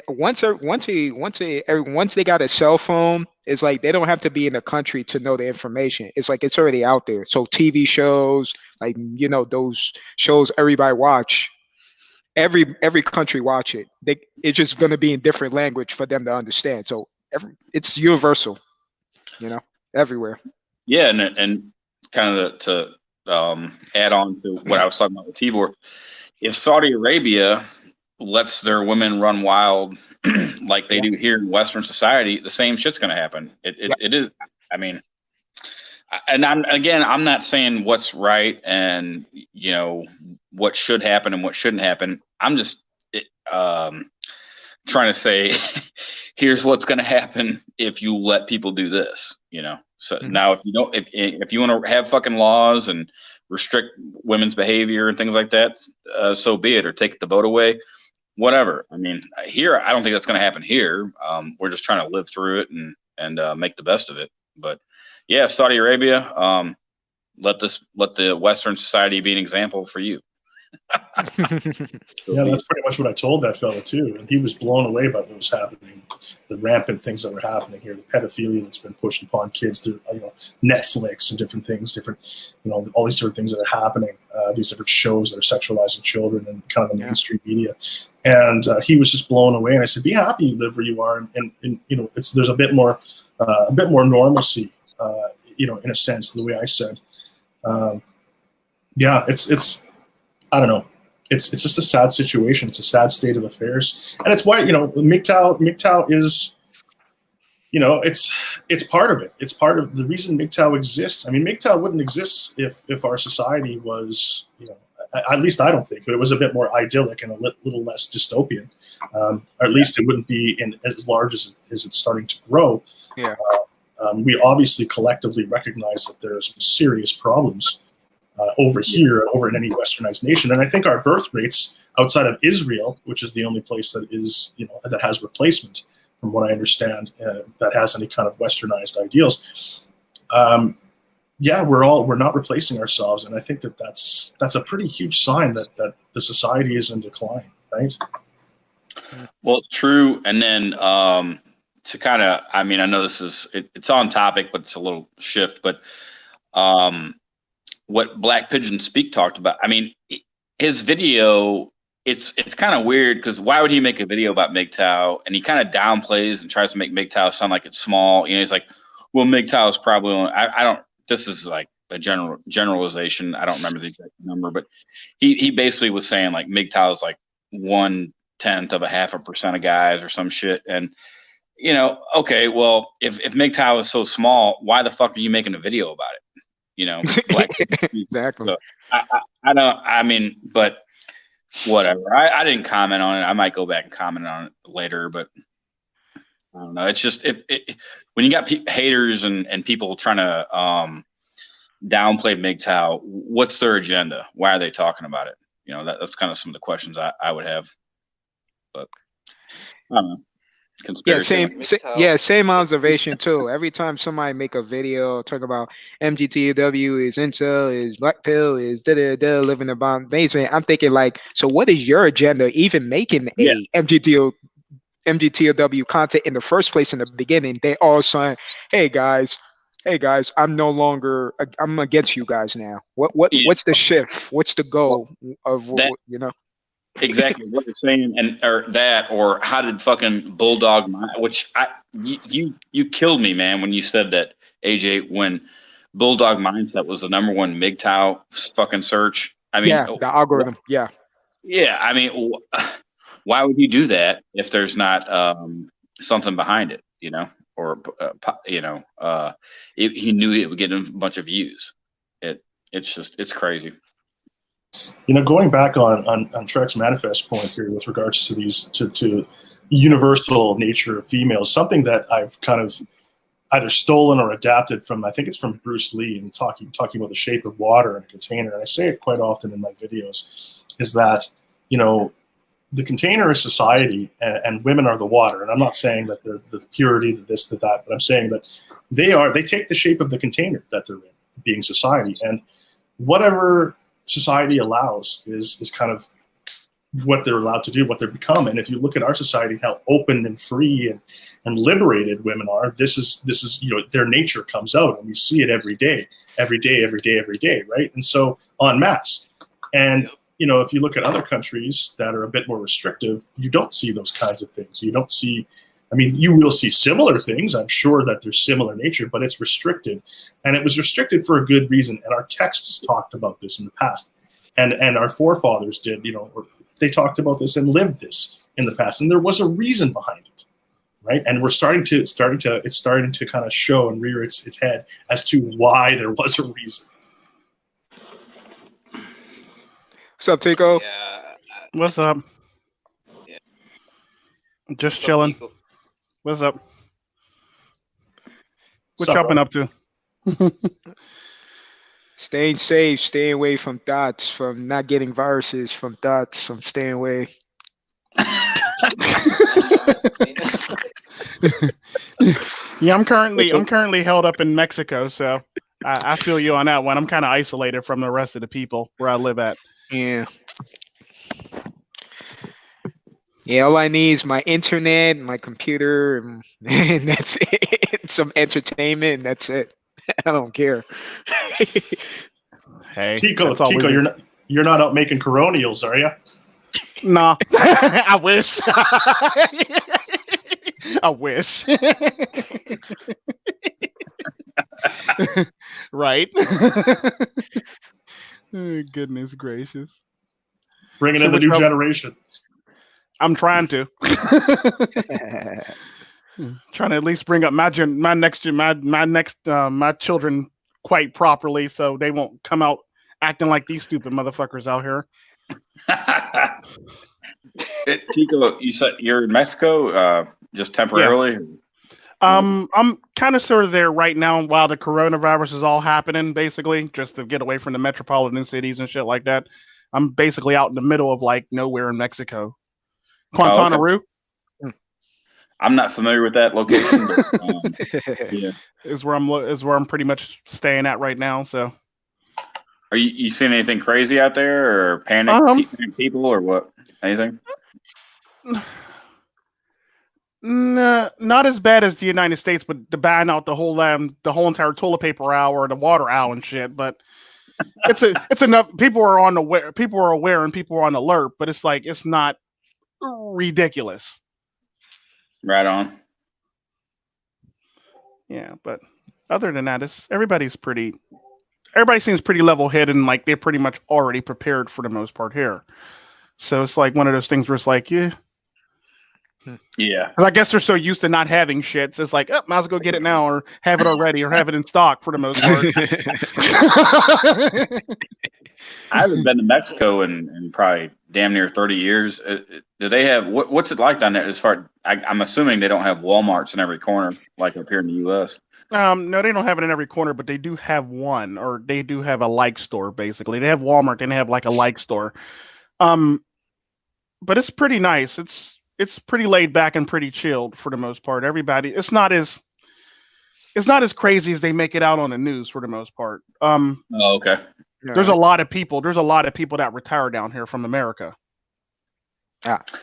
once they got a cell phone, it's like they don't have to be in the country to know the information. It's like it's already out there. So TV shows, like those shows everybody watch, every country watch it. It's just going to be in different language for them to understand. So it's universal, everywhere. Yeah, and kind of to add on to what I was talking about with Tibor, if Saudi Arabia lets their women run wild like they do here in Western society, the same shit's going to happen. It is. I mean, and I'm not saying what's right and what should happen and what shouldn't happen. I'm just trying to say, here's what's going to happen if you let people do this. So now if you want to have fucking laws and restrict women's behavior and things like that, so be it, or take the vote away, whatever. I mean, here, I don't think that's going to happen here. We're just trying to live through it and make the best of it. But yeah, Saudi Arabia, let the Western society be an example for you. Yeah, that's pretty much what I told that fella too, and he was blown away by what was happening, the rampant things that were happening here, the pedophilia that's been pushed upon kids through Netflix and different things, all these different things that are happening, these different shows that are sexualizing children and kind of the mainstream media, and he was just blown away. And I said, be happy you live where you are, and there's a bit more normalcy, in a sense, the way I said, yeah, it's. I don't know. It's just a sad situation. It's a sad state of affairs, and it's why MGTOW is, it's part of it. It's part of the reason MGTOW exists. I mean, MGTOW wouldn't exist if our society was, at least I don't think it was a bit more idyllic and a little less dystopian. Or at least it wouldn't be as large as it's starting to grow. Yeah. We obviously collectively recognize that there's serious problems over here, over in any westernized nation. And I think our birth rates outside of Israel, which is the only place that is, that has replacement, from what I understand, that has any kind of westernized ideals. We're not replacing ourselves. And I think that's a pretty huge sign that the society is in decline, right? Well, true. And then to kind of, I mean, I know this is, it's on topic, but it's a little shift, but what Black Pigeon Speak talked about. I mean, his video, it's kind of weird because why would he make a video about MGTOW? And he kind of downplays and tries to make MGTOW sound like it's small. He's like, well, MGTOW is probably only, I don't, this is like a generalization. I don't remember the exact number, but he basically was saying like MGTOW is like 0.1% of guys or some shit. And, okay, well, if MGTOW is so small, why the fuck are you making a video about it? Exactly. So I don't. I mean, but whatever. I didn't comment on it. I might go back and comment on it later, but I don't know. It's just when you got haters and people trying to downplay MGTOW, what's their agenda? Why are they talking about it? That's kind of some of the questions I would have. But I don't know. Yeah, Conspiracy. same observation too. Every time somebody make a video talk about MGTOW is incel, is black pill, is da da da living in the bomb basement, I'm thinking like, so what is your agenda even making Yeah. a MGTOW content in the first place in the beginning? They all saying, hey guys, I'm against you guys now. Yeah. What's the shift? What's the goal of That exactly what you're saying, or how did fucking Bulldog you killed me, man, when you said that, AJ, when Bulldog Mindset was the number one MGTOW fucking search. I mean, yeah, the algorithm. Yeah. yeah, I mean, why would you do that if there's not something behind it, or he knew it would get a bunch of views. It's crazy. Going back on Trek's manifest point here with regards to these to universal nature of females, something that I've kind of either stolen or adapted from, I think it's from Bruce Lee, and talking about the shape of water in a container, and I say it quite often in my videos, is that the container is society, and women are the water. And I'm not saying that they're the purity, the this, the that, but I'm saying that they take the shape of the container that they're in, being society, and whatever society allows is kind of what they're allowed to do, what they become. And if you look at our society, how open and free and liberated women are, this is their nature comes out, and we see it every day, right? And so en masse. And if you look at other countries that are a bit more restrictive, you don't see those kinds of things. You don't see, you will see similar things. I'm sure that there's similar nature, but it's restricted. And it was restricted for a good reason. And our texts talked about this in the past. And our forefathers did, they talked about this and lived this in the past. And there was a reason behind it, right? And it's starting to kind of show and rear its head as to why there was a reason. What's up, Tico? Yeah. What's up? Yeah. Just chilling. Tico? What's up? What Sup, y'all been bro? up to? Staying safe, staying away from thoughts, from not getting viruses from thoughts, from staying away. Yeah, I'm currently held up in Mexico, so I feel you on that one. I'm kind of isolated from the rest of the people where I live at. Yeah. Yeah, all I need is my internet, my computer, and that's it. Some entertainment, and that's it. I don't care. Hey, Tico, that's all we do. you're not out making coronials, are you? Nah, I wish. I wish. Right. Oh, goodness gracious. Bringing So in the what new y'all- generation. I'm trying to. Trying to at least bring up my children quite properly, so they won't come out acting like these stupid motherfuckers out here. Tico, you said you're in Mexico, just temporarily. I'm kind of sort of there right now while the coronavirus is all happening, basically, just to get away from the metropolitan cities and shit like that. I'm basically out in the middle of like nowhere in Mexico. Quintana okay. Roo I'm not familiar with that location. But, yeah. is where I'm pretty much staying at right now. So, Are you seeing anything crazy out there, or panic people, or what? Anything? Not as bad as the United States, but to ban out the whole entire toilet paper aisle or the water aisle and shit. But it's enough. People are aware, and people are on alert. But it's like it's not ridiculous. Right on. Yeah, but other than that, everybody seems pretty level headed, and like they're pretty much already prepared for the most part here. So it's like one of those things where it's like, yeah. Yeah. I guess they're so used to not having shit. So it's like, oh, might as well go get it now, or have it already, or have it in stock for the most part. I haven't been to Mexico in probably damn near 30 years. Do they have what's it like down there? As far I'm assuming they don't have Walmarts in every corner like up here in the U.S. No, they don't have it in every corner, but they do have one, or they do have a like store. Basically, they have Walmart, and they have like a like store. But it's pretty nice. It's pretty laid back and pretty chilled for the most part. Everybody, it's not as crazy as they make it out on the news for the most part. Oh, okay. There's a lot of people. There's a lot of people that retire down here from America.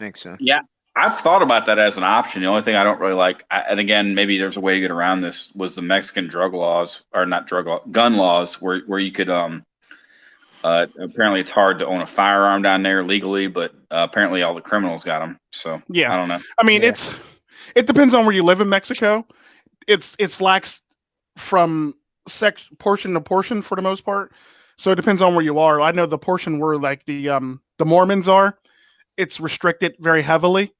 Makes sense. Yeah, I've thought about that as an option. The only thing I don't really like, and again, maybe there's a way to get around this, was the Mexican drug laws, or not drug law, gun laws, where you could apparently it's hard to own a firearm down there legally, but apparently all the criminals got them. So Yeah. I don't know. I mean, it depends on where you live in Mexico. It's lax from portion to portion for the most part. So it depends on where you are. I know the portion where like the Mormons are, it's restricted very heavily.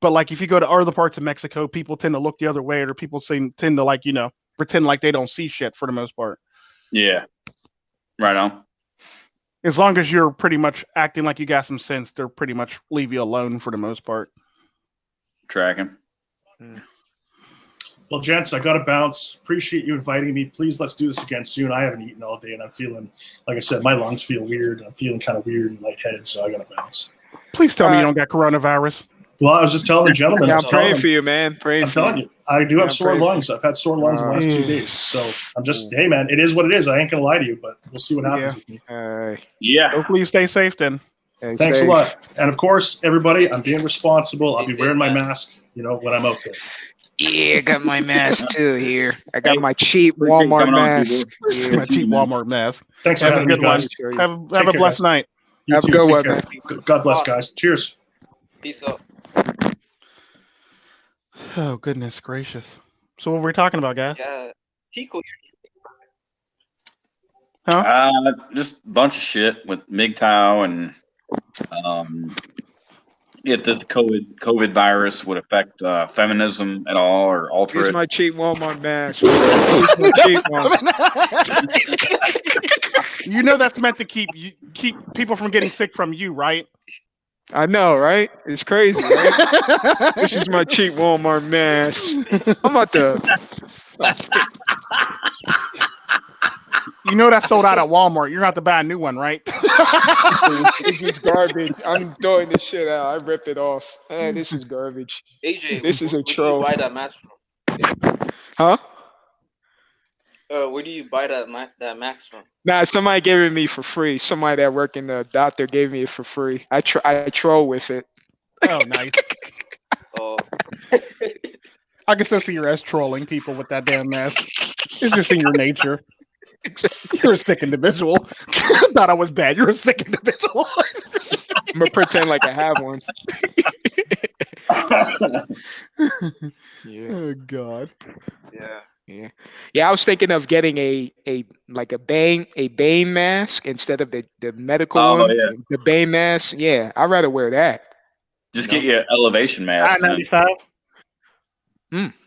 But like if you go to other parts of Mexico, people tend to look the other way, or people tend to like, pretend like they don't see shit for the most part. Yeah. Right on. As long as you're pretty much acting like you got some sense, they'll pretty much leave you alone for the most part. Tracking. Well, gents, I got to bounce. Appreciate you inviting me. Please, let's do this again soon. I haven't eaten all day, and I'm feeling, like I said, my lungs feel weird. I'm feeling kind of weird and lightheaded, so I got to bounce. Please tell me you don't got coronavirus. Well, I was just telling the gentleman. I'm praying for you, man. I'm telling you, I do have sore lungs. I've had sore lungs the last 2 days. So I'm just, hey, man, it is what it is. I ain't going to lie to you, but we'll see what happens with me. Yeah. Hopefully you stay safe then. Thanks a lot. And of course, everybody, I'm being responsible. I'll be wearing my mask, when I'm out there. Yeah, I got my mask too here. I got my cheap Walmart mask. My cheap Walmart mask. Thanks for having me, guys. Have a blessed night. Have a good one, man. God bless, guys. Cheers. Peace out. Oh, goodness gracious. So what were we talking about, guys? Tico. Huh? Just a bunch of shit with MGTOW and if this COVID virus would affect feminism at all or alter Here's it. my cheap Walmart mask. Here's my cheap one. That's meant to keep people from getting sick from you, right? I know, right? It's crazy, right? This is my cheap Walmart mask. I'm about to. That's sold out at Walmart. You're going to have to buy a new one, right? This is garbage. I'm throwing this shit out. I rip it off. Man, this is garbage. AJ, this is a troll. Where do you buy that mask from? Huh? Where do you buy that mask from? Nah, somebody gave it me for free. Somebody that worked in the doctor gave me it for free. I troll with it. Oh, nice. Oh. I can still see your ass trolling people with that damn mask. It's just in your nature. You're a sick individual. I thought I was bad. You're a sick individual. I'm gonna pretend like I have one. Yeah. Oh God. Yeah. I was thinking of getting a Bane mask instead of the medical one. Yeah. The Bane mask. Yeah, I'd rather wear that. Just get you an elevation mask. I-95.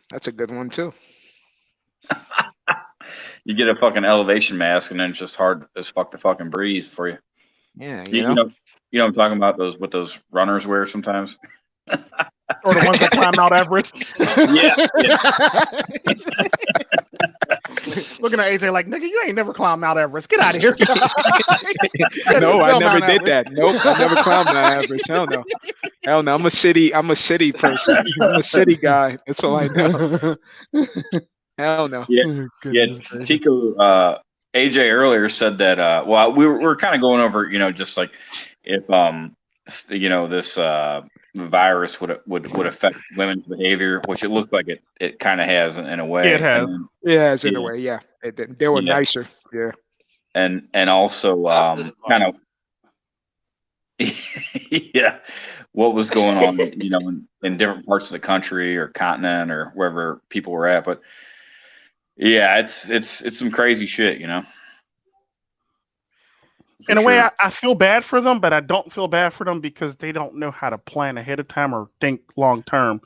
That's a good one too. You get a fucking elevation mask, and then it's just hard as fuck to fucking breathe for you. Yeah, you know what I'm talking about? Those runners wear sometimes. Or the ones that climb Mount Everest. Yeah. Looking at AJ like, nigga, you ain't never climbed Mount Everest. Get out of here. No, I never Mount did Everest. that. Nope, I never climbed Mount Everest. Hell no. Hell no. I'm a city person. I'm a city guy. That's all I know. Hell no. Yeah. Tico, AJ earlier said that. Well, we're kind of going over, just like if this virus would affect women's behavior, which it looked like it kind of has in a way. It has. In a way. Yeah. They were nicer. Yeah. And also kind of yeah, what was going on, in different parts of the country or continent or wherever people were at, but. Yeah, it's some crazy shit, In a way, I feel bad for them, but I don't feel bad for them because they don't know how to plan ahead of time or think long term.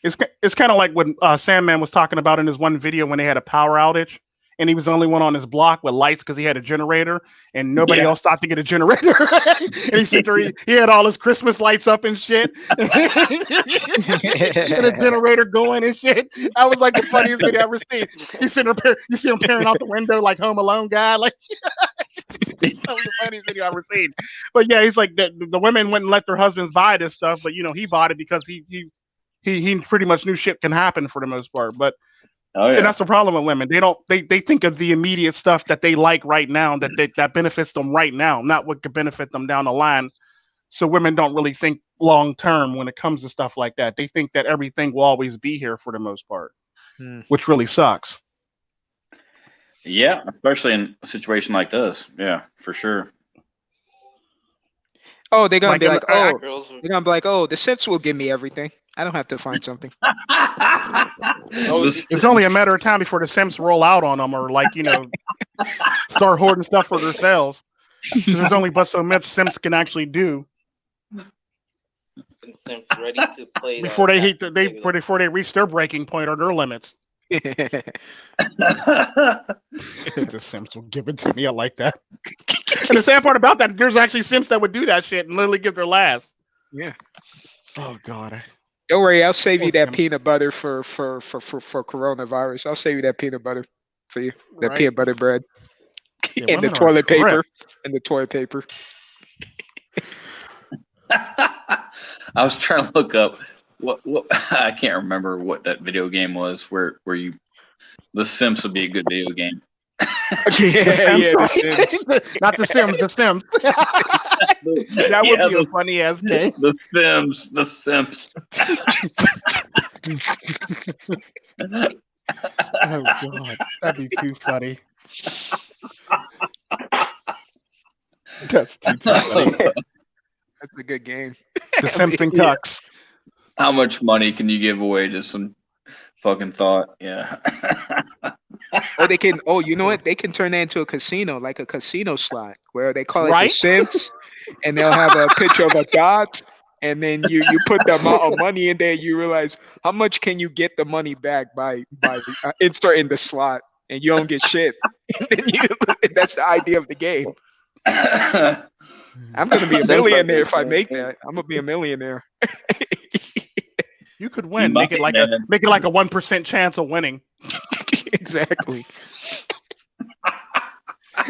It's kind of like when Sandman was talking about in his one video when they had a power outage and he was the only one on his block with lights because he had a generator and nobody else thought to get a generator. And he said he had all his Christmas lights up and shit. And a generator going and shit. That was like the funniest video I ever seen. He's sitting there, you see him peering out the window like Home Alone guy. Like That was the funniest video I've ever seen. But yeah, he's like the women wouldn't let their husbands buy this stuff, but he bought it because he pretty much knew shit can happen for the most part. But Oh and yeah. that's the problem with women. They think of the immediate stuff that they like right now, that benefits them right now, not what could benefit them down the line. So women don't really think long term when it comes to stuff like that. They think that everything will always be here for the most part, which really sucks. Yeah, especially in a situation like this. Yeah, for sure. Oh, they're gonna be like, oh, Girls they're gonna be like, oh, the Sims will give me everything. I don't have to find something. It's only a matter of time before the Sims roll out on them, or start hoarding stuff for themselves. Because there's only but so much Sims can actually do and Sims ready to play before they hit Captain Saber. before they reach their breaking point or their limits. The Sims will give it to me. I like that. And the sad part about that, there's actually Sims that would do that shit and literally give their last. Yeah. Oh God. Don't worry, I'll save you that Sims. peanut butter for coronavirus. I'll save you that peanut butter for you. That Right. peanut butter bread. Yeah, And the women are toilet correct. paper. And the toilet paper. I was trying to look up what I can't remember what that video game was where you The Sims would be a good video game. Yeah, the Sims. Not the Sims, the Sims. That would be a funny ass game. The Sims. Oh God, that'd be too funny. That's too funny. That's a good game. The Sims and Cucks. How much money can you give away to some fucking thought? Yeah. Or they can. Oh, you know what? They can turn that into a casino, like a casino slot, where they call it the Right? Sims, and they'll have a picture of a dot, and then you put the amount of money in there. You realize how much can you get the money back by inserting the slot, and you don't get shit. And then that's the idea of the game. I'm gonna be a millionaire if I make that. I'm gonna be a millionaire. You could win. You Make it might, like man. a 1% chance of winning. Exactly.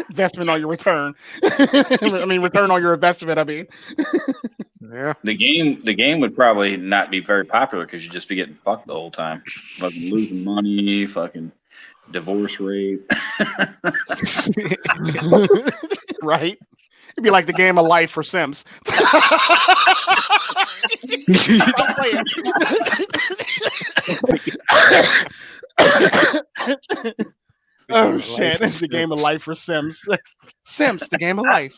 Investment on your return. I mean, return on your investment. I mean, Yeah. The game would probably not be very popular because you'd just be getting fucked the whole time. Fucking losing money, fucking divorce rate. right? It'd be like the game of life for Sims. Oh shit! It's the game of life for Sims. Sims, the game of life.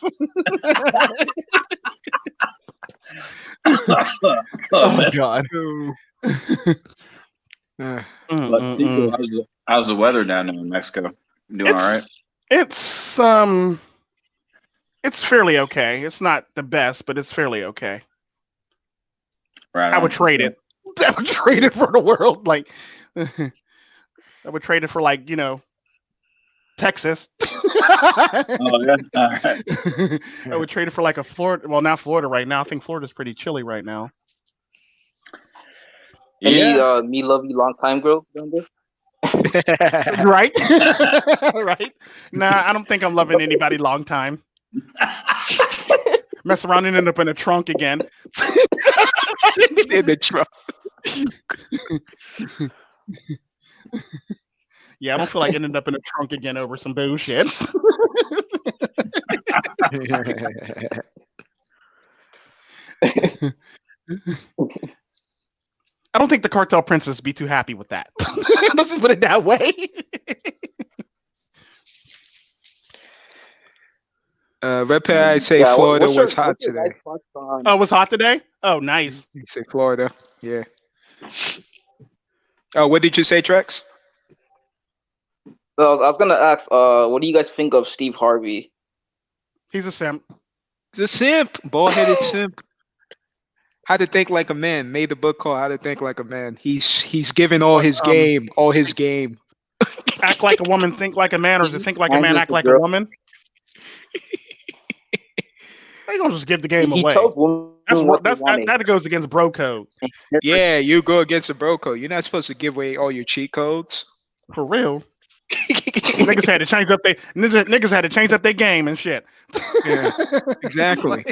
Oh God! But Tico, how's the weather down there in Mexico? Doing all right? It's fairly okay. It's not the best, but it's fairly okay. Right. I would trade it. I would trade it for the world. Like, I would trade it for Texas. Oh yeah. All right. I would trade it for like a Florida. Well, not Florida right now. I think Florida's pretty chilly right now. Yeah. Any me love you long time girl down there? Right? Right? Nah, I don't think I'm loving anybody long time. Mess around and end up in a trunk again. It's in the trunk. Yeah, I don't feel like ending up in a trunk again over some bullshit. I don't think the cartel princess would be too happy with that. Let's just put it that way. Red Pit, I say Florida was hot today. Oh, it was hot today? Oh, nice. You say Florida, yeah. Oh, what did you say, Trex? So I was gonna ask, what do you guys think of Steve Harvey? He's a simp. He's a simp, bald-headed simp. How to Think Like a Man. Made the book called How to Think Like a Man. He's given all his game, Act like a woman, think like a man, or does it think like a man, act like a woman? You don't just give the game away. That goes against bro code. Yeah, you go against the bro code. You're not supposed to give away all your cheat codes. For real. Niggas had to change up they niggas had to change up their game and shit. Yeah, exactly.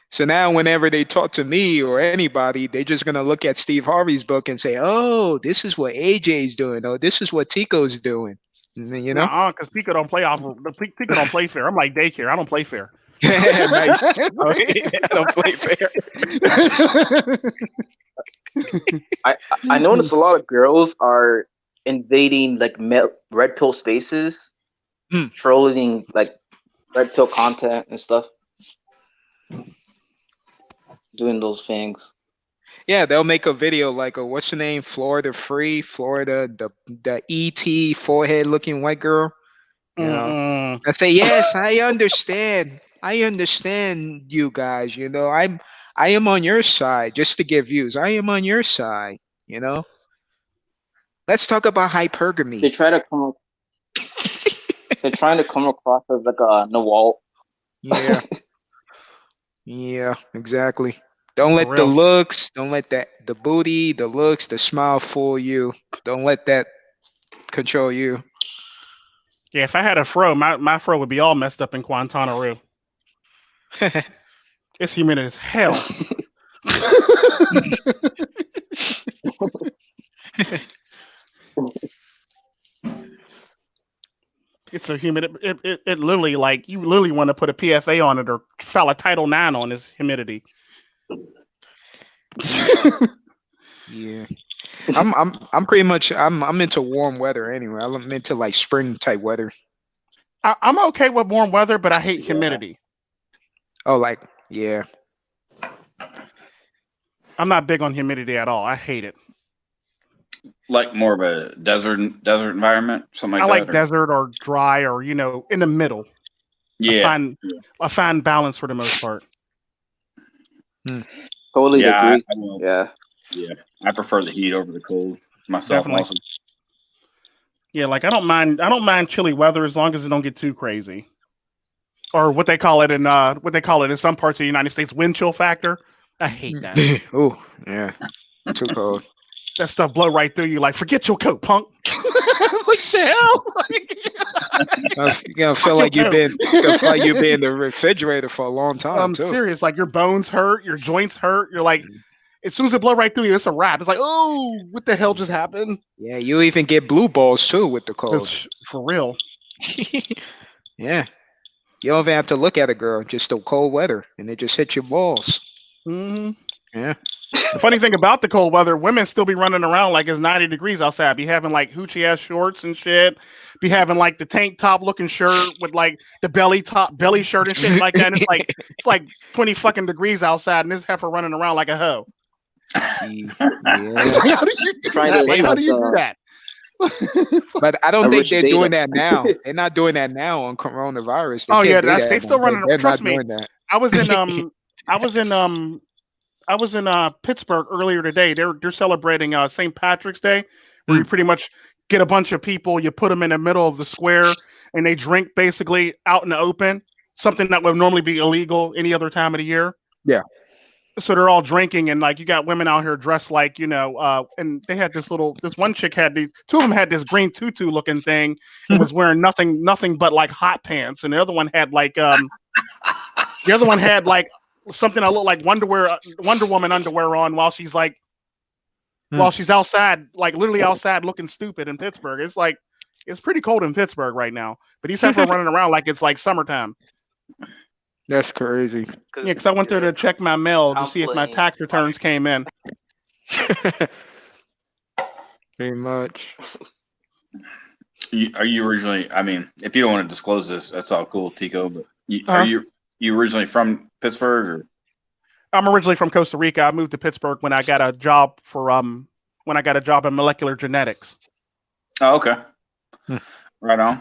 So now, whenever they talk to me or anybody, they're just gonna look at Steve Harvey's book and say, "Oh, this is what AJ's doing. Oh, this is what Tico's doing." And then, Because Pico don't play Pico don't play fair. I'm like daycare. I don't play fair. Nice. I don't play fair. I notice a lot of girls are invading like red pill spaces, trolling like red pill content and stuff, doing those things. Yeah, they'll make a video like, what's her name? Florida Free, Florida, the ET forehead looking white girl. You know, I say, yes, I understand. I understand you guys. You know, I am on your side just to get views. I am on your side. You know, let's talk about hypergamy. They try to come. They're trying to come across as like a Nawal. Yeah. Yeah, exactly. Don't let the looks, don't let the booty, the looks, the smile fool you. Don't let that control you. Yeah, if I had a fro, my fro would be all messed up in Guantanamo. It's humid as hell. It's a humid. It literally, like, you literally want to put a PFA on it or file a Title IX on this humidity. Yeah, I'm pretty much I'm into warm weather anyway. I'm into like spring type weather. I'm okay with warm weather, but I hate humidity. Oh, like, yeah. I'm not big on humidity at all. I hate it. Like more of a desert environment, something like I that. like desert or dry or, you know, in the middle. Yeah, I find balance for the most part. Totally agree. Yeah. I prefer the heat over the cold myself. Definitely. Also. Yeah, like I don't mind chilly weather as long as it don't get too crazy. Or what they call it in some parts of the United States, wind chill factor. I hate that. Oh, yeah. Too cold. That stuff blow right through you like, forget your coat, punk. What the hell? You're gonna feel like you've been in the refrigerator for a long time. I'm serious. Like, your bones hurt, your joints hurt. You're like, as soon as it blow right through you, it's a wrap. It's like, oh, what the hell just happened? Yeah, you even get blue balls too with the cold. For real. Yeah. You don't even have to look at a girl, just the cold weather, and it just hits your balls. Mm-hmm. Yeah. The funny thing about the cold weather, women still be running around like it's 90 degrees outside. Be having like hoochie ass shorts and shit. Be having like the tank top looking shirt with like the belly shirt and shit like that. And it's like 20 fucking degrees outside, and this heifer running around like a hoe. Yeah. How do you do that? But I don't think they're doing that now. They're not doing that now on coronavirus. They still running. Trust me. I was in Pittsburgh earlier today. They're celebrating St. Patrick's Day, where you pretty much get a bunch of people, you put them in the middle of the square, and they drink basically out in the open, something that would normally be illegal any other time of the year. Yeah. So they're all drinking, and like you got women out here dressed like, you know, and they had this one chick had two of them had this green tutu looking thing and was wearing nothing but like hot pants, and the other one had like something that looked like Wonder Woman underwear on while she's outside, like literally outside looking stupid in Pittsburgh. It's like, it's pretty cold in Pittsburgh right now, but these people are running around like it's like summertime. That's crazy. Yeah, because I went there to check my mail to see if my tax returns came in. Very much. Are you originally? I mean, if you don't want to disclose this, that's all cool, Tico. But are you originally from Pittsburgh? Or? I'm originally from Costa Rica. I moved to Pittsburgh when I got a job in molecular genetics. Oh, okay. Right on.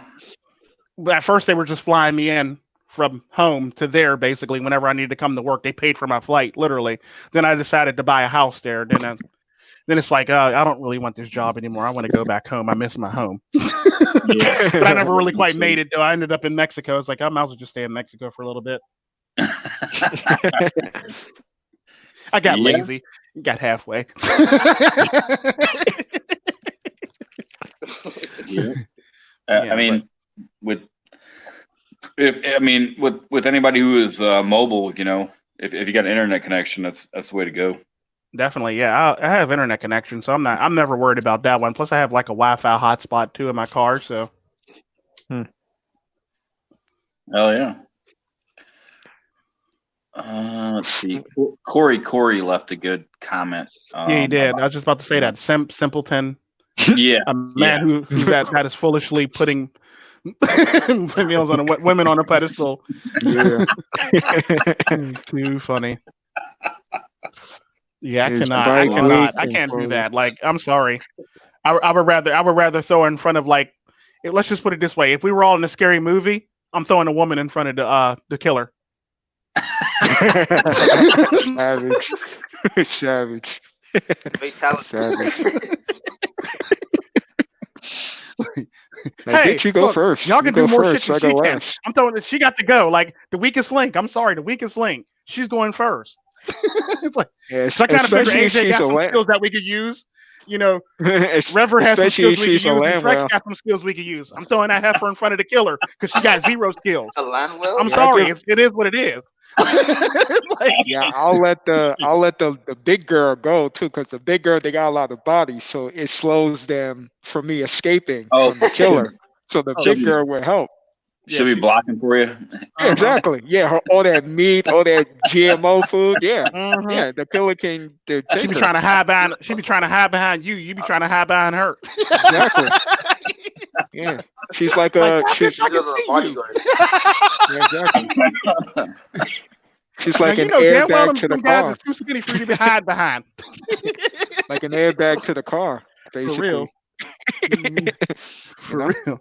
At first, they were just flying me in from home to there, basically, whenever I needed to come to work. They paid for my flight, literally. Then I decided to buy a house there. Then it's like, I don't really want this job anymore. I want to go back home. I miss my home. But I never really quite made it, though. I ended up in Mexico. It's like, I might as well just stay in Mexico for a little bit. I got Yeah. lazy. Got halfway. Yeah. Yeah, I mean, with with anybody who is mobile, if you got an internet connection, that's the way to go. definitely. Yeah, I have internet connection, so I'm never worried about that one. Plus, I have like a Wi-Fi hotspot too in my car, so. Oh yeah. Let's see. Corey left a good comment. Yeah, he did. I was just about to say that. Simpleton, Yeah. a man who that is foolishly putting meals on women on a pedestal. Yeah. Too funny. Yeah, I His cannot. bike I weak can't do and that. Like, I'm sorry. I would rather throw her in front of like. Let's just put it this way: if we were all in a scary movie, I'm throwing a woman in front of the killer. savage. Savage. Savage. Like, Hey, bitch, you go look, first. y'all You can go do more first, shit than I go she can. last. I'm throwing. She got to go. Like the weakest link. I'm sorry, the weakest link. She's going first. It's like, Yeah, so I kind of figure especially if AJ she's got a some lamb. skills that we could use. You know, Rever has some Especially skills if we could she's a use, and lamb. Trex Well, got some skills we could use. I'm throwing that heifer in front of the killer because she got zero skills. A Landwell? I'm yeah, sorry, it is what it is. Like, yeah, I'll let the big girl go too, because the big girl, they got a lot of body, so it slows them from me escaping Oh, from the killer. So the she'll big be, girl will help. she'll yeah, be blocking for you. Yeah, exactly. Yeah, all that meat, all that GMO food. Yeah, mhm. yeah. The killer can She take be her. trying to hide behind. She be trying to hide behind you. You be trying to hide behind her. Exactly. Yeah, she's like Like, she's I can a see you. bodyguard. yeah, exactly. She's Now like you an know damn well airbag to the them guys are car, too skinny for you to be hide behind. like an airbag to the car, For real. basically. Mhm. You For know. real.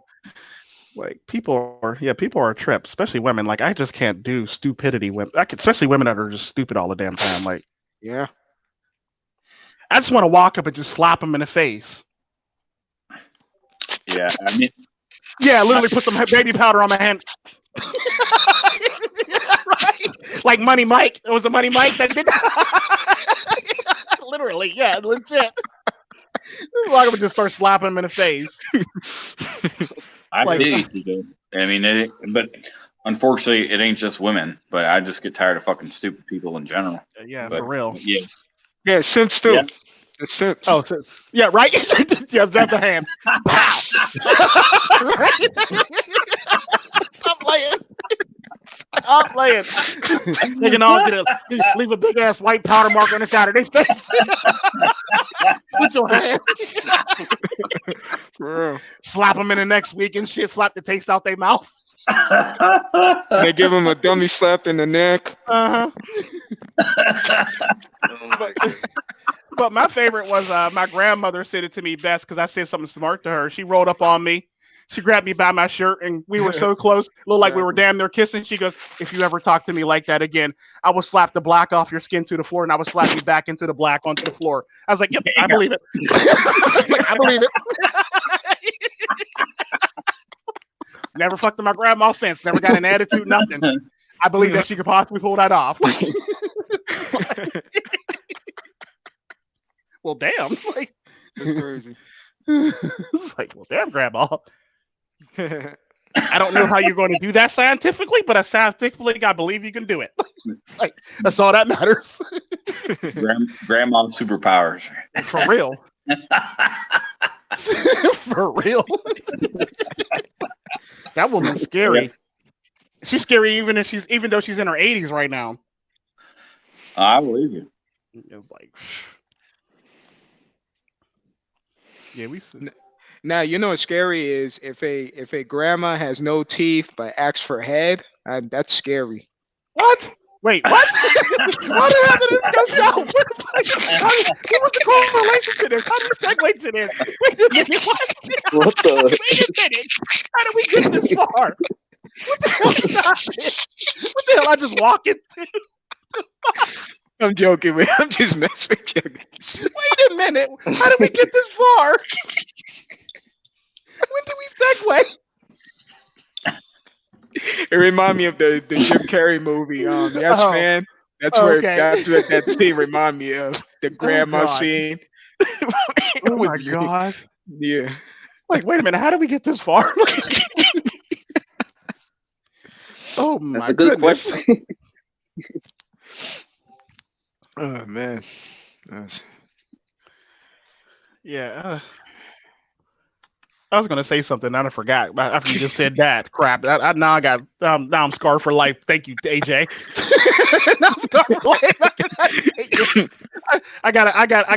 Like people are a trip, especially women. Like I just can't do stupidity women. Especially women that are just stupid all the damn time. Like Yeah. I just want to walk up and just slap them in the face. Yeah, I mean, Yeah, literally put some baby powder on my hand. Right? Like Money Mike. It was the Money Mike that did that. Literally, yeah, legit. Walk up and just start slapping him in the face. I Like, feel you, Tito. I mean, but unfortunately, it ain't just women. But I just get tired of fucking stupid people in general. yeah, But for real. yeah, Yeah, Sims too. Yeah. It's Sims. Oh, so, yeah, right. Yeah, that's the hand. Pow. Stop playing. Stop playing. They can all leave a big ass white powder mark on the side of their face. With your hand. For real. Slap them in the next week and shit. Slap the taste out their mouth. They give him a dummy slap in the neck. Uh huh. Oh my But my favorite was my grandmother said it to me best because I said something smart to her. She rolled up on me. She grabbed me by my shirt and we were so close, looked like we were damn near kissing. She goes, "If you ever talk to me like that again, I will slap the black off your skin to the floor and I will slap you back into the black onto the floor." I was like, "Yep, I believe it." I believe it. Never fucked with my grandma since. Never got an attitude, nothing. I believe that she could possibly pull that off. Well, damn. Like, It's crazy. it's like, well, damn, grandma. I don't know how you're going to do that scientifically, but scientifically, I believe you can do it. Like, that's all that matters. grandma superpowers. For real. For real. That woman's scary. She's scary even though she's in her 80s right now. I believe you. It's like, yeah, we. Now you know what's scary is if a grandma has no teeth but asks for head. That's scary. What? Wait, what? How did this go south? What was the correlation to this? How did we segue to this? Wait a minute, what? What the? Wait a minute. How did we get this far? What the hell did I do? What the hell I just walk into? I'm joking, man. I'm just messing with you guys. Wait a minute. How did we get this far? When did we segue? It reminded me of the Jim Carrey movie, Yes Oh. Man. Okay. that's what that scene remind me of. The Oh grandma God. scene. Oh With my you. God. Yeah. Like, wait a minute. How did we get this far? Oh That's my a good goodness. question. Oh man. That's- Yeah. I was gonna say something, and I forgot. But after you just said that, crap. Now I got now I'm scarred for life. Thank you, AJ. Now I'm scarred for life. I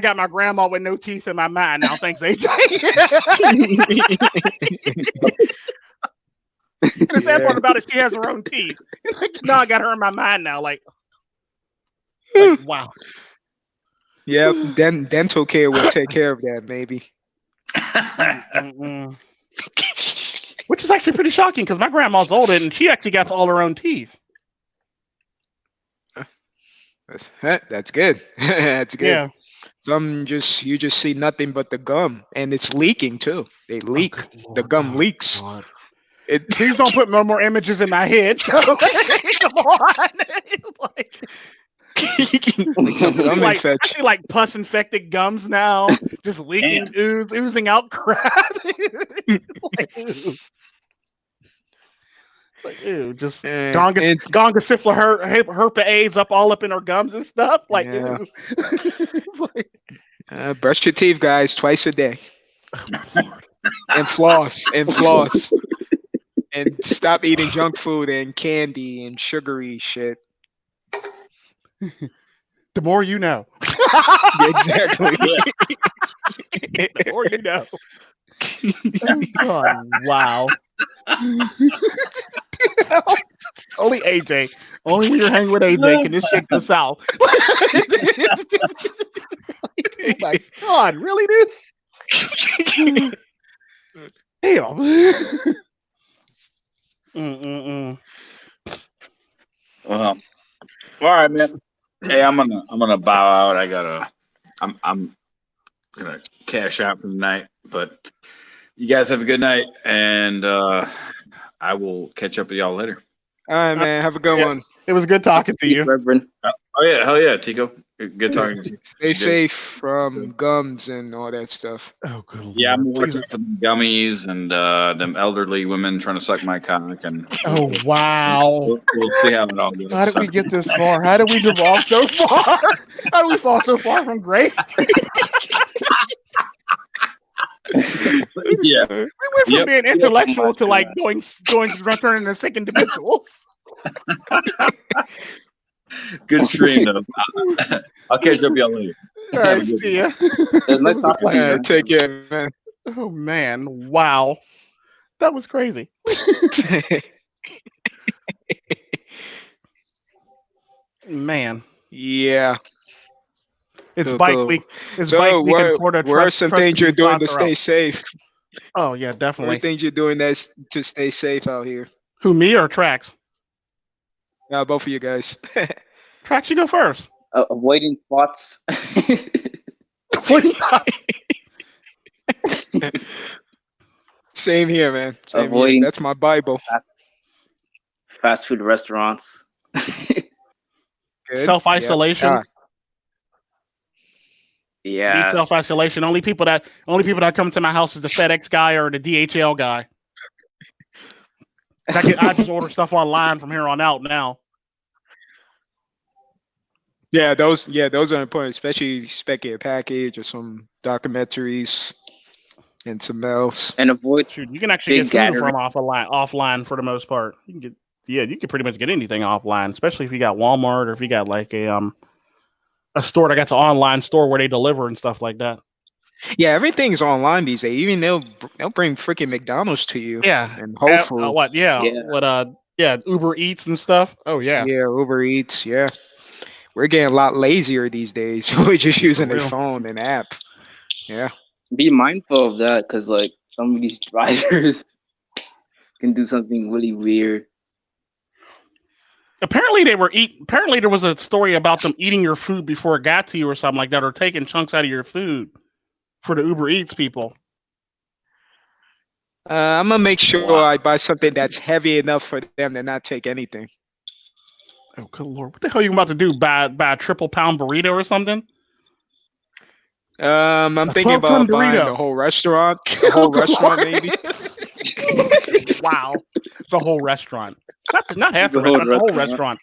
got my grandma with no teeth in my mind now. Thanks, AJ. And the sad yeah. part about it, she has her own teeth. Now I got her in my mind now. Like wow. Yep. Then dental care will take care of that, maybe. Mm-mm. Which is actually pretty shocking because my grandma's old and she actually got all her own teeth. That's good. That's good. Yeah. Some you just see nothing but the gum, and it's leaking too. They Oh, leak. good The Lord. gum Oh, leaks. God. It Please don't put no more images in my head. Come on. Like, like some gum I infection. see like pus infected gums now, just leaking, And oozing out crap. Like, ew. Like, ew, just And gonga syphilis, herpes AIDS all up in her gums and stuff. Like, yeah, ew. It's like, brush your teeth, guys, twice a day, oh, good Lord. and floss, and stop eating junk food and candy and sugary shit. The more you know. Yeah, exactly. yeah, The more you know. Oh, God, wow. Only AJ. Only when you're hanging with AJ can this shit go south. Oh my God, really, dude? Damn. Mm-mm-mm. all right, man. Hey, I'm gonna bow out. I'm gonna cash out for the night. But you guys have a good night, and I will catch up with y'all later. All right, man. Have a good Yeah. one. It was good talking to Peace, you. Reverend. Oh yeah, hell yeah, Tico. Good talking to you. Stay You did. safe from gums and all that stuff. Oh, good Lord. Yeah, I'm gonna watch Please. out for the gummies and them elderly women trying to suck my cock, and Oh, wow. we'll see how it all goes. How did we get this far? How did we devolve so far? How did we fall so far from grace? Yeah. We went from Yep. being intellectual to God. like going turning into sick individuals. Good stream though. I'll catch up with y'all later. All Have a right, good see ya. It was nice talking to you, man. Take care, man. Oh man, wow, that was crazy. Man, Yeah. it's Cool, bike cool. week. It's bike So, week in Florida. what are some Trust things me, you're doing to sponsor stay out. safe? Oh yeah, What are definitely. things you're doing that's to stay safe out here? Who, me or Trax? Both of you guys. Trax, you go first. Avoiding spots. Same here, man. Same here. Avoiding That's my Bible. fast food restaurants. Good. Self isolation. Yeah. Yeah. Self isolation. Only people that come to my house is the FedEx guy or the DHL guy. I just order stuff online from here on out now. Yeah, those are important, especially expecting a package or some documentaries and some else. And avoid Shoot, you can actually big get food gathering. from offline for the most part. You can pretty much get anything offline, especially if you got Walmart or if you got like a store that got an online store where they deliver and stuff like that. Yeah, everything's online these days. Even they'll bring freaking McDonald's to you. Yeah. And Whole Foods. What? Yeah. Yeah. What? Yeah. Uber Eats and stuff. Oh yeah. Yeah, Uber Eats. Yeah, we're getting a lot lazier these days. We're just using a real. phone and app. Yeah. Be mindful of that because like some of these drivers can do something really weird. Apparently there was a story about them eating your food before it got to you or something like that, or taking chunks out of your food for the Uber Eats people. I'm gonna make sure Wow. I buy something that's heavy enough for them to not take anything. Oh, good lord! What the hell are you about to do? Buy a triple pound burrito or something? I'm A thinking 12-ton about buying the burrito. whole restaurant. The Oh, whole good restaurant, lord. maybe. Wow, the whole restaurant. Not half the The whole restaurant. The whole restaurant.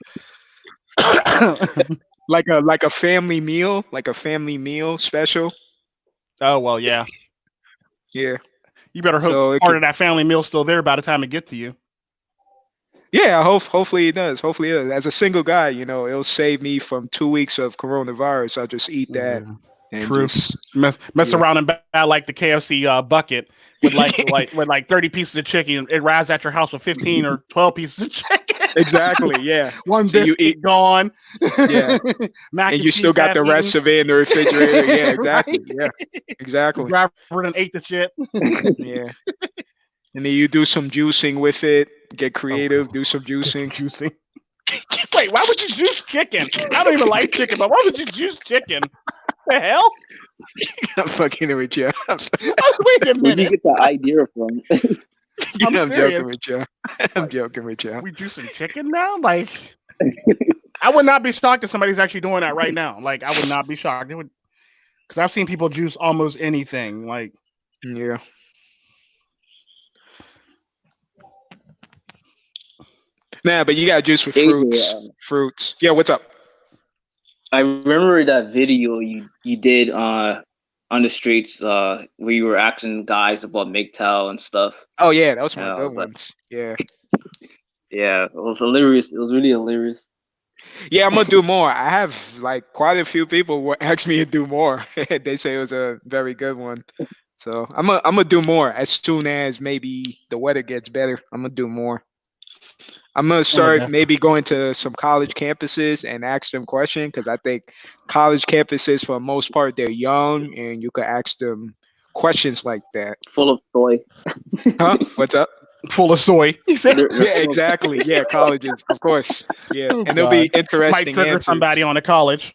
restaurant. Like a family meal, special. Oh well, yeah. Yeah. You better hope So it part could, of that family meal's still there by the time it gets to you. yeah. Hopefully it does. Hopefully it does. As a single guy, it'll save me from 2 weeks of coronavirus. I'll just eat that Yeah. and True. just Mess yeah. around and buy like the KFC bucket with like 30 pieces of chicken. It arrives at your house with 15 or 12 pieces of chicken. Exactly. Yeah. One So you eat. biscuit gone. Yeah. Mac And and you still cheese got half the eaten. rest of it in the refrigerator. Yeah. Right? Exactly. Yeah. The Exactly. driver done ate the shit. Yeah. And then you do some juicing with it. Get Oh, creative. Do some get some juicing. juicing. Wait, why would you juice chicken? I don't even like chicken, but why would you juice chicken? The hell? I'm fucking with you. Wait a Where'd you minute. get the idea from? I'm I'm serious. joking with you. I'm joking with you. We juicing chicken now? Like, I would not be shocked if somebody's actually doing that right now. Like, I would not be shocked. It would, because I've seen people juice almost anything. Like, Yeah. Nah, but you got juice with fruits. AJ, Fruits. Yeah. What's up? I remember that video you did on the streets where you were asking guys about MGTOW and stuff. Oh yeah, that was one And of I the was good like, ones. Yeah. yeah, it was hilarious. It was really hilarious. Yeah, I'm gonna do more. I have like quite a few people ask me to do more. They say it was a very good one. So I'm gonna do more as soon as maybe the weather gets better. I'm gonna do more. I'm gonna oh, start definitely. maybe going to some college campuses and ask them questions because I think college campuses, for the most part, they're young and you could ask them questions like that. Full of soy. Huh? What's up? Full of soy. He said, They're Yeah, full of exactly. Yeah, colleges, of course. Yeah, oh, and they'll be God. Might interesting trigger answers. somebody on a college.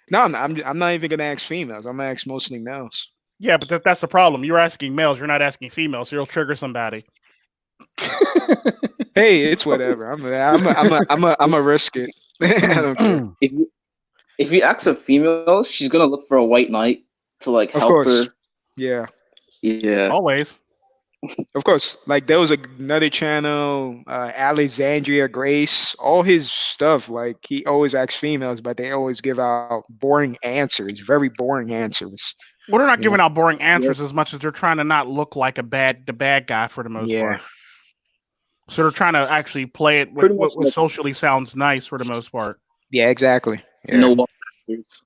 No, I'm not even gonna ask females. I'm gonna ask mostly males. Yeah, but that's the problem. You're asking males. You're not asking females. So you'll trigger somebody. Hey, it's whatever. I'm a risk it. I don't care. if you ask a female, she's gonna look for a white knight to like Of help course. her. Yeah. Yeah. Always. Of course. Like there was another channel, Alexandria Grace. All his stuff, like he always asks females, but they always give out boring answers. Very boring answers. Well, they're not Yeah. giving out boring answers as much as they're trying to not look like the bad guy for the most Yeah. part. So they're trying to actually play it with Pretty much what like socially sounds nice for the most part. Yeah, exactly. Yeah. no answers.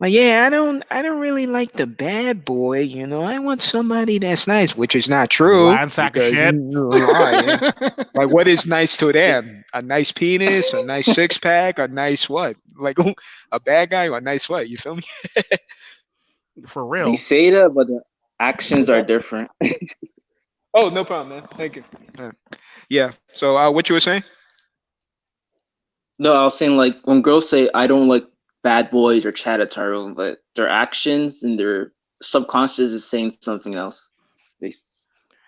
Like, yeah, I don't really like the bad boy, I want somebody that's nice, which is not true. Lying sack of because shit. yeah. Like what is nice to them? A nice penis, a nice six pack, a nice what? Like a bad guy or a nice what? You feel me? For They real. say that, but the actions What's are that? different. Oh, no problem, man. Thank you. Yeah. So what you were saying? No, I was saying like when girls say I don't like bad boys or Chattataro, but their actions and their subconscious is saying something else. They,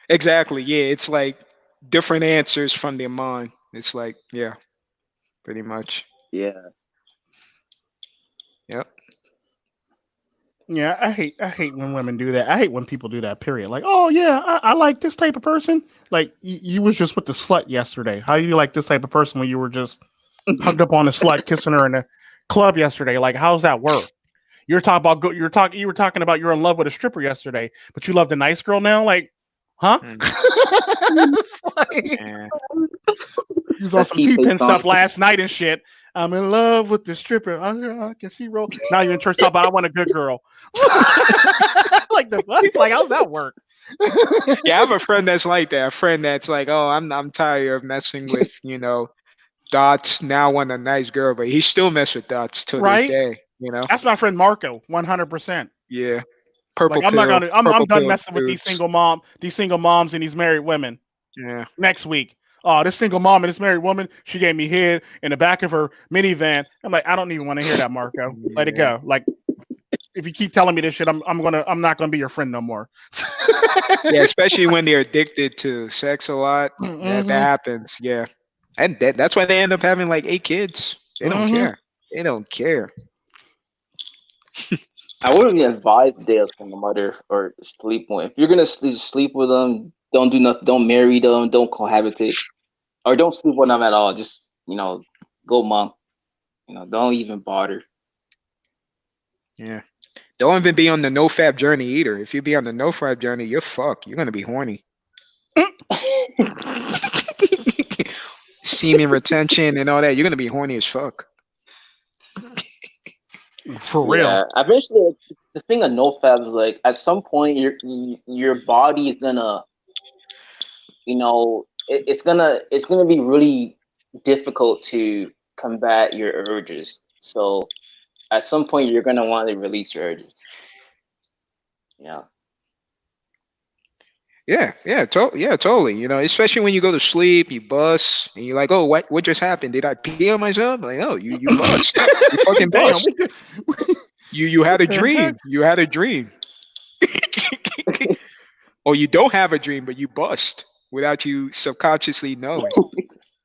Exactly. Yeah, it's like different answers from their mind. It's like, yeah, pretty much. yeah. Yep. Yeah, I hate when women do that. I hate when people do that. Period. Like, oh yeah, I like this type of person. Like you was just with the slut yesterday. How do you like this type of person when you were just hugged up on a slut, kissing her in a club yesterday? Like, how's that work? You were talking about you're in love with a stripper yesterday, but you love the nice girl now. Like, huh? Like, Yeah. you was on some T-Pin stuff last night and shit. I'm in love with the stripper. I can see roll. Now you're in church talking about I want a good girl. Like the fuck? Like how's that work? Yeah, I have a friend that's like that. A friend that's like, oh, I'm tired of messing with Dots. Now I want a nice girl, but he still mess with Dots to this Right? day. That's my friend Marco, 100%. Yeah. Like Purple I'm not pill. gonna. I'm Purple done pill messing with these dudes. single moms and these married women. Yeah. Next week. Oh, this single mom and this married woman, she gave me head in the back of her minivan. I'm like, I don't even want to hear that, Marco. Let it go. Like, if you keep telling me this shit, I'm not gonna be your friend no more. Yeah, especially when they're addicted to sex a lot. That Mhm. happens. Yeah. And that's why they end up having like 8 kids. They don't Mhm. care. They don't care. I wouldn't even advise date a single mother or sleep with. If you're gonna sleep with them, don't do nothing. Don't marry them. Don't cohabitate, or don't sleep with them at all. Just go monk. Don't even bother. Yeah. Don't even be on the no fab journey either. If you be on the no fab journey, you're fucked. You're gonna be horny. Semen retention and all that. You're gonna be horny as fuck. For real. Yeah, eventually, the thing of nofap is like at some point your body is gonna, it's gonna be really difficult to combat your urges. So at some point you're gonna want to release your urges. Yeah. Yeah, totally. Especially when you go to sleep, you bust, and you're like, "Oh, what just happened? Did I pee on myself?" Like, no, you bust. You fucking Damn. bust. You had a What the heck? dream. You had a dream. Or you don't have a dream, but you bust without you subconsciously knowing.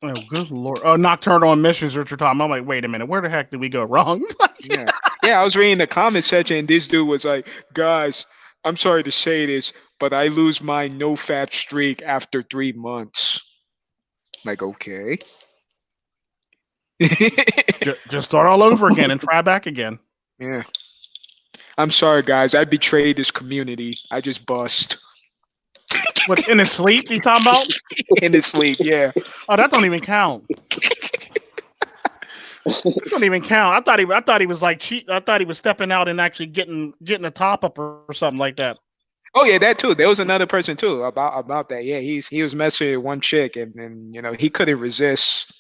Oh, good lord. Oh, nocturnal emissions, Richard Tom. I'm like, wait a minute. Where the heck did we go wrong? Yeah. Yeah, I was reading the comment section and this dude was like, guys, I'm sorry to say this, but I lose my no fat streak after 3 months. Like, okay. Just start all over again and try back again. Yeah. I'm sorry, guys. I betrayed this community. I just bust. What, in his sleep you talking about? In his sleep, yeah. Oh, that don't even count. That don't even count. I thought he was like cheat. I thought he was stepping out and actually getting a top up or something like that. Oh yeah, that too. There was another person too about that. Yeah, he was messing with one chick and he couldn't resist.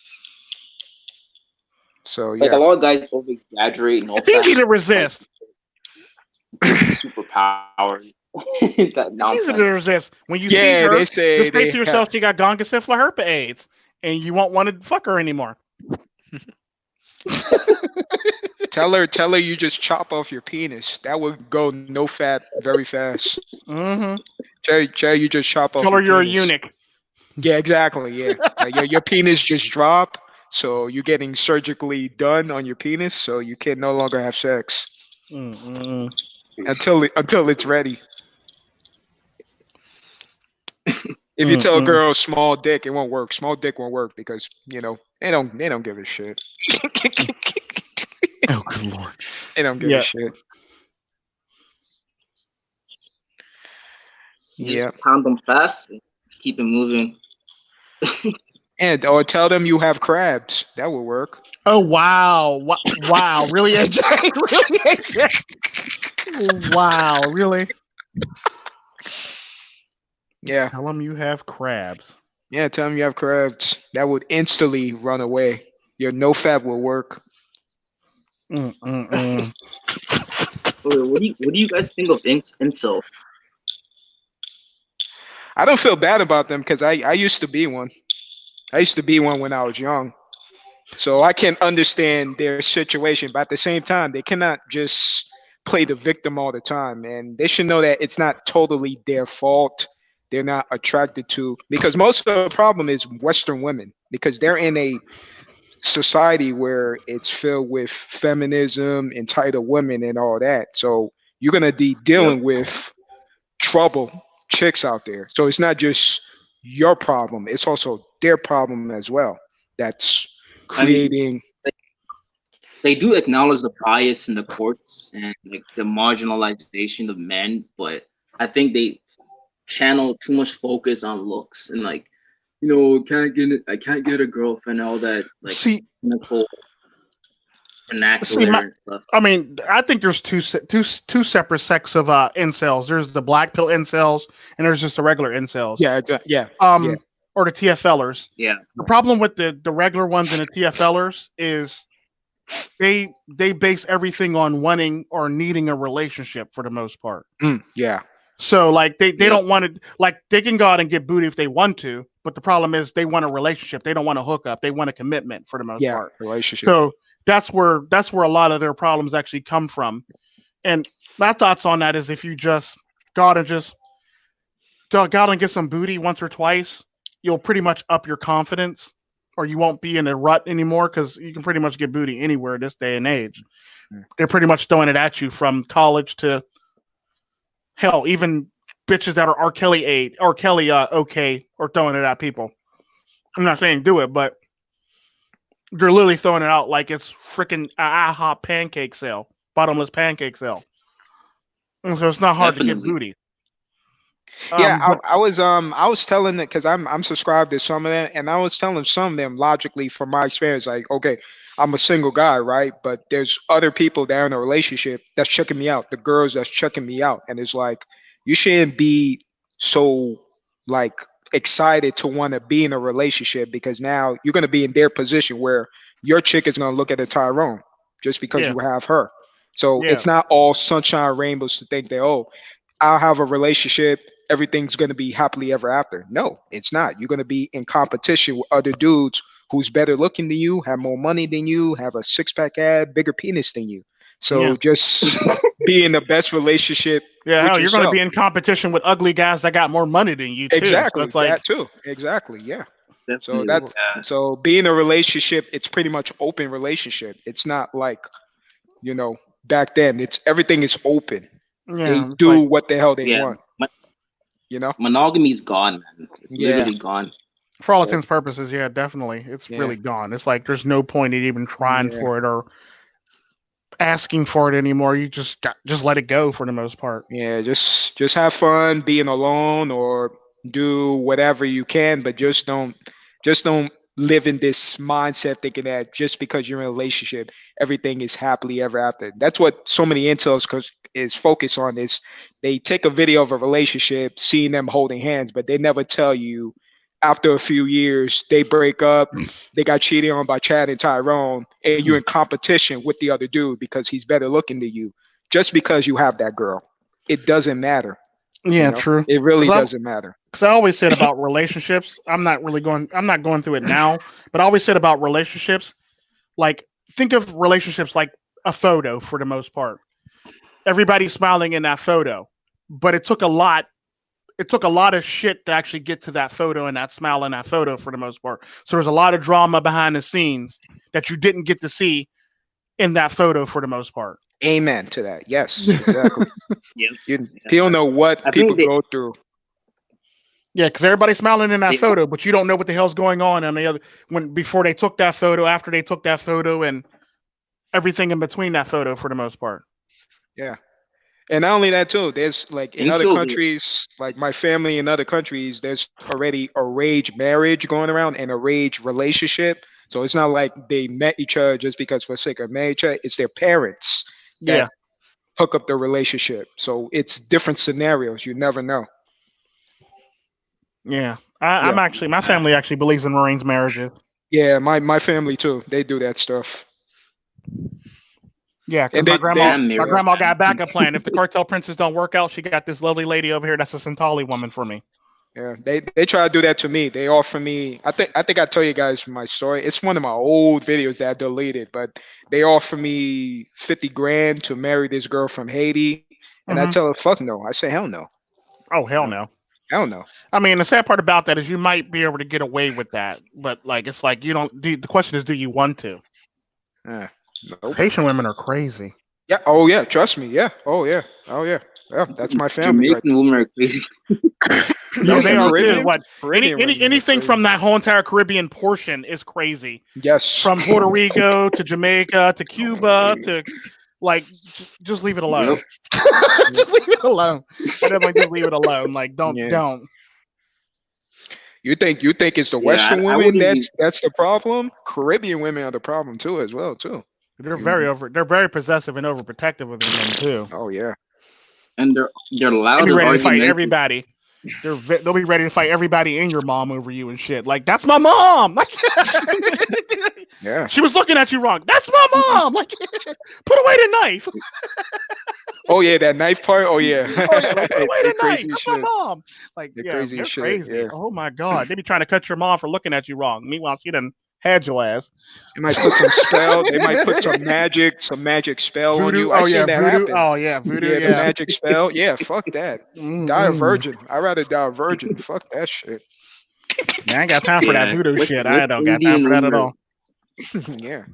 So Like a yeah. lot of guys over exaggerate It's easy to resist. Superpower. That It's easy to nonsense. resist. When you see Yeah, her, they say just say they to yourself she got gonga syphilis herpes AIDS, and you won't want to fuck her anymore. tell her you just chop off your penis. That would go no fat very fast. Mm-hmm. Tell her you just chop off Tell her your you're a penis. eunuch. Yeah, exactly. Yeah, your penis just drop, so you're getting surgically done on your penis, so you can no longer have sex Mm-mm. until it's ready. If you tell a Mm-mm. girl small dick, it won't work. Small dick won't work because they don't give a shit. Oh, good lord. They don't give a Yeah. shit. Just Yeah, pound them fast and keep it moving. or tell them you have crabs. That would work. Oh wow. Wow. Really, AJ? Really, AJ? Wow. Really? Yeah, Tell them you have crabs. yeah. Tell them you have crabs. That would instantly run away. Your no fat will work. Mm-mm-mm. What do you guys think of incels? I don't feel bad about them because I used to be one. I used to be one when I was young. So I can understand their situation, but at the same time, they cannot just play the victim all the time. And they should know that it's not totally their fault. They're not attracted to because most of the problem is Western women because they're in a society where it's filled with feminism, entitled women, and all that. So you're gonna be Yep. dealing with trouble chicks out there. So it's not just your problem; it's also their problem as well. That's I mean, creating. they do acknowledge the bias in the courts and like the marginalization of men, but I think they channel too much focus on looks and like, I can't get a girlfriend, all that like See, cynical see, vernacular and stuff. I mean, I think there's two separate sects of incels. There's the black pill incels, and there's just the regular incels. Yeah, yeah. Or the TFLers. Yeah. The problem with the regular ones and the TFLers is they base everything on wanting or needing a relationship for the most part. Yeah. So like they Yeah. don't want to, like they can go out and get booty if they want to, but the problem is they want a relationship. They don't want a hookup. They want a commitment for the most part. Relationship. So that's where a lot of their problems actually come from. And my thoughts on that is if you just go out and get some booty once or twice, you'll pretty much up your confidence. or you won't be in a rut anymore because you can pretty much get booty anywhere this day and age. They're pretty much throwing it at you from college to hell, even bitches that are R. Kelly okay, or throwing it at people. I'm not saying do it, but they're literally throwing it out like it's freaking IHOP pancake sale, bottomless pancake sale. And so it's not hard to get Definitely. booty. Yeah, But I was telling it because I'm subscribed to some of them, and I was telling some of them logically from my experience, like, okay, I'm a single guy, right? But there's other people that are in a relationship that's checking me out, the girls that's checking me out, and it's like you shouldn't be so like excited to want to be in a relationship because now you're gonna be in their position where your chick is gonna look at a Tyrone just because yeah, you have her. So yeah, it's not all sunshine rainbows to think that, oh, I'll have a relationship, everything's going to be happily ever after. No, it's not. You're going to be in competition with other dudes who's better looking than you, have more money than you, have a six pack ab, bigger penis than you. So yeah. just be in the best relationship Yeah, with hell, you're going to yourself. be in competition with ugly guys that got more money than you too. So Exactly. it's like, That too. Exactly. Yeah. So Definitely. that's so being a relationship, it's pretty much open relationship. It's not like, you know, back then. It's everything is open. They yeah, it's do like, what the hell they Yeah. want, you know? Monogamy's gone, man. It's Yeah. literally gone. for all intents and purposes, yeah, definitely, it's Yeah. really gone. It's like there's no point in even trying Yeah. for it or asking for it anymore. You just let it go for the most part. Yeah, just have fun being alone or do whatever you can, but just don't live in this mindset thinking that just because you're in a relationship, everything is happily ever after. That's what so many incels is focused on is they take a video of a relationship, seeing them holding hands, but they never tell you after a few years they break up, they got cheated on by Chad and Tyrone, and you're in competition with the other dude because he's better looking than you, just because you have that girl. It doesn't matter. Yeah, true. It really Because doesn't matter. I always said about relationships. I'm not going through it now, but I always said about relationships. Like, think of relationships like a photo for the most part. Everybody's smiling in that photo, but it took a lot. It took a lot of shit to actually get to that photo and that smile in that photo for the most part. So there's a lot of drama behind the scenes that you didn't get to see in that photo for the most part. Amen to that. Yes, exactly. Yeah. You don't know what I people think they, go through. Yeah, because everybody's smiling in that they photo, but you don't know what the hell's going on the other when before they took that photo, after they took that photo, and everything in between that photo for the most part. Yeah. And not only that too, there's like in other incels. countries, like my family in other countries, there's already arranged marriage going around and arranged relationship. So it's not like they met each other just because for the sake of marriage. It's their parents Yeah, that hook up the relationship. So it's different scenarios. You never know. yeah. Yeah. I'm actually my family actually believes in arranged marriages. Yeah, my family too. They do that stuff. Yeah, because And they I'm my married. yeah. grandma got a backup plan. If the cartel princes don't work out, she got this lovely lady over here that's a Santali woman for me. Yeah, they try to do that to me. They offer me. I think I tell you guys my story. It's one of my old videos that I deleted, but they offer me 50 grand to marry this girl from Haiti, and I Hmm. tell her fuck no. I say hell no, Oh hell no, no. hell no. I mean, the sad part about that is you might be able to get away with that, but like it's like you don't. The question is, do you want to? Uh, 'Cause nope. Haitian women are crazy. Yeah. Oh yeah. Trust me. Yeah. Oh yeah. Oh yeah. Yeah. That's my family right Jamaican women are crazy. there. Oh Yeah, yeah. they are too. Caribbean. What Caribbean women are anything crazy. from that whole entire Caribbean portion is crazy. Yes. From Puerto Rico to Jamaica to Cuba to like just leave it alone. Yep. Yeah. Just leave it alone. I definitely just leave it alone. Like Yeah. don't. You think it's the Yeah, Western I women wouldn't even. that's the problem? Caribbean women are the problem too, as well too. Mhm. They're very possessive and overprotective of the men too. Oh yeah. And they're They loud be and ready to fight argumentative. everybody. They'll be ready to fight everybody and your mom over you and shit. Like that's my mom. Like Yeah. she was looking at you wrong. That's my mom. Like put away the knife. Oh yeah, that knife part. Oh yeah, Oh yeah, like put away they the knife. crazy as That's my shit. mom. Like They're yeah, crazy as they're shit. crazy. Yeah, Oh my god, they be trying to cut your mom for looking at you wrong. Meanwhile, she done had your ass. they might put some spell. They might put some magic spell on Voodoo. you. I Oh seen yeah, that voodoo. happen. Oh yeah, voodoo. Yeah, the Yeah. magic spell. Yeah, fuck that. Die a Mm-mm. virgin. I'd rather die a virgin. Fuck that shit. Man, I ain't got time for that voodoo West, shit. I West don't got time Indian for that women at all. Yeah.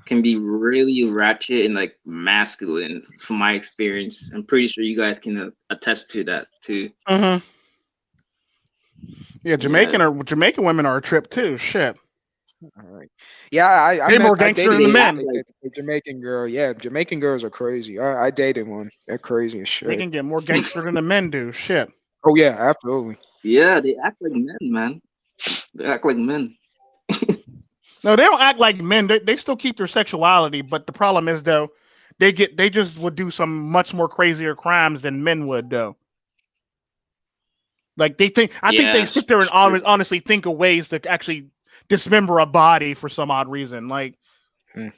can be really ratchet and like masculine, from my experience. I'm pretty sure you guys can attest to that too. Mm-hmm. Yeah, Yeah, Jamaican women are a trip too. Shit, All right. Yeah, they more I gangster dated than the they act men. like a Jamaican girl. Yeah, Jamaican girls are crazy. I dated one. They're crazy as They shit. can get more gangster than the men do. Shit. Oh yeah, absolutely. yeah, they act like men, man. They act like men. No, they don't act like men. They still keep their sexuality, but the problem is though, they just would do some much more crazier crimes than men would though. Like I think Yeah, they it's sit there and true. honestly think of ways to actually dismember a body for some odd reason. Hmm.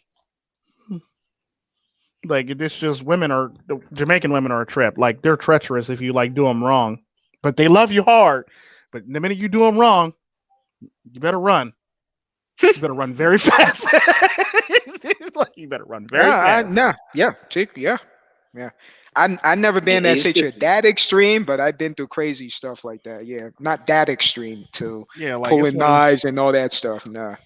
Like this just the Jamaican women are a trip. Like they're treacherous if you like do them wrong, but they love you hard. But the minute you do them wrong, you better run. You better run very fast. Like you better run very fast. Nah, yeah, chick, yeah, yeah. I never been in that It's just situation that extreme, but I've been through crazy stuff like that. Yeah, not that extreme to Yeah, like it's pulling one of the knives and all that stuff. Nah.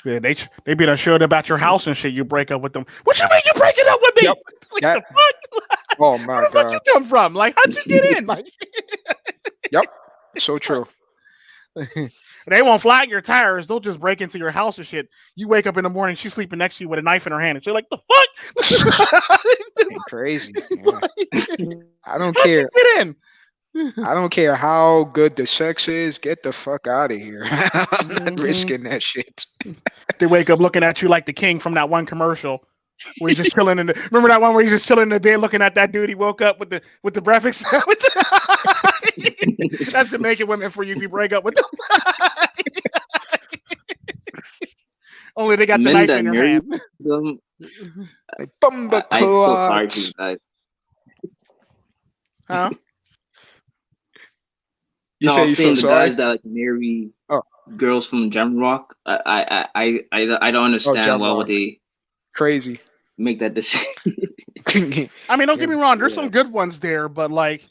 yeah, they be done showed about your house and shit. You break up with them. What you mean you breaking up with Yep. me? Like That. the fuck? Oh Where my the fuck you god. come from? Like how'd you get in? Like Yep. So true. they won't flag your tires. They'll just break into your house and shit. You wake up in the morning, she's sleeping next to you with a knife in her hand, and she's like, "The fuck? Crazy. Yeah. I don't How'd you care. get in?" I don't care how good the sex is. Get the fuck out of here. I'm not Mhm. risking that shit. They wake up looking at you like the king from that one commercial where he's just chilling in the. Remember that one where he's just chilling in the bed looking at that dude? He woke up with the breakfast sandwich. That's Jamaican women for you if you break up with them. Only they got the men knife that in your marry hand. them. Like bumba I feel sorry for you clots. guys. Huh? You No, I say was you feel saying the sorry? guys that like marry Oh, girls from Jamrock. I don't oh, understand Jam why would Rock. they Crazy. make that decision. I mean, don't Yeah. get me wrong. There's Yeah, some good ones there, but like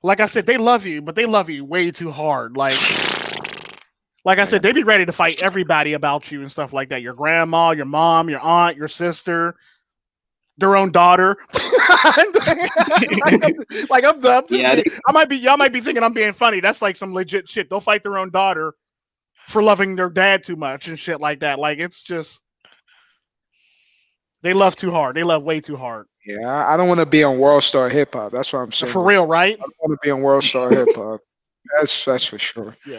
I said, they love you, but they love you way too hard. Like I Yeah. said, they be ready to fight everybody about you and stuff like that. Your grandma, your mom, your aunt, your sister, their own daughter. I'm just yeah. being. Y'all might be thinking I'm being funny. That's like some legit shit. They'll fight their own daughter for loving their dad too much and shit like that. Like it's just they love too hard. They love way too hard. Yeah, I don't want to be on World Star Hip Hop. That's why I'm For single. real, right? I don't want to be on World Star Hip Hop. That's for sure. Yeah.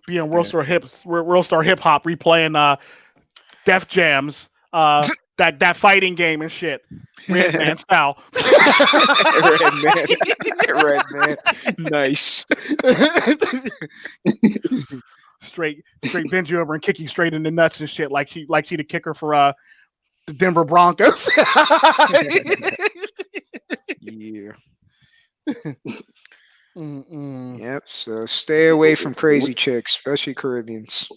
Being Yeah. World Star Hip Hop replaying Def Jams, that fighting game and shit. Red Man style. Red man. Red man. Nice. straight bend you over and kick you straight in the nuts and shit like she the kicker for the Denver Broncos. Yeah. Mm-mm. Yep. So stay away from crazy chicks, especially Caribbeans.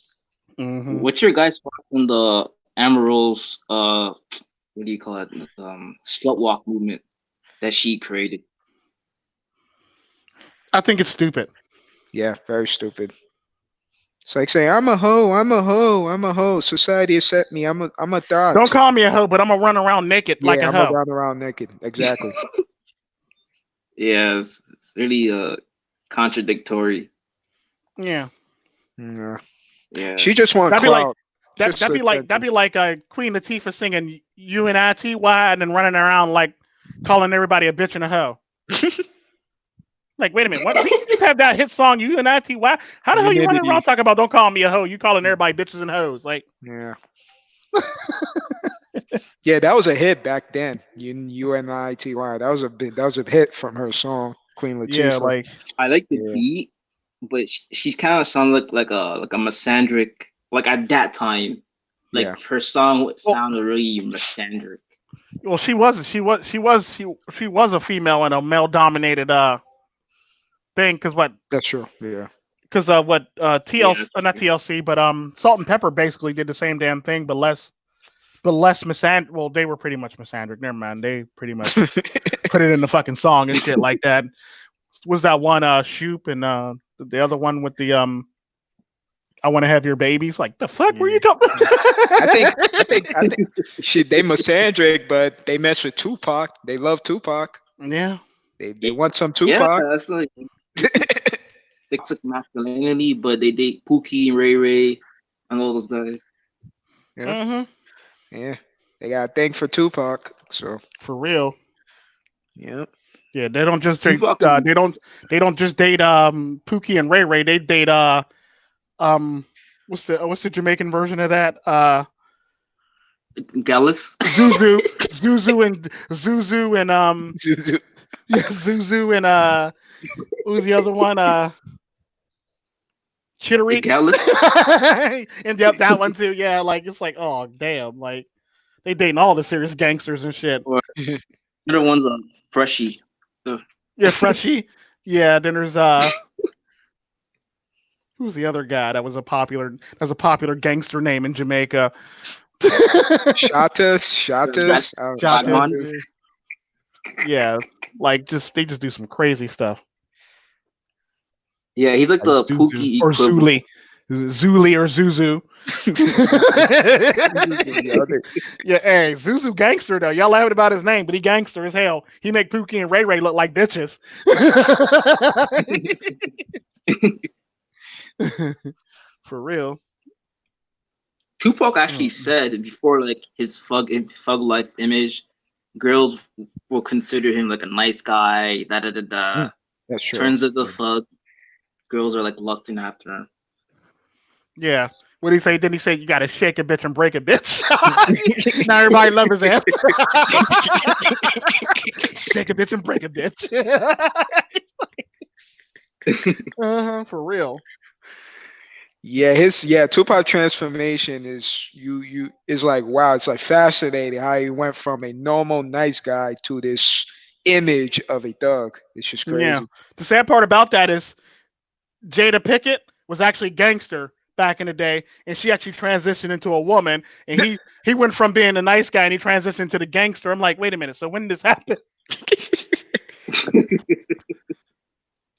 Mm-hmm. What's your guys' thoughts on the Amaryl's what do you call it? Slut walk movement that she created. I think it's stupid. Yeah, very stupid. It's like saying, I'm a hoe, I'm a hoe, I'm a hoe. Society accept me. I'm a Don't thought. call me a hoe, but I'm gonna run around naked like Yeah, a I'm a hoe. run around naked. Exactly. Yeah, it's really contradictory. Yeah. Yeah. Yeah. She just want That'd be like clout. Just that'd be like Queen Latifah singing UNITY and then running around like calling everybody a bitch and a hoe. Like, wait a minute, what? You just have that hit song UNITY. How the hell you running around Unity. talking about don't call me a hoe? You calling everybody bitches and hoes? Like, Yeah. Yeah, that was a hit back then. UNITY. That was a hit from her song, Queen yeah, Latifah. like I like the Yeah. beat, but she's kind of sound like a misandric. Like at that time, Yeah. like her song sounded really misandric. well, she was a female in a male dominated thing because That's true. Yeah. Yeah, TLC not TLC but Salt and Pepper basically did the same damn thing but less misandric. Well, they were pretty much misandric. Never mind, they pretty much put it in the fucking song and shit like that. Was that one Shoop and the other one with the I want to have your babies. Like the fuck? Where Yeah. you come? I think shit. They misandric, but they mess with Tupac. They love Tupac. Yeah. They want some Yeah, Tupac. that's like toxic masculinity, but they date Pookie and Ray Ray and all those guys. Yeah, Mm-hmm. yeah. They got a thing for Tupac. So For real. yeah. Yeah, they don't just date. Tupac is They don't just date Pookie and Ray Ray. They date what's the Jamaican version of that? Gallus. Zuzu and Zuzu. yeah, Zuzu and who's the other one? Chittery. Gallus. And yep, that one too. Yeah, like it's like, oh damn, like they dating all the serious gangsters and shit. Or the other one's Freshie. Yeah, Freshie. Yeah, then there's who's the other guy that was a popular gangster name in Jamaica? Shatas. Shotas. Yeah, like they just do some crazy stuff. Yeah, he's like the Zuzu. Pookie Or equivalent. Zuli or Zuzu. Yeah, hey, Zuzu gangster though. Y'all laughing about his name, but he gangster as hell. He make Pookie and Ray Ray look like bitches. For real. Tupac actually said before, like his thug life image, girls will consider him like a nice guy. Da da da da. That's true. Turns of the thug, girls are like lusting after him. Yeah. What did he say? Didn't he say you gotta shake a bitch and break a bitch? Now everybody love his ass. Shake a bitch and break a bitch. For real. Yeah, Tupac transformation is is like wow, it's like fascinating how he went from a normal nice guy to this image of a thug. It's just crazy. Yeah. The sad part about that is Jada Pickett was actually gangster back in the day, and she actually transitioned into a woman, and he went from being a nice guy and he transitioned to the gangster. I'm like, wait a minute, so when did this happen?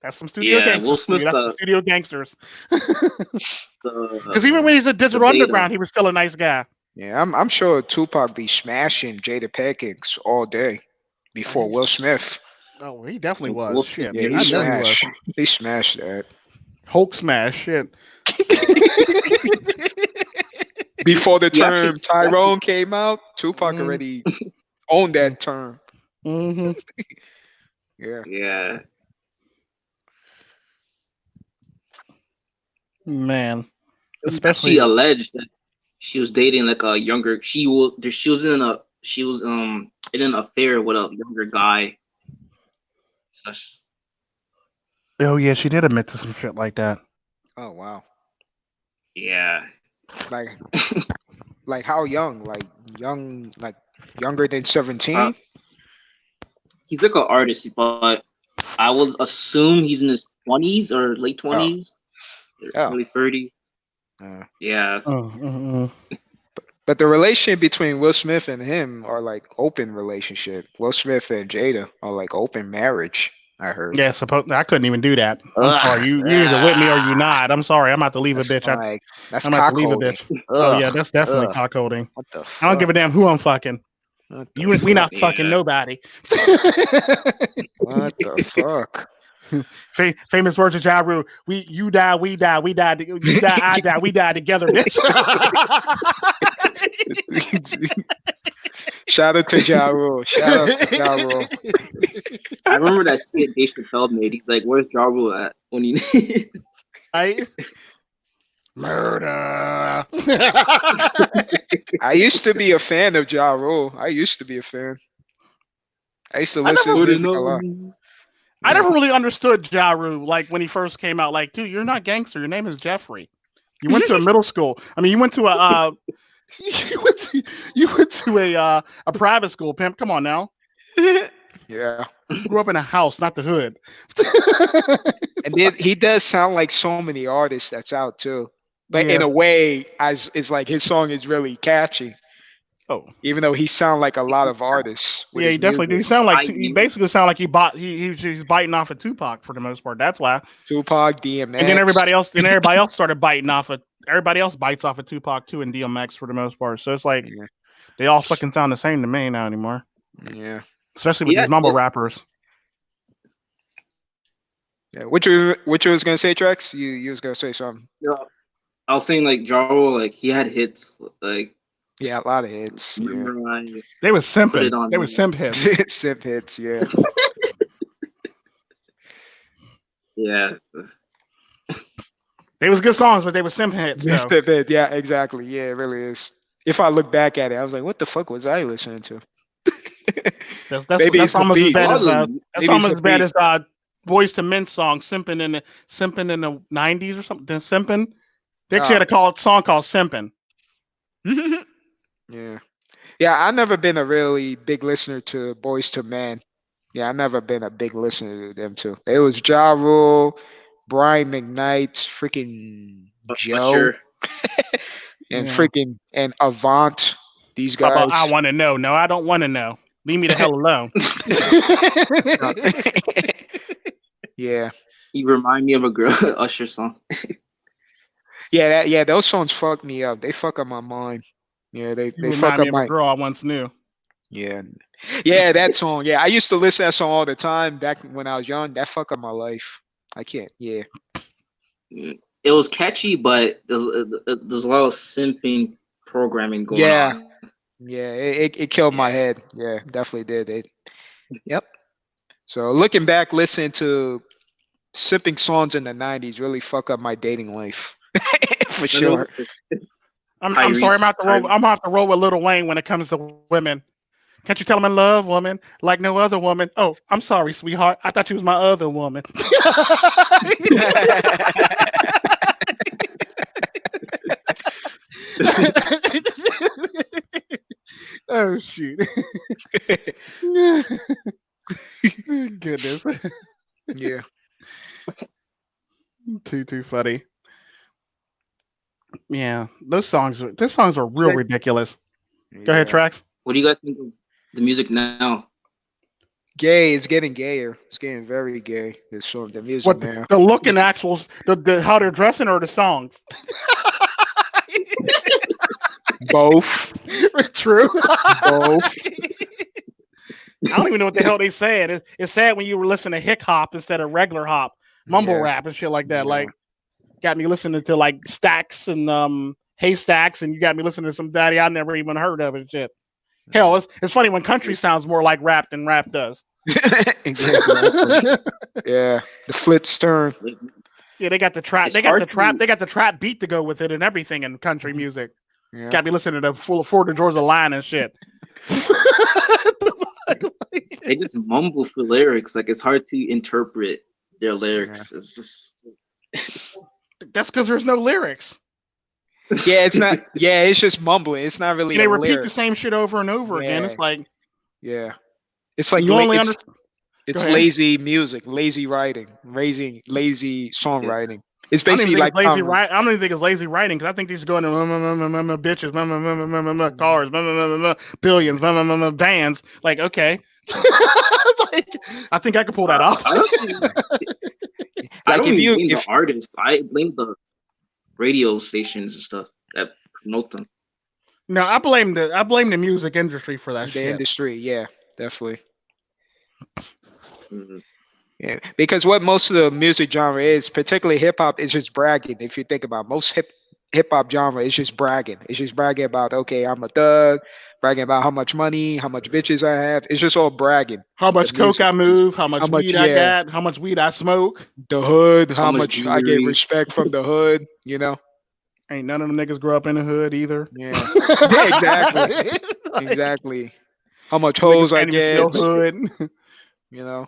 That's some studio gangsters. Will Smith, That's some studio gangsters. Because Because even when he's a Digital Underground, he was still a nice guy. Yeah, I'm sure Tupac be smashing Jada Pinkett all day before Will Smith. Oh, he definitely was. Will Shit. Yeah, I know he was. he smashed that. Hulk smash. Shit. Before the Yeah, term he's- Tyrone came out, Tupac Mhm. already owned that term. Mm-hmm. Yeah. Yeah. Man. She Especially. alleged that she was dating like a younger. She was in an affair with a younger guy. So Oh, yeah, she did admit to some shit like that. Oh wow. yeah. Like how young? Like younger than 17? Uh, He's like an artist, but I would assume he's in his 20s or late 20s, Oh. early 30s. Uh, Yeah. Oh, mm-mm. but the relationship between Will Smith and him are like open relationship. Will Smith and Jada are like open marriage, I heard. Yeah, I couldn't even do that. I'm sorry. You either with me or you not. I'm sorry. I'm about to leave That's a bitch. like that's I'm about to leave a cockholding. bitch. Oh yeah, Ugh, that's definitely ugh. cockholding. What the fuck? I don't give a damn who I'm fucking. What the We not fuck? fucking Yeah. nobody. What the fuck? Famous words of Ja Rule. You die, we die, we die. You die, I die, we die together, bitch. Shout out to Ja Rule. Shout out to Ja Rule. I remember that skit Dave Chappelle made. He's like, "Where's Ja Rule at?" When he Murder. I used to be a fan of Ja Rule. I used to be a fan. I used to I listen to never his music a lot. I never really understood Ja Rule, like when he first came out. Like, dude, you're not gangster. Your name is Jeffrey. You went to a middle school. I mean, you went to a you went to a private school, pimp. Come on now. Yeah. You grew up in a house, not the hood. And then he does sound like so many artists that's out too. But in Yeah. a way, as it's like his song is really catchy. Oh, Even though he sound like a lot of artists. With yeah, his he definitely do. He music. sound like he basically sound like he's biting off of Tupac for the most part. That's why. Tupac, DMX. And then everybody else started biting off of everybody else bites off of Tupac too and DMX for the most part. So it's like Yeah. they all fucking sound the same to me now anymore. Yeah. Especially with Yeah, these mumble rappers. Yeah. What you was gonna say, Trex? You was gonna say something. yeah. I was saying like Jarro, like he had hits. Like Yeah, a lot of hits. Yeah. remember I They was put it simping. on. They was simp hits. Sip hits. Yeah. Yeah. They was good songs, but they was simp hits though. Sip hit. Yeah. Exactly. Yeah. It really is. If I look back at it, I was like, what the fuck was I listening to? Maybe it's That's the almost as beats. bad as Maybe that's it's almost the as bad beat. as Boys to Men song "Simpin' in the '90s" or something. Then "Simpin." They actually had a song called "Simpin." Yeah. Yeah. I've never been a really big listener to Boys to Men. Yeah, I've never been a big listener to them too. It was Ja Rule, Brian McKnight, freaking Joe, Usher. and Yeah. freaking and Avant. These How about I guys. want to know? No, I don't want to know. Leave me the hell alone. Yeah. He remind me of a girl Usher song. Yeah, those songs fuck me up. They fuck up my mind. Yeah, You they fuck remind up me of a my girl I once knew. yeah. Yeah, that song. Yeah, I used to listen to that song all the time back when I was young. That fuck up my life. I can't. Yeah. It was catchy, but there's a lot of simping programming going Yeah. on. Yeah. It killed my head. Yeah, definitely did. Yep. So looking back, listening to sipping songs in the '90s really fuck up my dating life for And there was sure. I'm sorry. I'm gonna have to roll with Lil Wayne when it comes to women. Can't you tell I'm in love, woman, like no other woman? Oh, I'm sorry, sweetheart. I thought you was my other woman. Oh shoot! Goodness, Yeah. too funny. Yeah, those songs are real ridiculous. Go ahead, Yeah. Trax. What do you guys think of the music now? Gay. It's getting gayer. It's getting very gay. This song, the music What now. the look and actuals, the how they're dressing or the songs? Both. True. Both. I don't even know what the hell they said. It's sad when you were listening to hip hop instead of regular hop, mumble Yeah. rap and shit like that. Yeah. Like, got me listening to like Stacks and Haystacks, and you got me listening to some daddy I never even heard of and shit. Hell, it's funny when country sounds more like rap than rap does. Exactly. Yeah. The Flip Stern. Yeah, they got the trap. It's They got hard the trap. to- They got the trap beat to go with it and everything in country music. Yeah. Got me listening to full Ford of Georgia line and shit. They just mumble for lyrics. Like it's hard to interpret their lyrics. It's just That's because there's no lyrics. Yeah, it's not. Yeah, it's just mumbling. It's not really They a repeat lyric. the same shit over and over again. Yeah. It's like Yeah, it's like you only it's, understand. it's Go ahead. lazy music, lazy writing, lazy songwriting. It's I don't even basically think like it's lazy writing. I don't even think it's lazy writing because I think they're just going to bitches, cars, billions, bands. Like, okay, like, I think I could pull that off. honestly, I Like don't if even you blame if the artists. I blame the radio stations and stuff that promote them. No, I blame the music industry for that the shit. industry, yeah, definitely. Mhm. Yeah, because what most of the music genre is, particularly hip hop, is just bragging. If you think about it, most hip hop genre, is just bragging. It's just bragging about, okay, I'm a thug, bragging about how much money, how much bitches I have. It's just all bragging. How much The coke music I is move, how much how much, weed I yeah, got, how much weed I smoke. the hood, How how much much I get greenery? respect from the hood. You know? Ain't none of them niggas grow up in the hood either. Yeah, yeah, exactly, Like, exactly. How much niggas hoes I can't even get. spell hood. You know?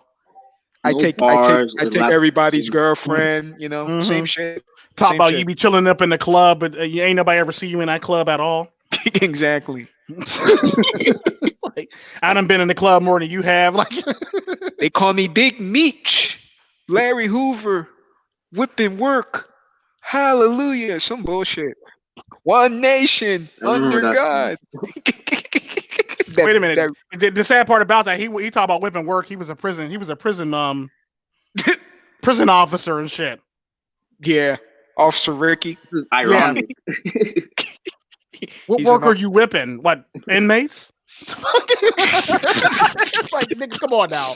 No bars. I take everybody's girlfriend. You know? Same Mhm. shit. Talk Same about shit. you be chilling up in the club, but you ain't nobody ever see you in that club at all. Exactly. Like, I done been in the club more than you have. Like, They call me Big Meech, Larry Hoover, whipping work. Hallelujah. Some bullshit. One nation I remember under that song. God. wait a minute. that, The sad part about that, he talked about whipping work. He was a prison. He was a prison prison officer and shit. yeah. Officer Ricky. This is ironic. What He's work an are you whipping? What, inmates? It's like, nigga, come on now.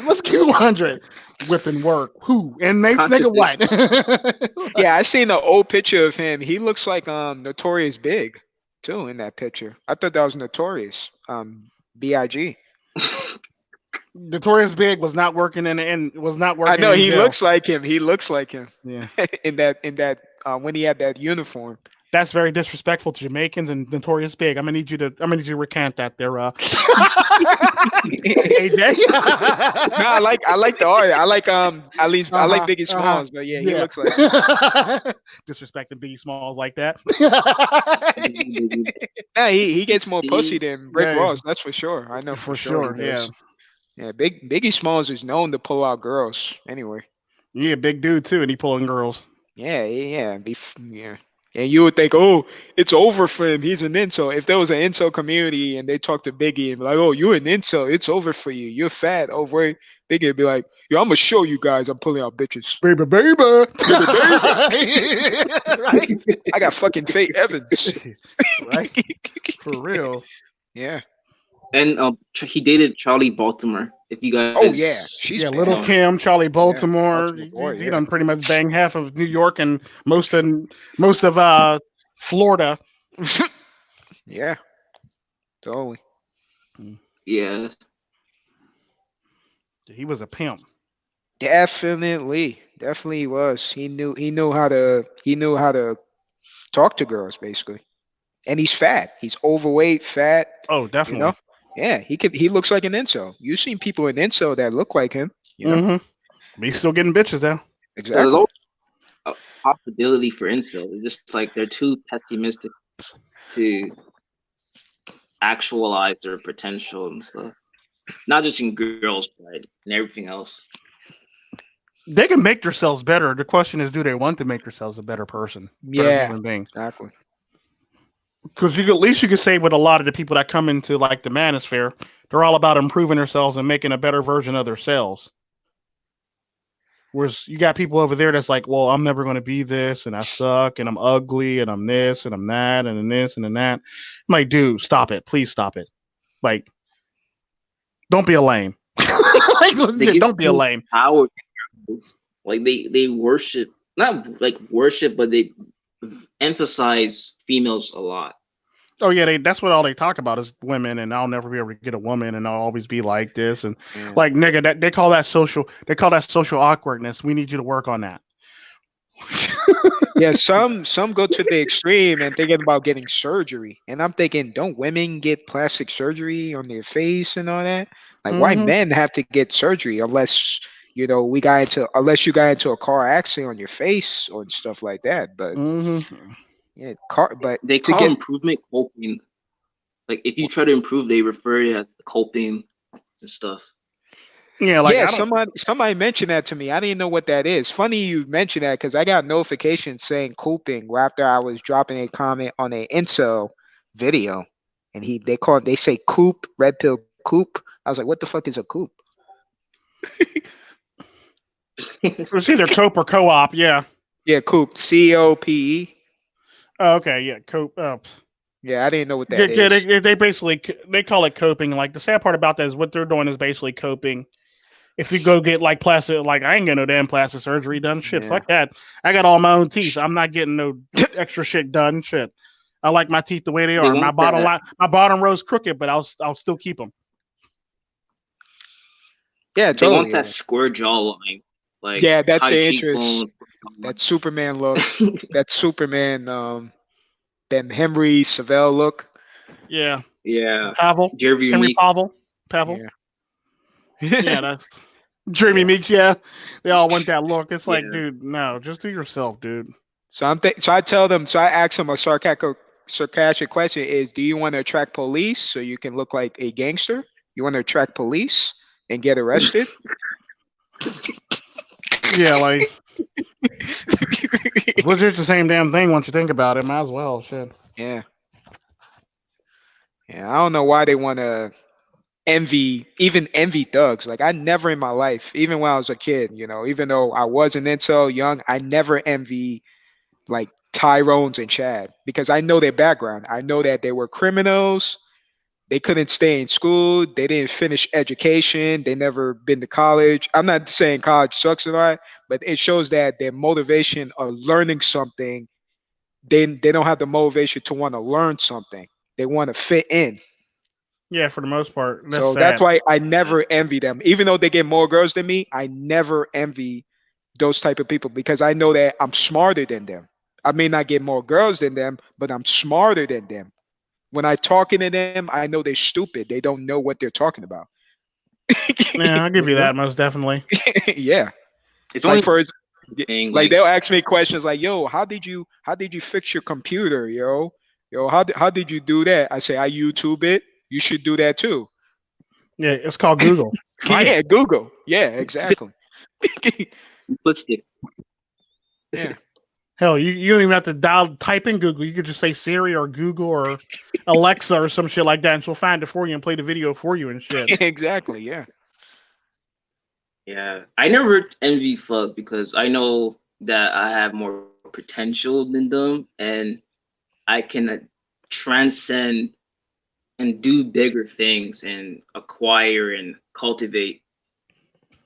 Let's keep 100. Whipping work. Who? Inmates? Nigga, what? Yeah, I seen an old picture of him. He looks like Notorious Big too in that picture. I thought that was Notorious. Big. Notorious Big was not working was not I working know in he jail. looks like him. He looks like him Yeah. in that when he had that uniform. That's very disrespectful to Jamaicans and Notorious Big. I'm gonna need you to recant that there. AJ. No, I like the art. I like at least I like Biggie Smalls, but yeah, he Yeah. looks like Disrespecting Biggie Smalls like that. yeah, he gets more pussy than Rick Yeah. Ross, that's for sure. I know For sure sure, he yeah. does. Yeah, Biggie Smalls is known to pull out girls anyway. Yeah, big dude too, and he pulling girls. Yeah. Yeah. And you would think, oh, it's over for him. He's an incel. If there was an incel community and they talk to Biggie and be like, oh, you're an incel. It's over for you. You're fat. Oh, wait. Biggie would be like, yo, I'm going to show you guys I'm pulling out bitches. Baby. Right? I got fucking Faye Evans. Right? For real. Yeah. And he dated Charlie Baltimore. If you guys, Oh, yeah. She's Yeah, bad. Little Kim, Charlie Baltimore. Baltimore boy, He yeah. done pretty much banged half of New York and most of Florida. Yeah. Totally. yeah, He was a pimp. Definitely he was. He knew how to talk to girls basically. And he's fat. He's overweight, fat. Oh, definitely. You know? Yeah, he looks like an incel. You've seen people in incel that look like him, you know? Mm-hmm. But he's still getting bitches though. so there's Exactly. always a possibility for incel. It's just like they're too pessimistic to actualize their potential and stuff. Not just in girls, but in everything else. They can make themselves better. The question is, do they want to make themselves a better person? Better Yeah, human being? exactly. Because at least you could say with a lot of the people that come into like the manosphere, they're all about improving themselves and making a better version of themselves. Whereas you got people over there that's like, well, I'm never going to be this, and I suck, and I'm ugly, and I'm this, and I'm that, and then this, and then that. I'm like, dude, stop it. Please stop it. Like, don't be a lame. Like, legit, don't be a lame. Power, like they worship, not like worship, but they emphasize females a lot. Oh yeah, that's what all they talk about is women, and I'll never be able to get a woman, and I'll always be like this, and Yeah. like nigga, that they call that social awkwardness. We need you to work on that. Yeah, some go to the extreme and thinking about getting surgery. And I'm thinking, don't women get plastic surgery on their face and all that? Like why Mhm. men have to get surgery unless unless you got into a car accident on your face or stuff like that. But Mm-hmm. yeah, but They to call get improvement coping. Like if you try to improve, they refer it as coping and stuff. Yeah, like yeah, I don't. somebody mentioned that to me. I didn't know what that is. Funny you mentioned that because I got notifications saying cooping after I was dropping a comment on a incel video, and they say coop, red pill coop. I was like, what the fuck is a coop? It's either cope or co-op. Yeah. Yeah, coop, COPE. Oh, okay. Yeah, cope. Yeah, I didn't know what Yeah, that yeah, is. they basically they call it coping. Like the sad part about that is what they're doing is basically coping. If you go get like plastic, like I ain't getting no damn plastic surgery done. Shit, Yeah. fuck that. I got all my own teeth. I'm not getting no extra shit done. Shit. I like my teeth the way they They are. want My bottom row's crooked, but I'll still keep them. Yeah, They want totally. that square jawline, like Yeah, that's high the interest. cheekbones. That Superman look. That Superman, then Henry Savelle look. Yeah. yeah, Pavel. Jeremy Henry Meek. Pavel. Pavel. Yeah, that's Jeremy Meeks. Yeah, they all want that look. It's like, Yeah. dude, no, just do yourself, dude. So I tell them. So I ask them a sarcastic question: is do you want to attract police so you can look like a gangster? You want to attract police and get arrested? Yeah, like it's legit the same damn thing once you think about it. Might as well, shit. Yeah. Yeah, I don't know why they want to envy thugs. Like I never in my life, even when I was a kid, even though I was an incel young, I never envy like Tyrone's and Chad, because I know their background. I know that they were criminals. They couldn't stay in school. They didn't finish education. They never been to college. I'm not saying college sucks or not, but it shows that their motivation of learning something, they don't have the motivation to want to learn something. They want to fit in. Yeah, for the most part, that's So that's sad. why I never envy them. Even though they get more girls than me, I never envy those type of people because I know that I'm smarter than them. I may not get more girls than them, but I'm smarter than them. When I talking to them, I know they're stupid. They don't know what they're talking about. Yeah, I'll give You you know? that most definitely. Yeah. It's Like only for thing like like they'll ask me questions like, "Yo, how did you fix your computer, yo? Yo, how did you do that?" I say, "I YouTube it. You should do that too." Yeah, it's called Google. Try it. Yeah, Google. Yeah, exactly. simplistic. Yeah. Hell, you don't even have to type in Google. You could just say Siri or Google or Alexa or some shit like that, and she'll find it for you and play the video for you and shit. Exactly. Yeah. Yeah, I never envy fuck because I know that I have more potential than them, and I can transcend and do bigger things and acquire and cultivate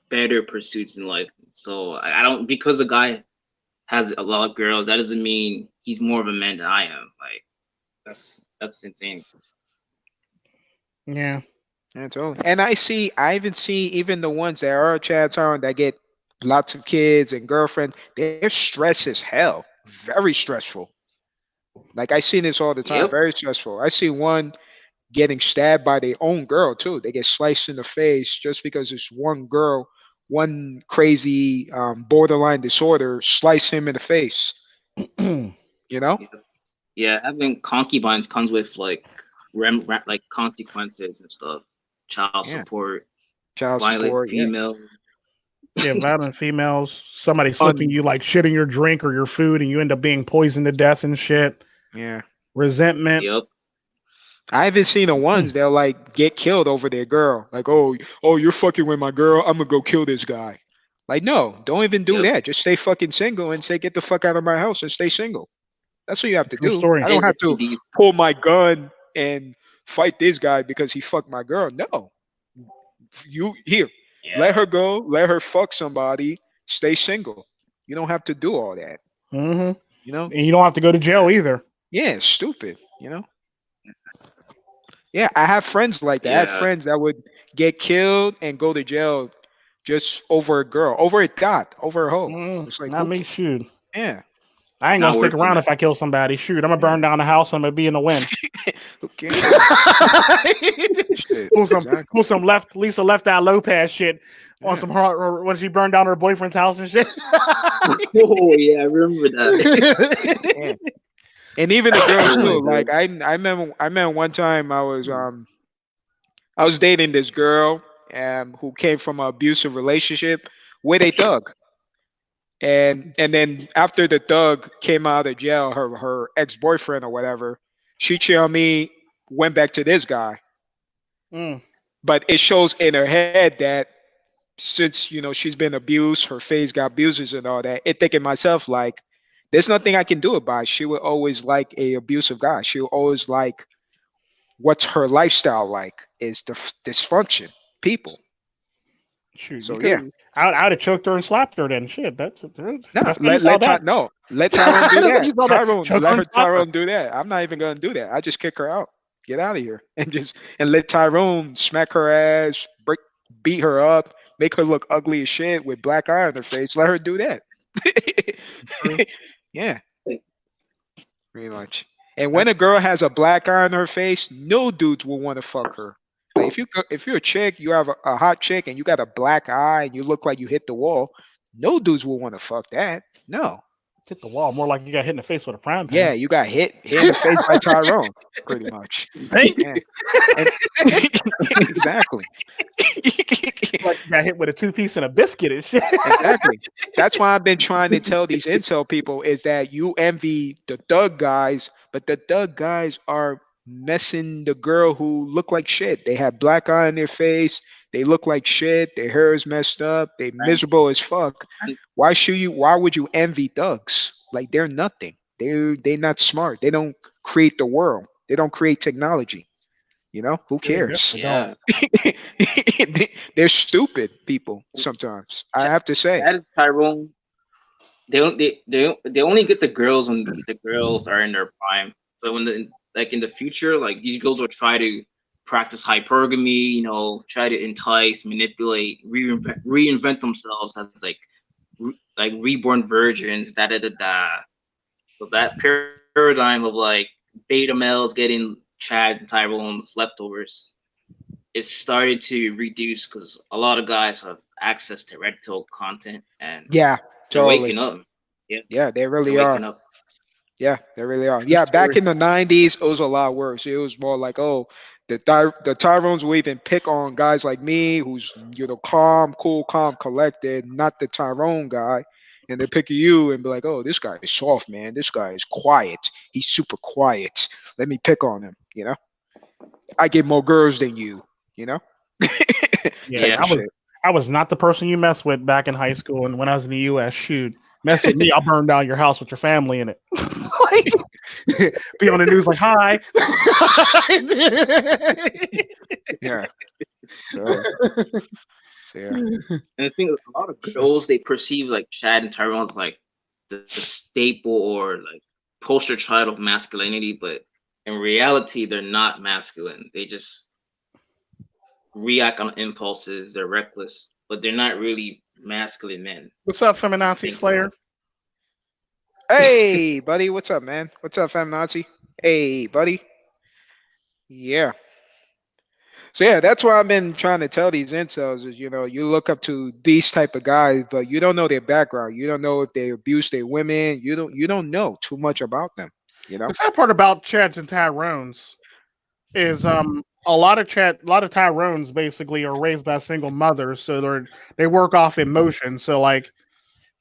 better pursuits in life. So I don't because a guy has a lot of girls, that doesn't mean he's more of a man than I am. Like that's insane. Yeah. That's all. And I even see even the ones that are Chad on that get lots of kids and girlfriends, they're stressed as hell. Very stressful. Like I see this all the time. Yep. Very stressful. I see one getting stabbed by their own girl too. They get sliced in the face just because this one girl, one crazy borderline disorder, slice him in the face. You know? Yep. Yeah, having concubines comes with like like consequences and stuff. Child Yeah. support, Child violent support. Yeah. female. Yeah, violent females, somebody slipping Un. you like shit in your drink or your food, and you end up being poisoned to death and shit. Yeah. Resentment. Yep. I haven't seen the ones that'll like get killed over their girl. Like, oh, you're fucking with my girl. I'm gonna go kill this guy. Like, no, don't even do Yep. that. Just stay fucking single and say, get the fuck out of my house and stay single. That's what you have to True do. story. I don't have to And these pull my gun and fight this guy because he fucked my girl. No, you here, let yeah. her go, let her fuck somebody, stay single. You don't have to do all that. Hmm. You know? And you don't have to go to jail either. Yeah, it's stupid. You know? Yeah, I have friends like that. I have Yeah. friends that would get killed and go to jail just over a girl, over a dot, over a hoe. It's like Not who? me. Shoot. Yeah, I ain't gonna Not stick worth it. around if I kill somebody. Shoot, I'm gonna yeah. burn down the house. I'm gonna be in the wind. Who cares? Shit, exactly. pull some left Lisa left out Lopez shit on Yeah, some her or when she burned down her boyfriend's house and shit. Oh yeah, I remember that. yeah. And even the girls Oh my too. god. Like I remember one time I was dating this girl who came from an abusive relationship with a thug. And then after the thug came out of jail, her ex boyfriend or whatever, she cheated on me, went back to this guy. Mm, But it shows in her head that since she's been abused, her face got bruises and all that. It thinking myself like, there's nothing I can do about it. She will always like a abusive guy. She'll always like what's her lifestyle like is the dysfunction people. shoot, you So yeah, could. I'd have choked her and slapped her. Then shit. That's no, how you solve that. No, let Tyrone do That's how that. you solve that. Tyrone, Choke her let and her slap her. Tyrone do that. I'm not even gonna do that. I just kick her out. Get out of here and let Tyrone smack her ass, beat her up, make her look ugly as shit with black eye on her face. Let her do that. True. Yeah, pretty much. And when a girl has a black eye on her face, no dudes will want to fuck her. Like if you're a chick, you have a hot chick, and you got a black eye, and you look like you hit the wall, no dudes will want to fuck that. No. Hit the wall more like you got hit in the face with a frying Yeah, pan. you got hit in the face by Tyrone, pretty much. Think Yeah, and exactly, like you got hit with a 2-piece and a biscuit and shit. exactly. That's why I've been trying to tell these incel people is that you envy the thug guys, but the thug guys are messing the girl who look like shit. They have black eye on their face. They look like shit. Their hair is messed up. They And, miserable as fuck. and Why should you? Why would you envy thugs? like they're nothing. They're not smart. They don't create the world. They don't create technology. Who They cares? definitely don't. Yeah. They're stupid people sometimes. I have to say. Chad and Tyrone, they only get the girls when the girls are in their prime. So when in the future, like these girls will try to practice hypergamy, try to entice, manipulate, reinvent themselves as like reborn virgins, da da da da. So that paradigm of like beta males getting Chad and Tyrone's leftovers, it started to reduce because a lot of guys have access to red pill content and Yeah, they're totally. waking up. Yeah, Yeah, they they're really waking are. up. Yeah, they really are. Yeah, back in the '90s, it was a lot worse. It was more like, oh, the Tyrones will even pick on guys like me, who's calm, cool, calm, collected, not the Tyrone guy, and they pick you and be like, oh, this guy is soft, man. This guy is quiet. He's super quiet. Let me pick on him. I get more girls than you. You know, Yeah, type Yeah, of shit. I was not the person you messed with back in high school and when I was in the U.S. Shoot, mess with me, I'll burn down your house with your family in it. Like, be on the news like, hi. Yeah. So, yeah. and I think a lot of girls they perceive like Chad and Tyrone as like the staple or like poster child of masculinity, but in reality, they're not masculine. They just react on impulses. They're reckless, but they're not really masculine men. What's up, I feminazi think. slayer? Hey, buddy. What's up, man? What's up, fam Nazi? Hey, buddy. Yeah. So yeah, that's why I've been trying to tell these incels is you look up to these type of guys, but you don't know their background. You don't know if they abuse their women. You don't know too much about them. You know. The sad part about Chads and Tyrones is a lot of Tyrones basically are raised by single mothers, so they work off emotion. So like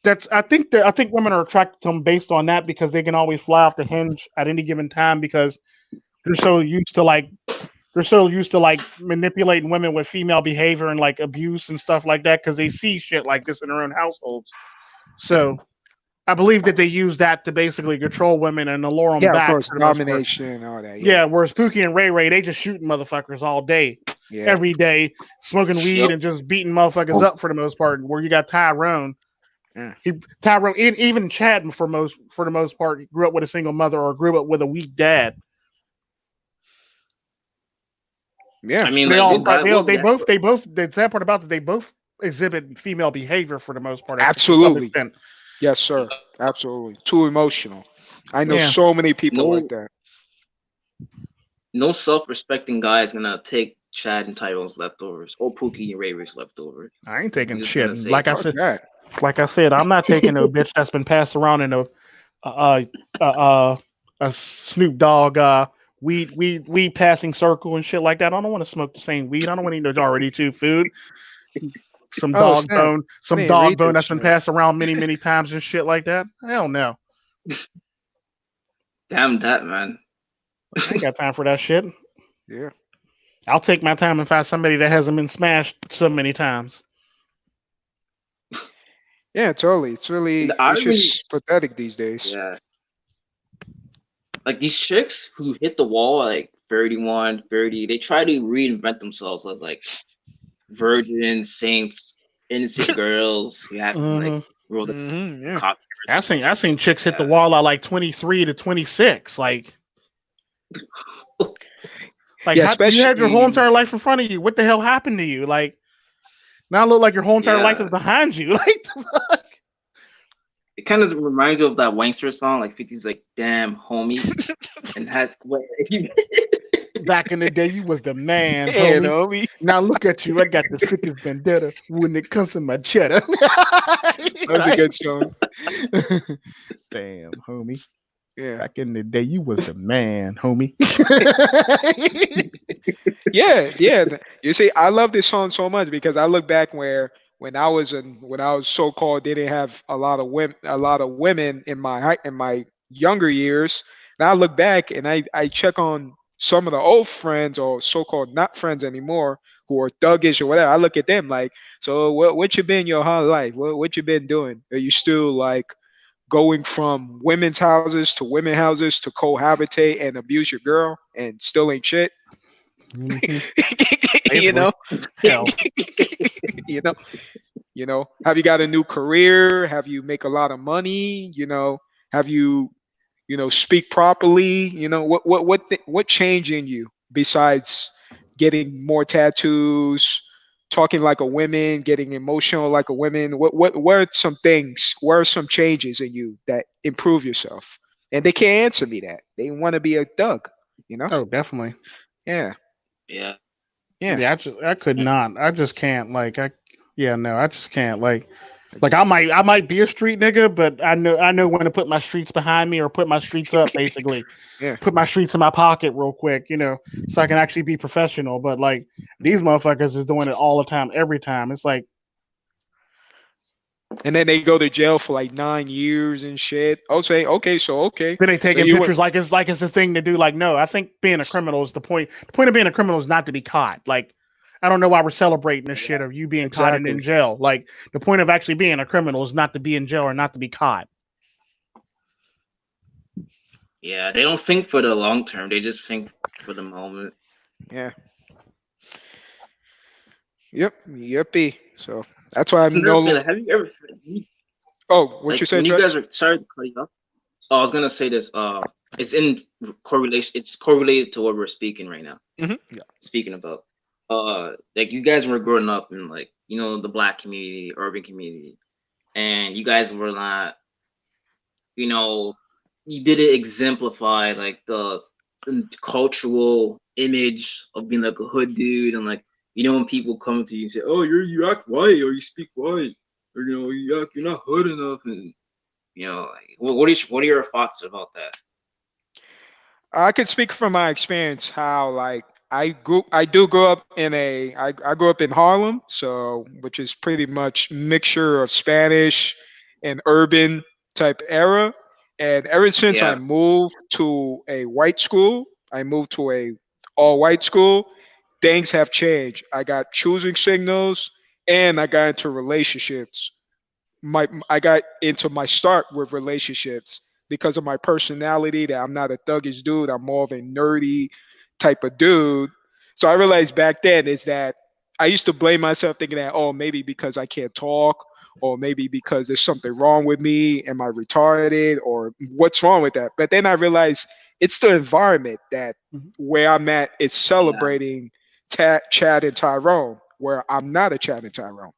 that's I think women are attracted to them based on that because they can always fly off the hinge at any given time because they're so used to like manipulating women with female behavior and like abuse and stuff like that because they see shit like this in their own households. So I believe that they use that to basically control women and allure them Yeah, of back course, for the most part. domination, all that. Yeah, Yeah, whereas Pookie and Ray Ray, they just shooting motherfuckers all day, yeah, every day, smoking weed Yep. and just beating motherfuckers up for the most part. Where you got Tyrone, yeah. Tyrone, even Chad for the most part, he grew up with a single mother or grew up with a weak dad. Yeah. I mean, They like all, what guy? What guy? they both. The sad part about that, they both exhibit female behavior for the most part, to some Absolutely. extent. Yes, sir. Absolutely. Too emotional. I know Yeah, so many people like No, that. no self-respecting guy is gonna take Chad and Tyrone's leftovers or Pookie and Ray Ray's leftovers. I ain't I'm taking just shit. gonna say it. Fuck that. Like I said, I'm not taking no bitch that's been passed around in uh, uh, uh, a Snoop Dogg weed passing circle and shit like that. I don't want to smoke the same weed. I don't want to eat no already chew food. Oh snap! I Some didn't dog read bone this that's been shit. passed around many times and shit like that. Hell no, Damn that, man. I ain't got time for that shit. Yeah. I'll take my time and find somebody that hasn't been smashed so many times. Yeah, totally. The It's irony, just pathetic these days. yeah. Like these chicks who hit the wall at like 31, 30, they try to reinvent themselves as like virgin saints, innocent girls who haven't like hmm rolled the Yeah. cock. I seen chicks hit the Yeah. wall at like 23 to 26. Like Yeah, how you had your whole especially. entire life in front of you. What the hell happened to you? Like now, it look like your whole entire life is Yeah. behind you. Like the fuck? It kind of reminds you of that Wankster song, like 50's like, damn homie. And has what Back in the day, you was the man, Yeah, homie. homie. Now look at you. I got the sickest vendetta when it comes to my cheddar. That's a good song. Damn, homie. Yeah. Back in the day, you was the man, homie. Yeah, yeah. You see, I love this song so much because I look back where when I was so called didn't have a lot of women in my younger years. And I look back and I check on some of the old friends or so called not friends anymore who are thuggish or whatever. I look at them like, so what you been your whole life? What you been doing? Are you still like going from women's houses to women houses to cohabitate and abuse your girl and still ain't shit. Mhm. you know, Hell. you know, have you got a new career? Have you make a lot of money? Have you, speak properly? What change in you besides getting more tattoos, talking like a woman, getting emotional like a woman? What are some things? Where are some changes in you that improve yourself? And they can't answer me that. They want to be a thug. Oh, definitely. Yeah, Yeah. yeah. Yeah, I could not. I just can't. Yeah, no, I just can't. Like I might be a street nigga, but I know when to put my streets behind me or put my streets up, basically. Yeah. Put my streets in my pocket real quick, so I can actually be professional. But like these motherfuckers is doing it all the time, every time. It's like And then they go to jail for like 9 years and shit. I'll say, okay. then they So taking you were pictures like it's the thing to do. Like, no, I think being a criminal is the point. The point of being a criminal is not to be caught. Like, I don't know why we're celebrating this shit of you being caught and in exactly. jail. Like, the point of actually being a criminal is not to be in jail or not to be caught. Yeah, they don't think for the long term. They just think for the moment. Yeah. Yep. Yuppie. So that's why It's I'm another thing. no. Like, have you ever Oh, what you like said, when you guys Drex? are sorry to cut you off? Oh, I was gonna say this. It's in correlation. It's correlated to what we're speaking right now. Yeah. Speaking about, like you guys were growing up in like the black community, urban community, and you guys were not, you know, you didn't exemplify like the cultural image of being like a hood dude, and like when people come to you and say, "Oh, you act white or you speak white, or you're not hood enough," and like, what are your thoughts about that? I could speak from my experience how like I do grow up in I grew up in Harlem, so which is pretty much mixture of Spanish and urban type era. And ever since I Yeah, moved to a white school, I moved to a all white school, things have changed. I got choosing signals and I got into relationships. I got into my start with relationships because of my personality that I'm not a thuggish dude. I'm more of a nerdy type of dude. So I realized back then is that I used to blame myself thinking that, oh, maybe because I can't talk or maybe because there's something wrong with me. Am I retarded or what's wrong with that? But then I realized it's the environment that Mhm. where I'm at is yeah, celebrating Chad and Tyrone, where I'm not a Chad and Tyrone.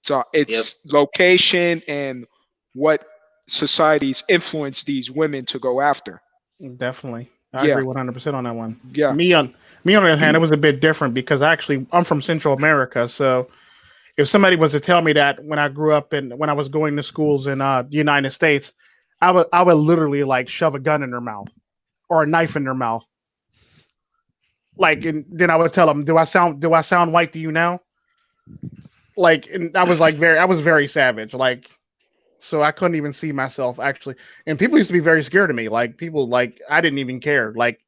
So yep, it's location and what societies influence these women to go after. Definitely, I Yeah, agree 100% on that one. yeah. Me on the other hand, it was a bit different because I'm from Central America, so if somebody was to tell me that when I grew up and when I was going to schools in the United States, I would literally like shove a gun in their mouth or a knife in their mouth. Like, and then I would tell them, "Do I sound white to you now?" Like, and I was very savage. Like, so I couldn't even see myself actually. And people used to be very scared of me. Like, people like I didn't even care. Like,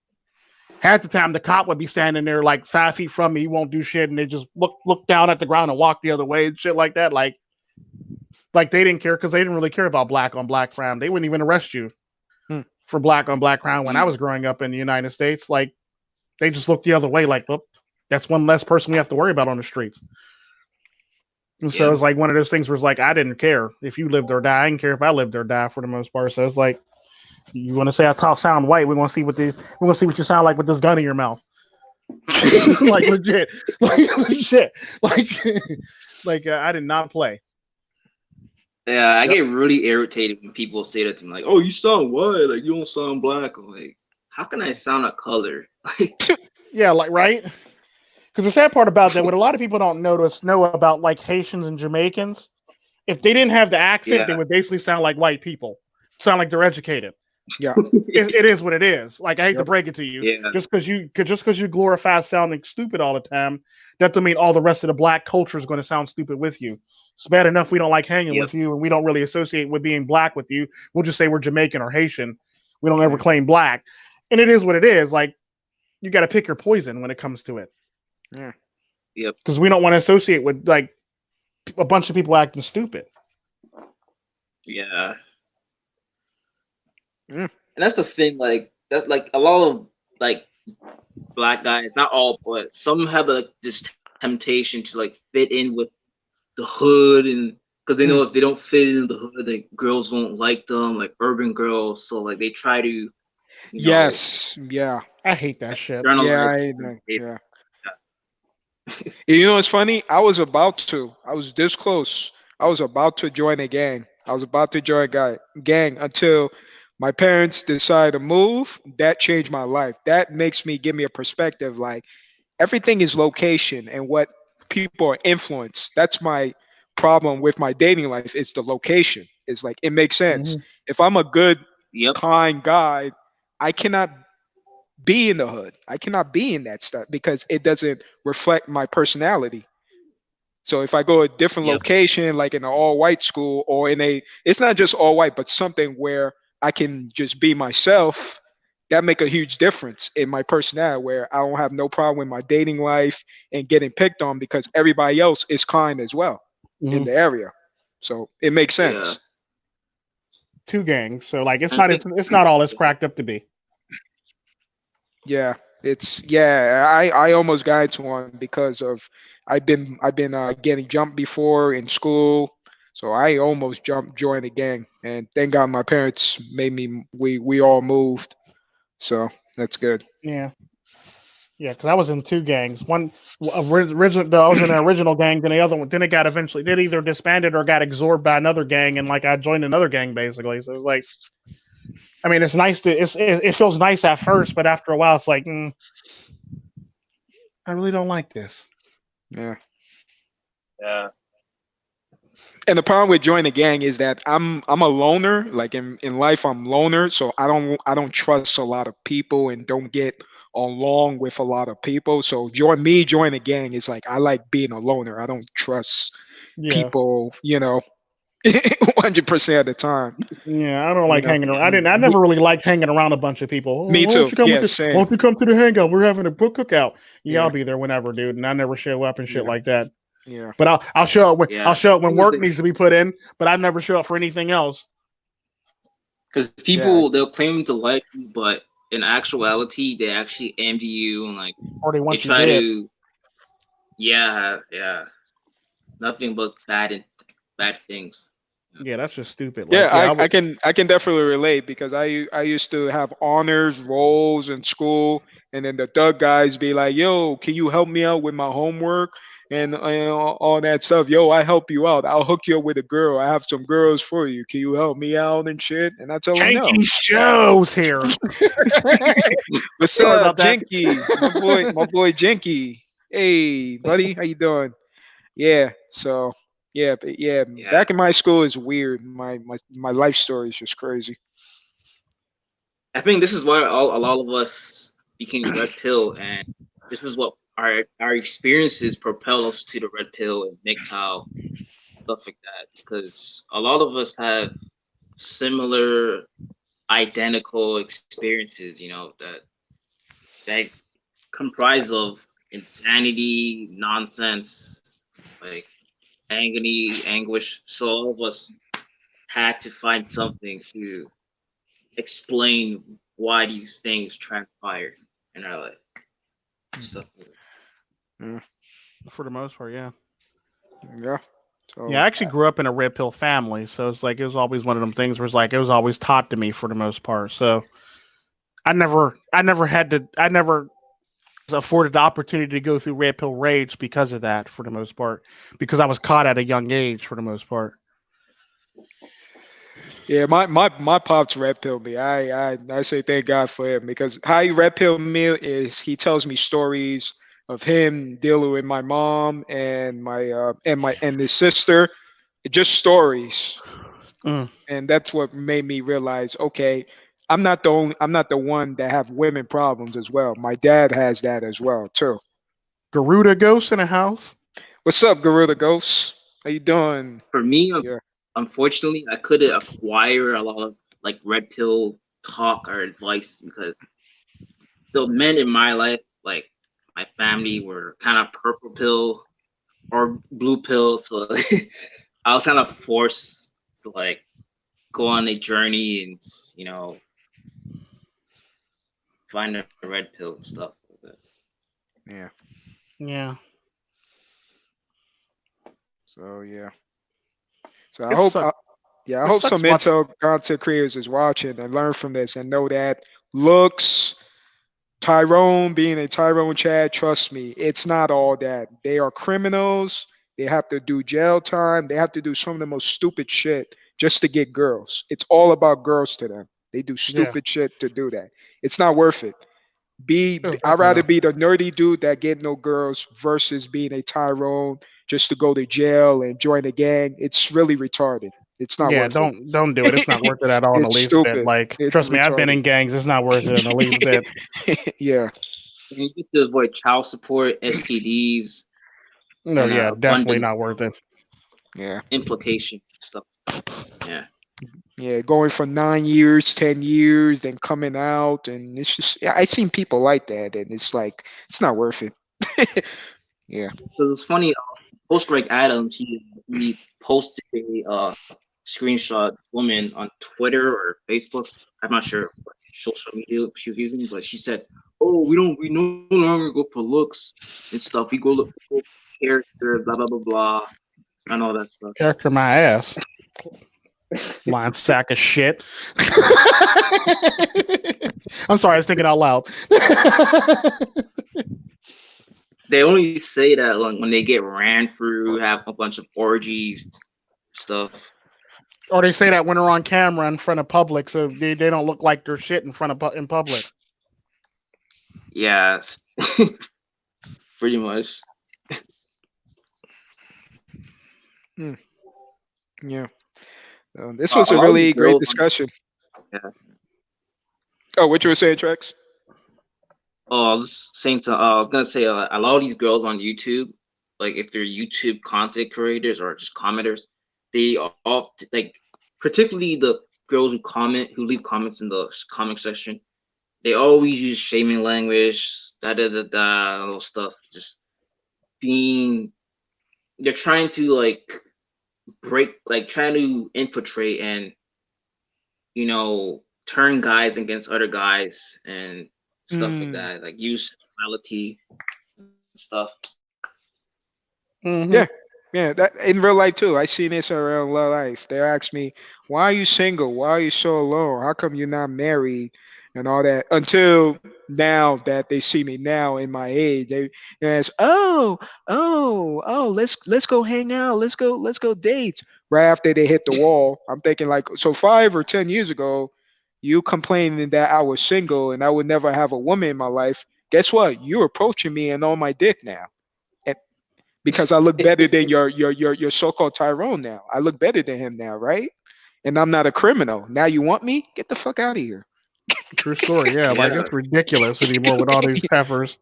half the time the cop would be standing there like 5 feet from me, he won't do shit, and they just look down at the ground and walk the other way and shit like that. Like they didn't care because they didn't really care about black on black crime. They wouldn't even arrest you Hmm. for black on black crime when I mm, was growing up in the United States. Like they just looked the other way, like, well, that's one less person we have to worry about on the streets. And so yep, it's like one of those things where it's like I didn't care if you lived or die. I didn't care if I lived or die for the most part. So it's like you want to say I talk sound white, we want to see what you sound like with this gun in your mouth. Like legit, like legit, like I did not play. yeah. I Yep. get really irritated when people say that to me, like, "Oh, you sound white, like you don't sound black." I'm like, how can I sound a color? Like, Yeah, like right. Because the sad part about that, what a lot of people don't know about like Haitians and Jamaicans, if they didn't have the accent, they yeah, would basically sound like white people, sound like they're educated. Yeah. It is what it is. Like I hate to Yep. break it to you, yeah, just because you glorify sounding stupid all the time, that doesn't mean all the rest of the black culture is going to sound stupid with you. It's bad enough we don't like hanging yep, with you, and we don't really associate with being black with you. We'll just say we're Jamaican or Haitian. We don't ever Yeah. claim black, and it is what it is. Like you got to pick your poison when it comes to it, Yeah. yep, because we don't want to associate with like a bunch of people acting stupid. yeah. Mm. And that's the thing, like that's like a lot of like black guys, not all, but some have like this temptation to like fit in with the hood, and because they know Mm. if they don't fit in the hood, like girls won't like them, like urban girls. So like they try to, Yes. Yeah. I hate that shit. Yeah. externalize. Yeah. You know, it's funny. I was about to. I was this close. I was about to join a gang. I was about to join a gang until my parents decided to move. That changed my life. That makes me give me a perspective. Like everything is location and what people are influenced. That's my problem with my dating life. It's the location. It's like it makes sense. Mhm. If I'm a good, Yep. kind guy, I cannot be in the hood. I cannot be in that stuff because it doesn't reflect my personality. So if I go a different Yep. location, like in an all white school or in a, it's not just all white, but something where I can just be myself, that make a huge difference in my personality where I don't have no problem with my dating life and getting picked on because everybody else is kind as well in Mhm. the area. So it makes Yeah. sense. Two gangs, so like And I think it's not all it's cracked up to be. Yeah, it's yeah. I almost got into one because of I've been getting jumped before in school, so I almost jumped joined the gang, and thank God my parents made me. We all moved, so that's good. Yeah, yeah, because I was in two gangs. One original, I was in an original gang. Then the other one, then it got eventually, it either disbanded or got absorbed by another gang, and like I joined another gang basically. So it was like, I mean, it's nice to it feels nice at first, but after a while, it's like, I really don't like this. Yeah. Yeah. And the problem with joining a gang is that I'm a loner. Like in life, I'm loner, so I don't trust a lot of people and don't get along with a lot of people. So join a gang is like I like being a loner. I don't trust Yeah, people, 100% of the time. yeah, I don't You like know, hanging around. I never really liked hanging around a bunch of people. Oh, me why don't too. you come with Yeah, the? Why same. don't you come to the hangout? We're having a book cookout. Yeah, I'll Yeah, be there whenever, dude. And I never show up and shit yeah, like that. yeah, But I'll show up when I'll yeah, show up when because work needs to be put in. But I never show up for anything else. yeah, people they'll claim to like you, but in actuality, they actually envy you and like Or they they want you try dead. to. Yeah, yeah, nothing but bad things. Yeah, that's just stupid. yeah. Like, yeah, I I would can definitely relate because I used to have honors roles in school, and then the thug guys be like, "Yo, can you help me out with my homework?" And all that stuff. Yo, I help you out. I'll hook you up with a girl. I have some girls for you. Can you help me out and shit? And I tell them no. janky shows here. What's Sorry up, about that. Jinky? My boy Jinky. Hey, buddy, how you doing? Yeah. So yeah, but yeah, Yeah, back in my school is weird. My life story is just crazy. I think this is why a lot of us became red pill, and this is what our experiences propel us to the red pill and MGTOW stuff like that. Because a lot of us have similar, identical experiences. That comprise of insanity, nonsense, like agony, anguish. So all of us had to find something to explain why these things transpired in our life. Stuff. Yeah. For the most part, yeah. Yeah. Yeah, So I actually grew up in a red pill family, so it's like it was always one of them things where it's like it was always taught to me for the most part. So I never was afforded the opportunity to go through red pill rage because of that for the most part, because I was caught at a young age for the most part. yeah, my pops red pill me. I say thank God for him because how he red pill me is he tells me stories of him dealing with my mom and his sister, just stories. Mm. And that's what made me realize, okay, I'm not the one that have women problems as well. My dad has that as well too. Garuda ghost in a house. What's up, Gorilla Ghost? How you doing? For me, Yeah. unfortunately, I couldn't acquire a lot of like red pill talk or advice because the men in my life, like my family, were kind of purple pill or blue pill. So I was kind of forced to like go on a journey and find a red pill and stuff like that. Yeah. Yeah. So yeah. So It sucks. I It hope some sucks watching. intel content creators is watching and learn from this and know that looks, Tyrone being a Tyrone Chad, trust me, it's not all that. They are criminals. They have to do jail time. They have to do some of the most stupid shit just to get girls. It's all about girls to them. They do Yeah. stupid shit to do that. It's not worth it. It's I'd definitely rather not. be the nerdy dude that get no girls versus being a Tyrone just to go to jail and join a gang. It's really retarded. It's not Yeah. worth it. Don't do it. It's not worth it at all in the It's least bit. stupid. Like, It's trust me, I've been retarded. in gangs. It's not worth it in the least bit. Yeah. And you get to avoid child support, STDs, No. and Yeah. Definitely abundant not worth it. Yeah. implication stuff. Yeah. Yeah, going for 9 years, 10 years, then coming out, and it's just yeah, I seen people like that, and it's like it's not worth it. Yeah. So it's funny. Post Greg Adams, he posted a screenshot woman on Twitter or Facebook. I'm not sure what social media she was using, but she said, "Oh, we no longer go for looks and stuff. We go look for character, blah blah blah blah, and all that stuff." Character my ass. Lying sack of shit. I'm sorry, I was thinking out loud. They only say that like when they get ran through, have a bunch of orgies, stuff. Or they say that when they're on camera in front of public, so they don't look like they're shit in front of in public. Yeah, pretty much. Hmm. Yeah. This was A a lot of these really great girls. discussion. Yeah. Oh, what you were saying, Trex? Oh, I was saying to, I was gonna say a lot of these girls on YouTube, like if they're YouTube content creators or just commenters, they all like, particularly the girls who leave comments in the comment section. They always use shaming language, da da da da, all stuff. Just being, they're trying to like trying to infiltrate and turn guys against other guys and stuff like Mm, that, like use sexuality and stuff. Mm-hmm. yeah. Yeah, that in real life too. I seen this around real life. They ask me, "Why are you single? Why are you so alone? How come you're not married?" And all that. Until now that they see me now in my age, they ask, "Oh, let's go hang out. Let's go date." Right after they hit the wall, I'm thinking like, so 5 or 10 years ago, you complaining that I was single and I would never have a woman in my life. Guess what? You're approaching me and on my dick now because I look better than your so-called Tyrone now. I look better than him now, right? And I'm not a criminal. Now you want me? Get the fuck out of here. True story. Yeah, like Yeah, it's ridiculous anymore with all these heifers.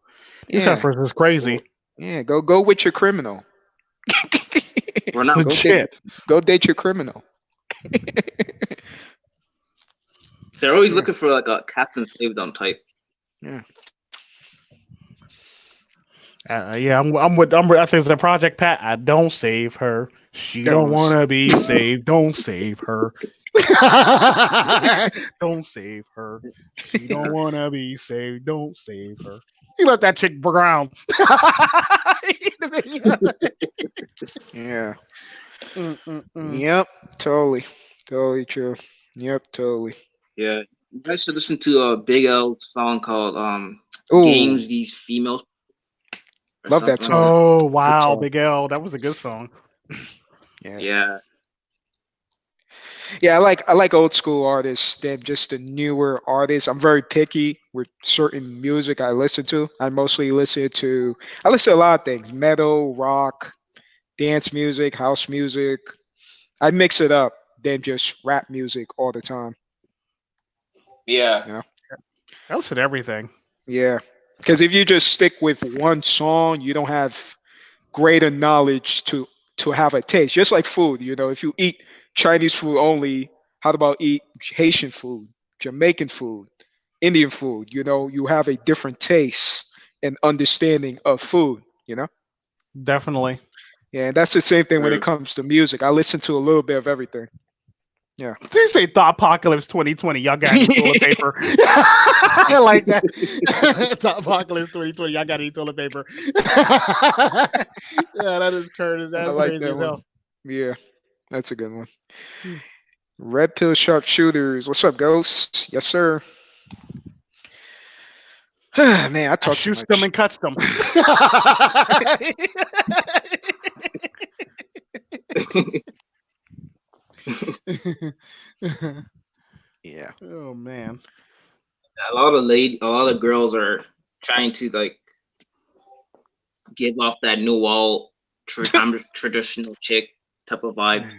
These Yeah, heifers is crazy. yeah. Go with your criminal. we're not. go date Legit. go date your criminal. They're always Yeah, looking for like a Captain Slave Dumb type. yeah. Yeah, I think it's the Project Pat. I don't save her. She don't Don't. want to be saved. Don't save her. Don't save her. She don't want to be saved. Don't save her. You let that chick brown. Yeah. Mm-mm-mm. Yep. Totally. Totally true. Yep. Totally. Yeah, you guys should listen to a Big L song called Ooh, "Games These Females" or love that something like that. song. Oh Good wow, song. Big L, that was a good song. Yeah. Yeah, Yeah, I like old school artists than just the newer artists. I'm very picky with certain music I listen to. I listen to a lot of things: metal, rock, dance music, house music. I mix it up than just rap music all the time. yeah, You know? I listened to everything. Yeah. Because if you just stick with one song, you don't have greater knowledge to have a taste. Just like food, if you eat Chinese food only, how about eat Haitian food, Jamaican food, Indian food? You have a different taste and understanding of food. Definitely. Yeah, and that's the same thing when it true. comes to music. I listen to a little bit of everything. Yeah. They say Thought Apocalypse 2020. Y'all got any toilet paper? I like that. Thought Apocalypse 2020. Y'all got any toilet paper? Yeah, that is Curtis. I That's like crazy that as one. hell. Yeah, that's a good one. Hmm. Red Pill Sharpshooters. What's up, Ghost? Yes, sir. Man, I I talk too shoots them much. and cuts them. Yeah. Oh man. A lot of girls are trying to like give off that new all traditional chick type of vibe.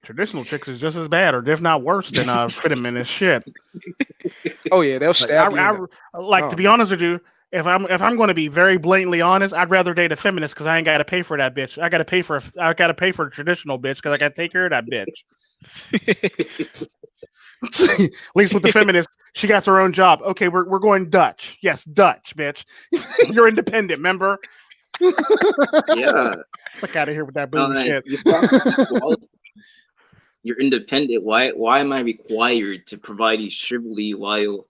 Traditional chicks is just as bad, or if not worse than feminist shit. Oh yeah, they'll Like stab you in the. like to Oh be man. honest with you, if I'm going to be very blatantly honest, I'd rather date a feminist because I ain't got to pay for that bitch. I got to pay for a traditional bitch because I got to take care of that bitch. At least with the feminist, she got her own job. Okay, we're going Dutch. Yes, Dutch, bitch. You're independent, member. Yeah, Fuck out of here with that bullshit. you talk equality. You're independent. Why am I required to provide you chivalry while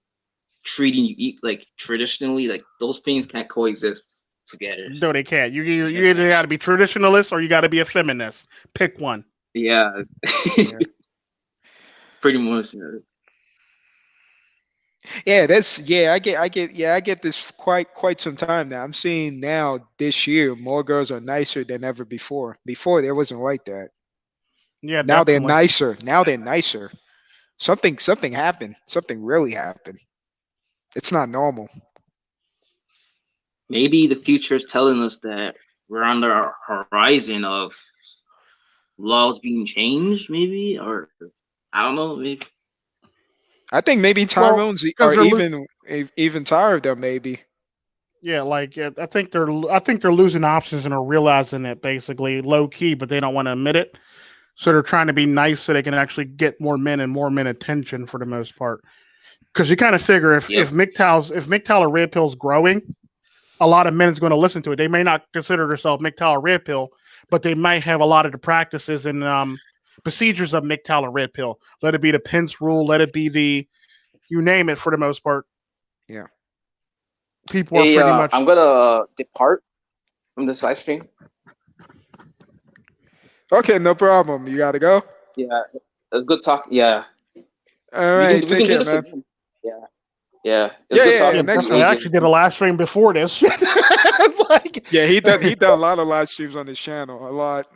treating you like traditionally? Like those things can't coexist together. No, they can't. You either got to be traditionalist or you got to be a feminist. Pick one. Yeah, Yeah. pretty much. Yeah, that's I get this quite some time now. I'm seeing now this year more girls are nicer than ever before. Before there wasn't like that. Yeah, Now they're definitely. nicer. Now they're nicer. Something happened. Something really happened. It's not normal. Maybe the future is telling us that we're on the horizon of laws being changed, maybe, or I don't know, maybe. I think maybe Well, Tyrone's because are they're even tired of them. Maybe. yeah, like I think they're losing options and are realizing it basically low key, but they don't want to admit it. So they're trying to be nice so they can actually get more men and more men attention for the most part. Because you kind of figure Yep. if MGTOW or Red Pill's growing, a lot of men is going to listen to it. They may not consider themselves MGTOW or Red Pill, but they might have a lot of the practices and procedures of MGTOW or Red Pill. Let it be the Pence rule, let it be the you name it. For the most part, Yeah. people are Hey, pretty I'm much gonna depart from this live stream. Okay, no problem. You gotta go. Yeah, a good talk. Yeah, All we right. Take can do care, this man. again. Yeah, yeah. It was Yeah, good yeah, yeah. yeah, talking to Next you, time. definitely. I AJ. actually did a live stream before this. It's like, Yeah, he done a lot of live streams on his channel. A lot.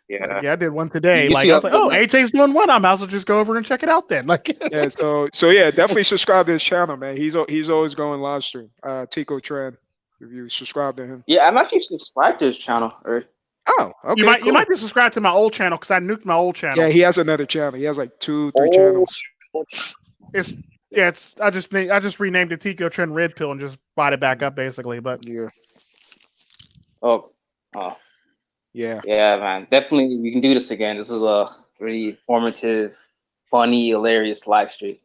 Yeah. yeah, I did one today. You Like two I was have a like, good oh, one. AJ's doing one. I might as well just go over and check it out then. Like, Yeah. So yeah, definitely subscribe to his channel, man. He's always going live stream. Tico Tran. If you subscribe to him. Yeah, I'm actually subscribed to his channel. Or Oh, you okay, might cool. be subscribed to my old channel because I nuked my old Yeah, channel. he has another channel. He has like two, three oh, channels. It's yeah, it's I just renamed it Tico Trend Red Pill and just bought it back up basically. But Yeah, oh, oh, yeah. yeah, man. Definitely, we can do this again. This was a really informative, funny, hilarious live stream.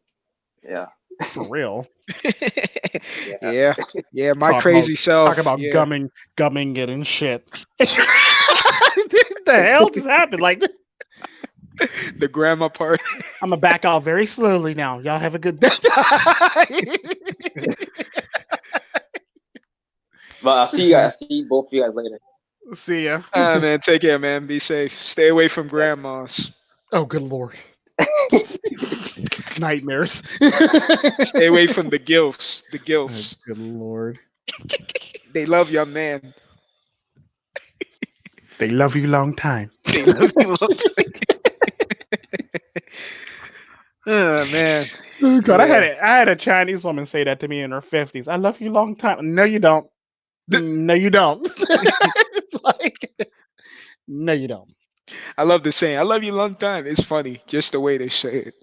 Yeah, for real, yeah. Yeah, yeah. My talk about crazy self. Yeah, gumming it and shit. The hell just happened? Like, the grandma part. I'm gonna back out very slowly now. Y'all have a good day. But I'll see you guys. See both of you guys later. See ya. Man, take care, man. Be safe. Stay away from Yeah. grandmas. Oh, good lord. Nightmares. Stay away from the gilfs. The Oh, gilfs. good lord. They love your man. They love you long time. They love you long time. Oh man. Oh, God, Yeah. I had a Chinese woman say that to me in her 50s. I love you long time. No, you don't. No, you don't. It's like, no, you don't. I love the saying. I love you long time. It's funny, just the way they say it.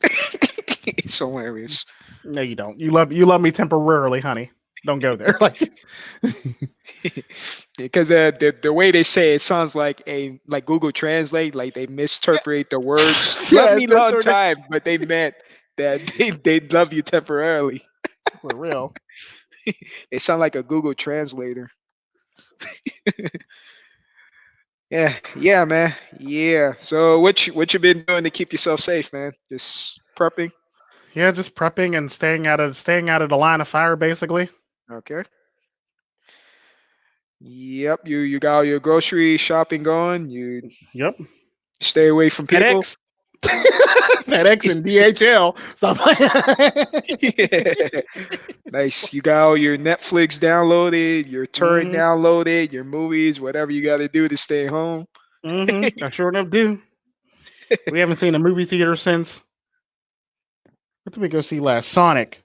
It's hilarious. No, you don't. You love me temporarily, honey. Don't go there. Like, Because the way they say it sounds like Google Translate, like they misinterpret the word "love yeah, me that's long what time," but they meant that they love you temporarily. for real. They sound like a Google translator. Yeah, man. Yeah. So what you been doing to keep yourself safe, man? Just prepping. Yeah, just prepping and staying out of the line of fire, basically. Okay. Yep. You got all your grocery shopping going. You Yep. stay away from people. FedEx, FedEx and DHL. Stop. Yeah. Nice. You got all your Netflix downloaded, your torrent hmm downloaded, your movies, whatever you got to do to stay home. I sure enough do. We haven't seen a movie theater since. What did we go see last? Sonic.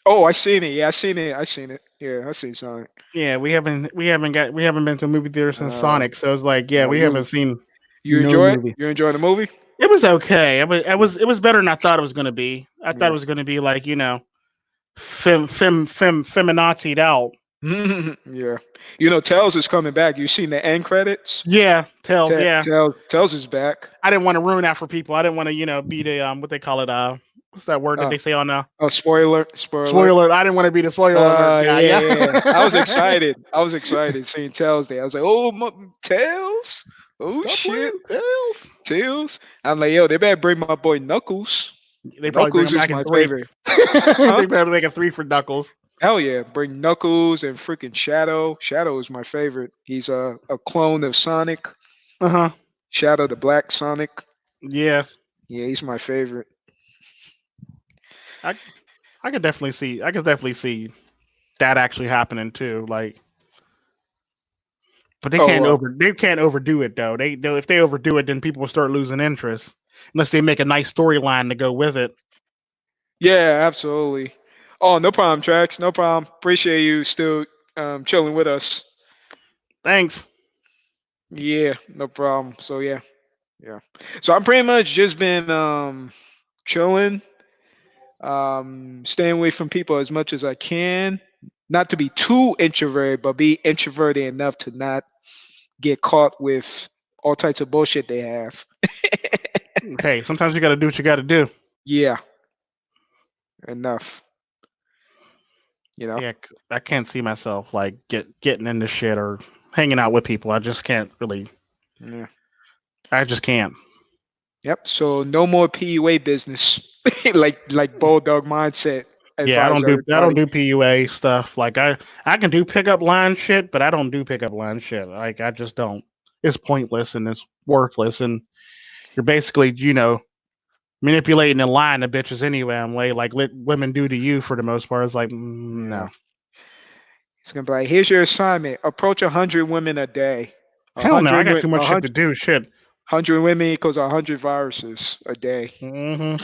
Oh, I seen it. Yeah, I seen it. I seen it. Yeah, I seen Sonic. Yeah, we haven't been to a movie theater since Uh, Sonic. So it's like, yeah, we you haven't seen you no enjoy it? movie. You enjoy the movie? It was okay. It was better than I thought it was gonna be. I thought it Yeah. was gonna be like, feminazied out. Yeah. You know, Tails is coming back. You seen the end credits? Yeah, tells. Yeah, Tails is back. I didn't want to ruin that for people. I didn't want to, be the what they call it. What's that word that Uh, they say on oh, spoiler. spoiler? I didn't want to be the spoiler alert guy. Yeah, Yeah. yeah, yeah. I was excited. I was excited seeing Tails there. I was like, oh, Tails. Oh Stop shit, playing Tails. Tails. I'm like, yo, they better bring my boy Knuckles. They probably bring Knuckles him is back in my three. favorite. Huh? They better make a three for Knuckles. Hell yeah, bring Knuckles and freaking Shadow. Shadow is my favorite. He's a clone of Sonic. Uh huh. Shadow, the Black Sonic. Yeah. Yeah, he's my favorite. I I could definitely see. I could definitely see that actually happening too. Like, but they Oh, can't overdo it though. If they overdo it, then people will start losing interest unless they make a nice storyline to go with it. yeah, absolutely. Oh, no problem, Trax. No problem. Appreciate you still chilling with us. Thanks. Yeah, no problem. So yeah, yeah. So I'm pretty much just been chilling, staying away from people as much as I can. Not to be too introverted, but be introverted enough to not get caught with all types of bullshit they have. Okay, sometimes you got to do what you got to do. Yeah, enough. You know. Yeah, I can't see myself like getting into shit or hanging out with people. I just can't really. Yeah. I just can't. Yep. So no more PUA business, like bulldog mindset. Yeah, I Advise don't do I don't everybody. do PUA stuff. Like I can do pickup line shit, but I don't do pickup line shit. Like I just don't. It's pointless and it's worthless, and you're basically manipulating and lying to bitches anyway. I'm like let women do to you for the most part. It's like Yeah. no, It's gonna be like, here's your assignment: approach 100 women a day. A hell no. I hundred, got too a much shit to hundred, do. Shit. 100 women equals 100 viruses a day. hmm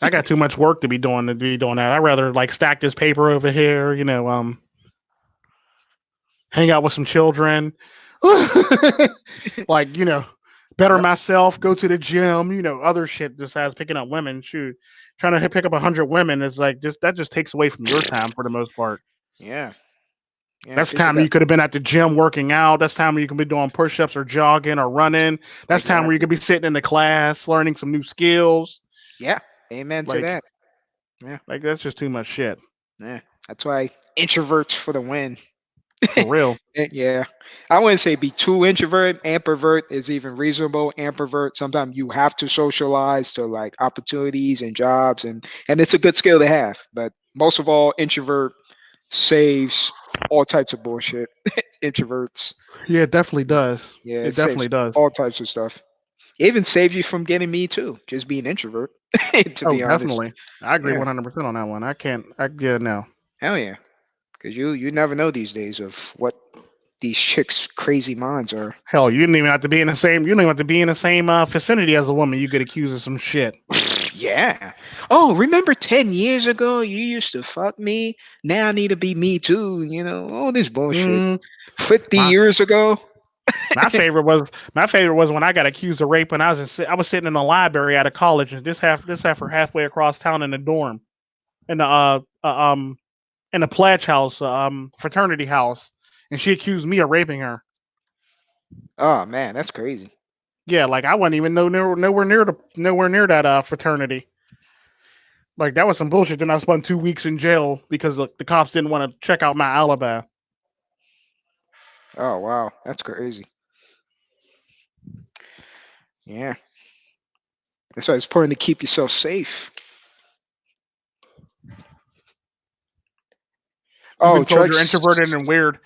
I got too much work to be doing that. I'd rather like stack this paper over here. Hang out with some children. like better Yep. myself, go to the gym, other shit besides picking up women. Shoot, trying to pick up 100 women is like just takes away from your time for the most part. Yeah. Yeah. That's People time that got you could have been at the gym working out. That's time where you can be doing push-ups or jogging or running. That's time where you exactly. could be sitting in the class learning some new skills. Yeah. Amen to Like that. Yeah. like that's just too much shit. Yeah. That's why introverts for the win. For real. Yeah. I wouldn't say be too introvert. Ambivert is even reasonable. Ambivert, sometimes you have to socialize to like opportunities and jobs, and it's a good skill to have. But most of all, introvert saves all types of bullshit. Introverts. Yeah, it definitely does. Yeah, It it saves definitely does. all types of stuff. It even saves you from getting me too, just being introvert, to Oh, be honest. definitely. I agree Yeah. 100% on that one. I can't. Yeah, no. Hell yeah. Because you never know these days of what these chicks' crazy minds are. Hell, you didn't even have to be in the same. You didn't even have to be in the same vicinity as a woman. You get accused of some shit. Yeah. Oh, remember 10 years ago you used to fuck me? Now I need to be me too, all this bullshit. Mm, 50 my years ago? my favorite was when I got accused of rape when I was sitting in the library out of college and this half halfway across town in the dorm in the in the pledge house fraternity house, and she accused me of raping her. Oh man, that's crazy. Yeah, like I wasn't even nowhere near that fraternity. Like that was some bullshit. Then I spent 2 weeks in jail because the cops didn't want to check out my alibi. Oh wow, that's crazy. Yeah. That's why it's important to keep yourself safe. You've Oh, been told you're Trex. introverted and weird.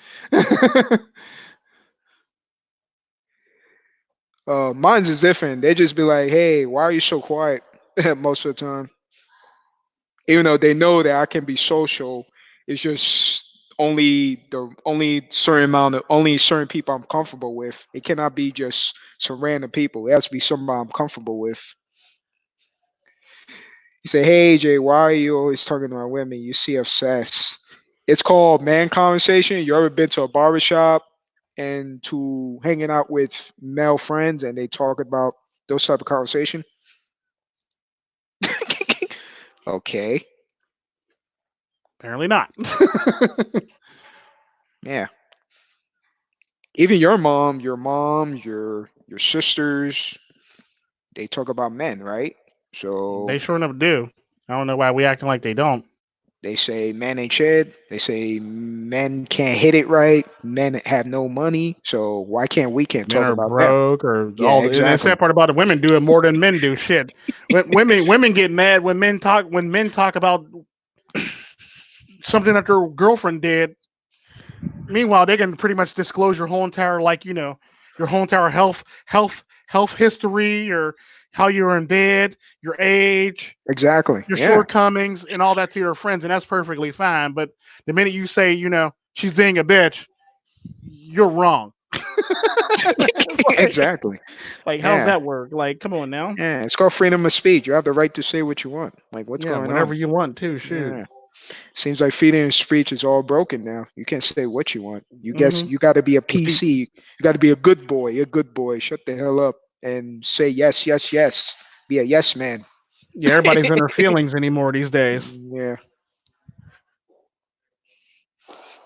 Mine's is different. They just be like, "Hey, why are you so quiet?" Most of the time, even though they know that I can be social, it's just only certain people I'm comfortable with. It cannot be just some random people. It has to be somebody I'm comfortable with. You say, "Hey, Jay, why are you always talking about women? You see obsessed." It's called man conversation. You ever been to a barbershop and to hanging out with male friends and they talk about those type of conversation? Okay. Apparently not. Yeah. Even your sisters, they talk about men, right? So They sure enough do. I don't know why we acting like they don't. they say men ain't shit. They say men can't hit it right. Men have no money. So why can't we can't Men talk are about them? broke or Yeah, all the, and the exactly. sad part about it, women do it more than men do. Shit. Women get mad when men talk about something that their girlfriend did. Meanwhile, they can pretty much disclose your whole entire your whole entire health history, or how you were in bed, your age, Exactly. your Yeah. shortcomings, and all that to your friends, and that's perfectly fine. But the minute you say, she's being a bitch, you're wrong. like, Exactly. like, how's Yeah. that work? Like, come on now. Yeah. It's called freedom of speech. You have the right to say what you want. Like, what's Yeah, going on? whenever you want to, shoot. Yeah. Seems like freedom of speech is all broken now. You can't say what you want. You guess Mm-hmm. you got to be a Cause PC. You got to be a good boy. A good boy. Shut the hell up and say yes, yes, yes. Be a yes man. yeah, everybody's in their feelings anymore these days. Yeah.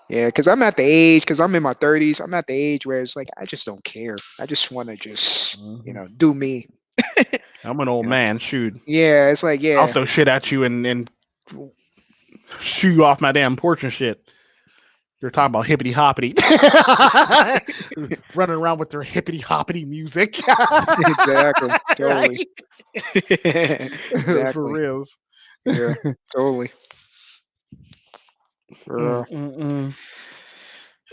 Yeah, because I'm at the age, because I'm in my 30s, I'm at the age where it's like, I just don't care. I just want to just, Mm-hmm. do me. I'm an old You know? man. Shoot, Yeah, it's like, I'll yeah, throw shit at you and shoo you off my damn porch and shit. They're talking about hippity hoppity, running around with their hippity hoppity music. exactly. Totally. Right? For Exactly. reals. Yeah, totally. For real. Mm-mm-mm.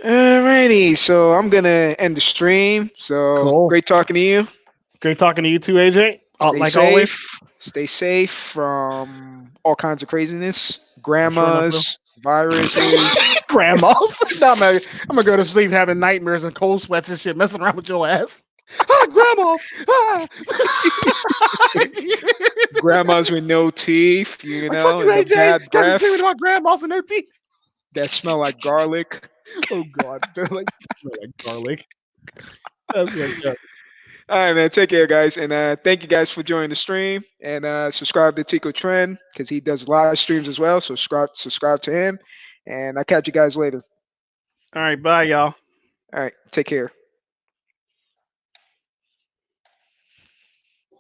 Alrighty, so I'm gonna end the stream. So Cool. great talking to you. Great talking to you too, AJ. Stay Like always. safe. Stay safe from all kinds of craziness, I sure enough will. grandmas, viruses. Grandmas. No, I'm gonna go to sleep having nightmares and cold sweats and shit, messing around with your ass. Ah, grandmas. Ah. Grandmas with no teeth, Fuck you, and the AJ. bad Got me dreaming breath about grandmas with no teeth. that smell like garlic. Oh God, they're like smell like garlic. That's fucked up. All right, man. Take care, guys, and thank you guys for joining the stream. And subscribe to Tico Trend because he does live streams as well. So subscribe to him, and I'll catch you guys later. All right, bye, y'all. All right, take care.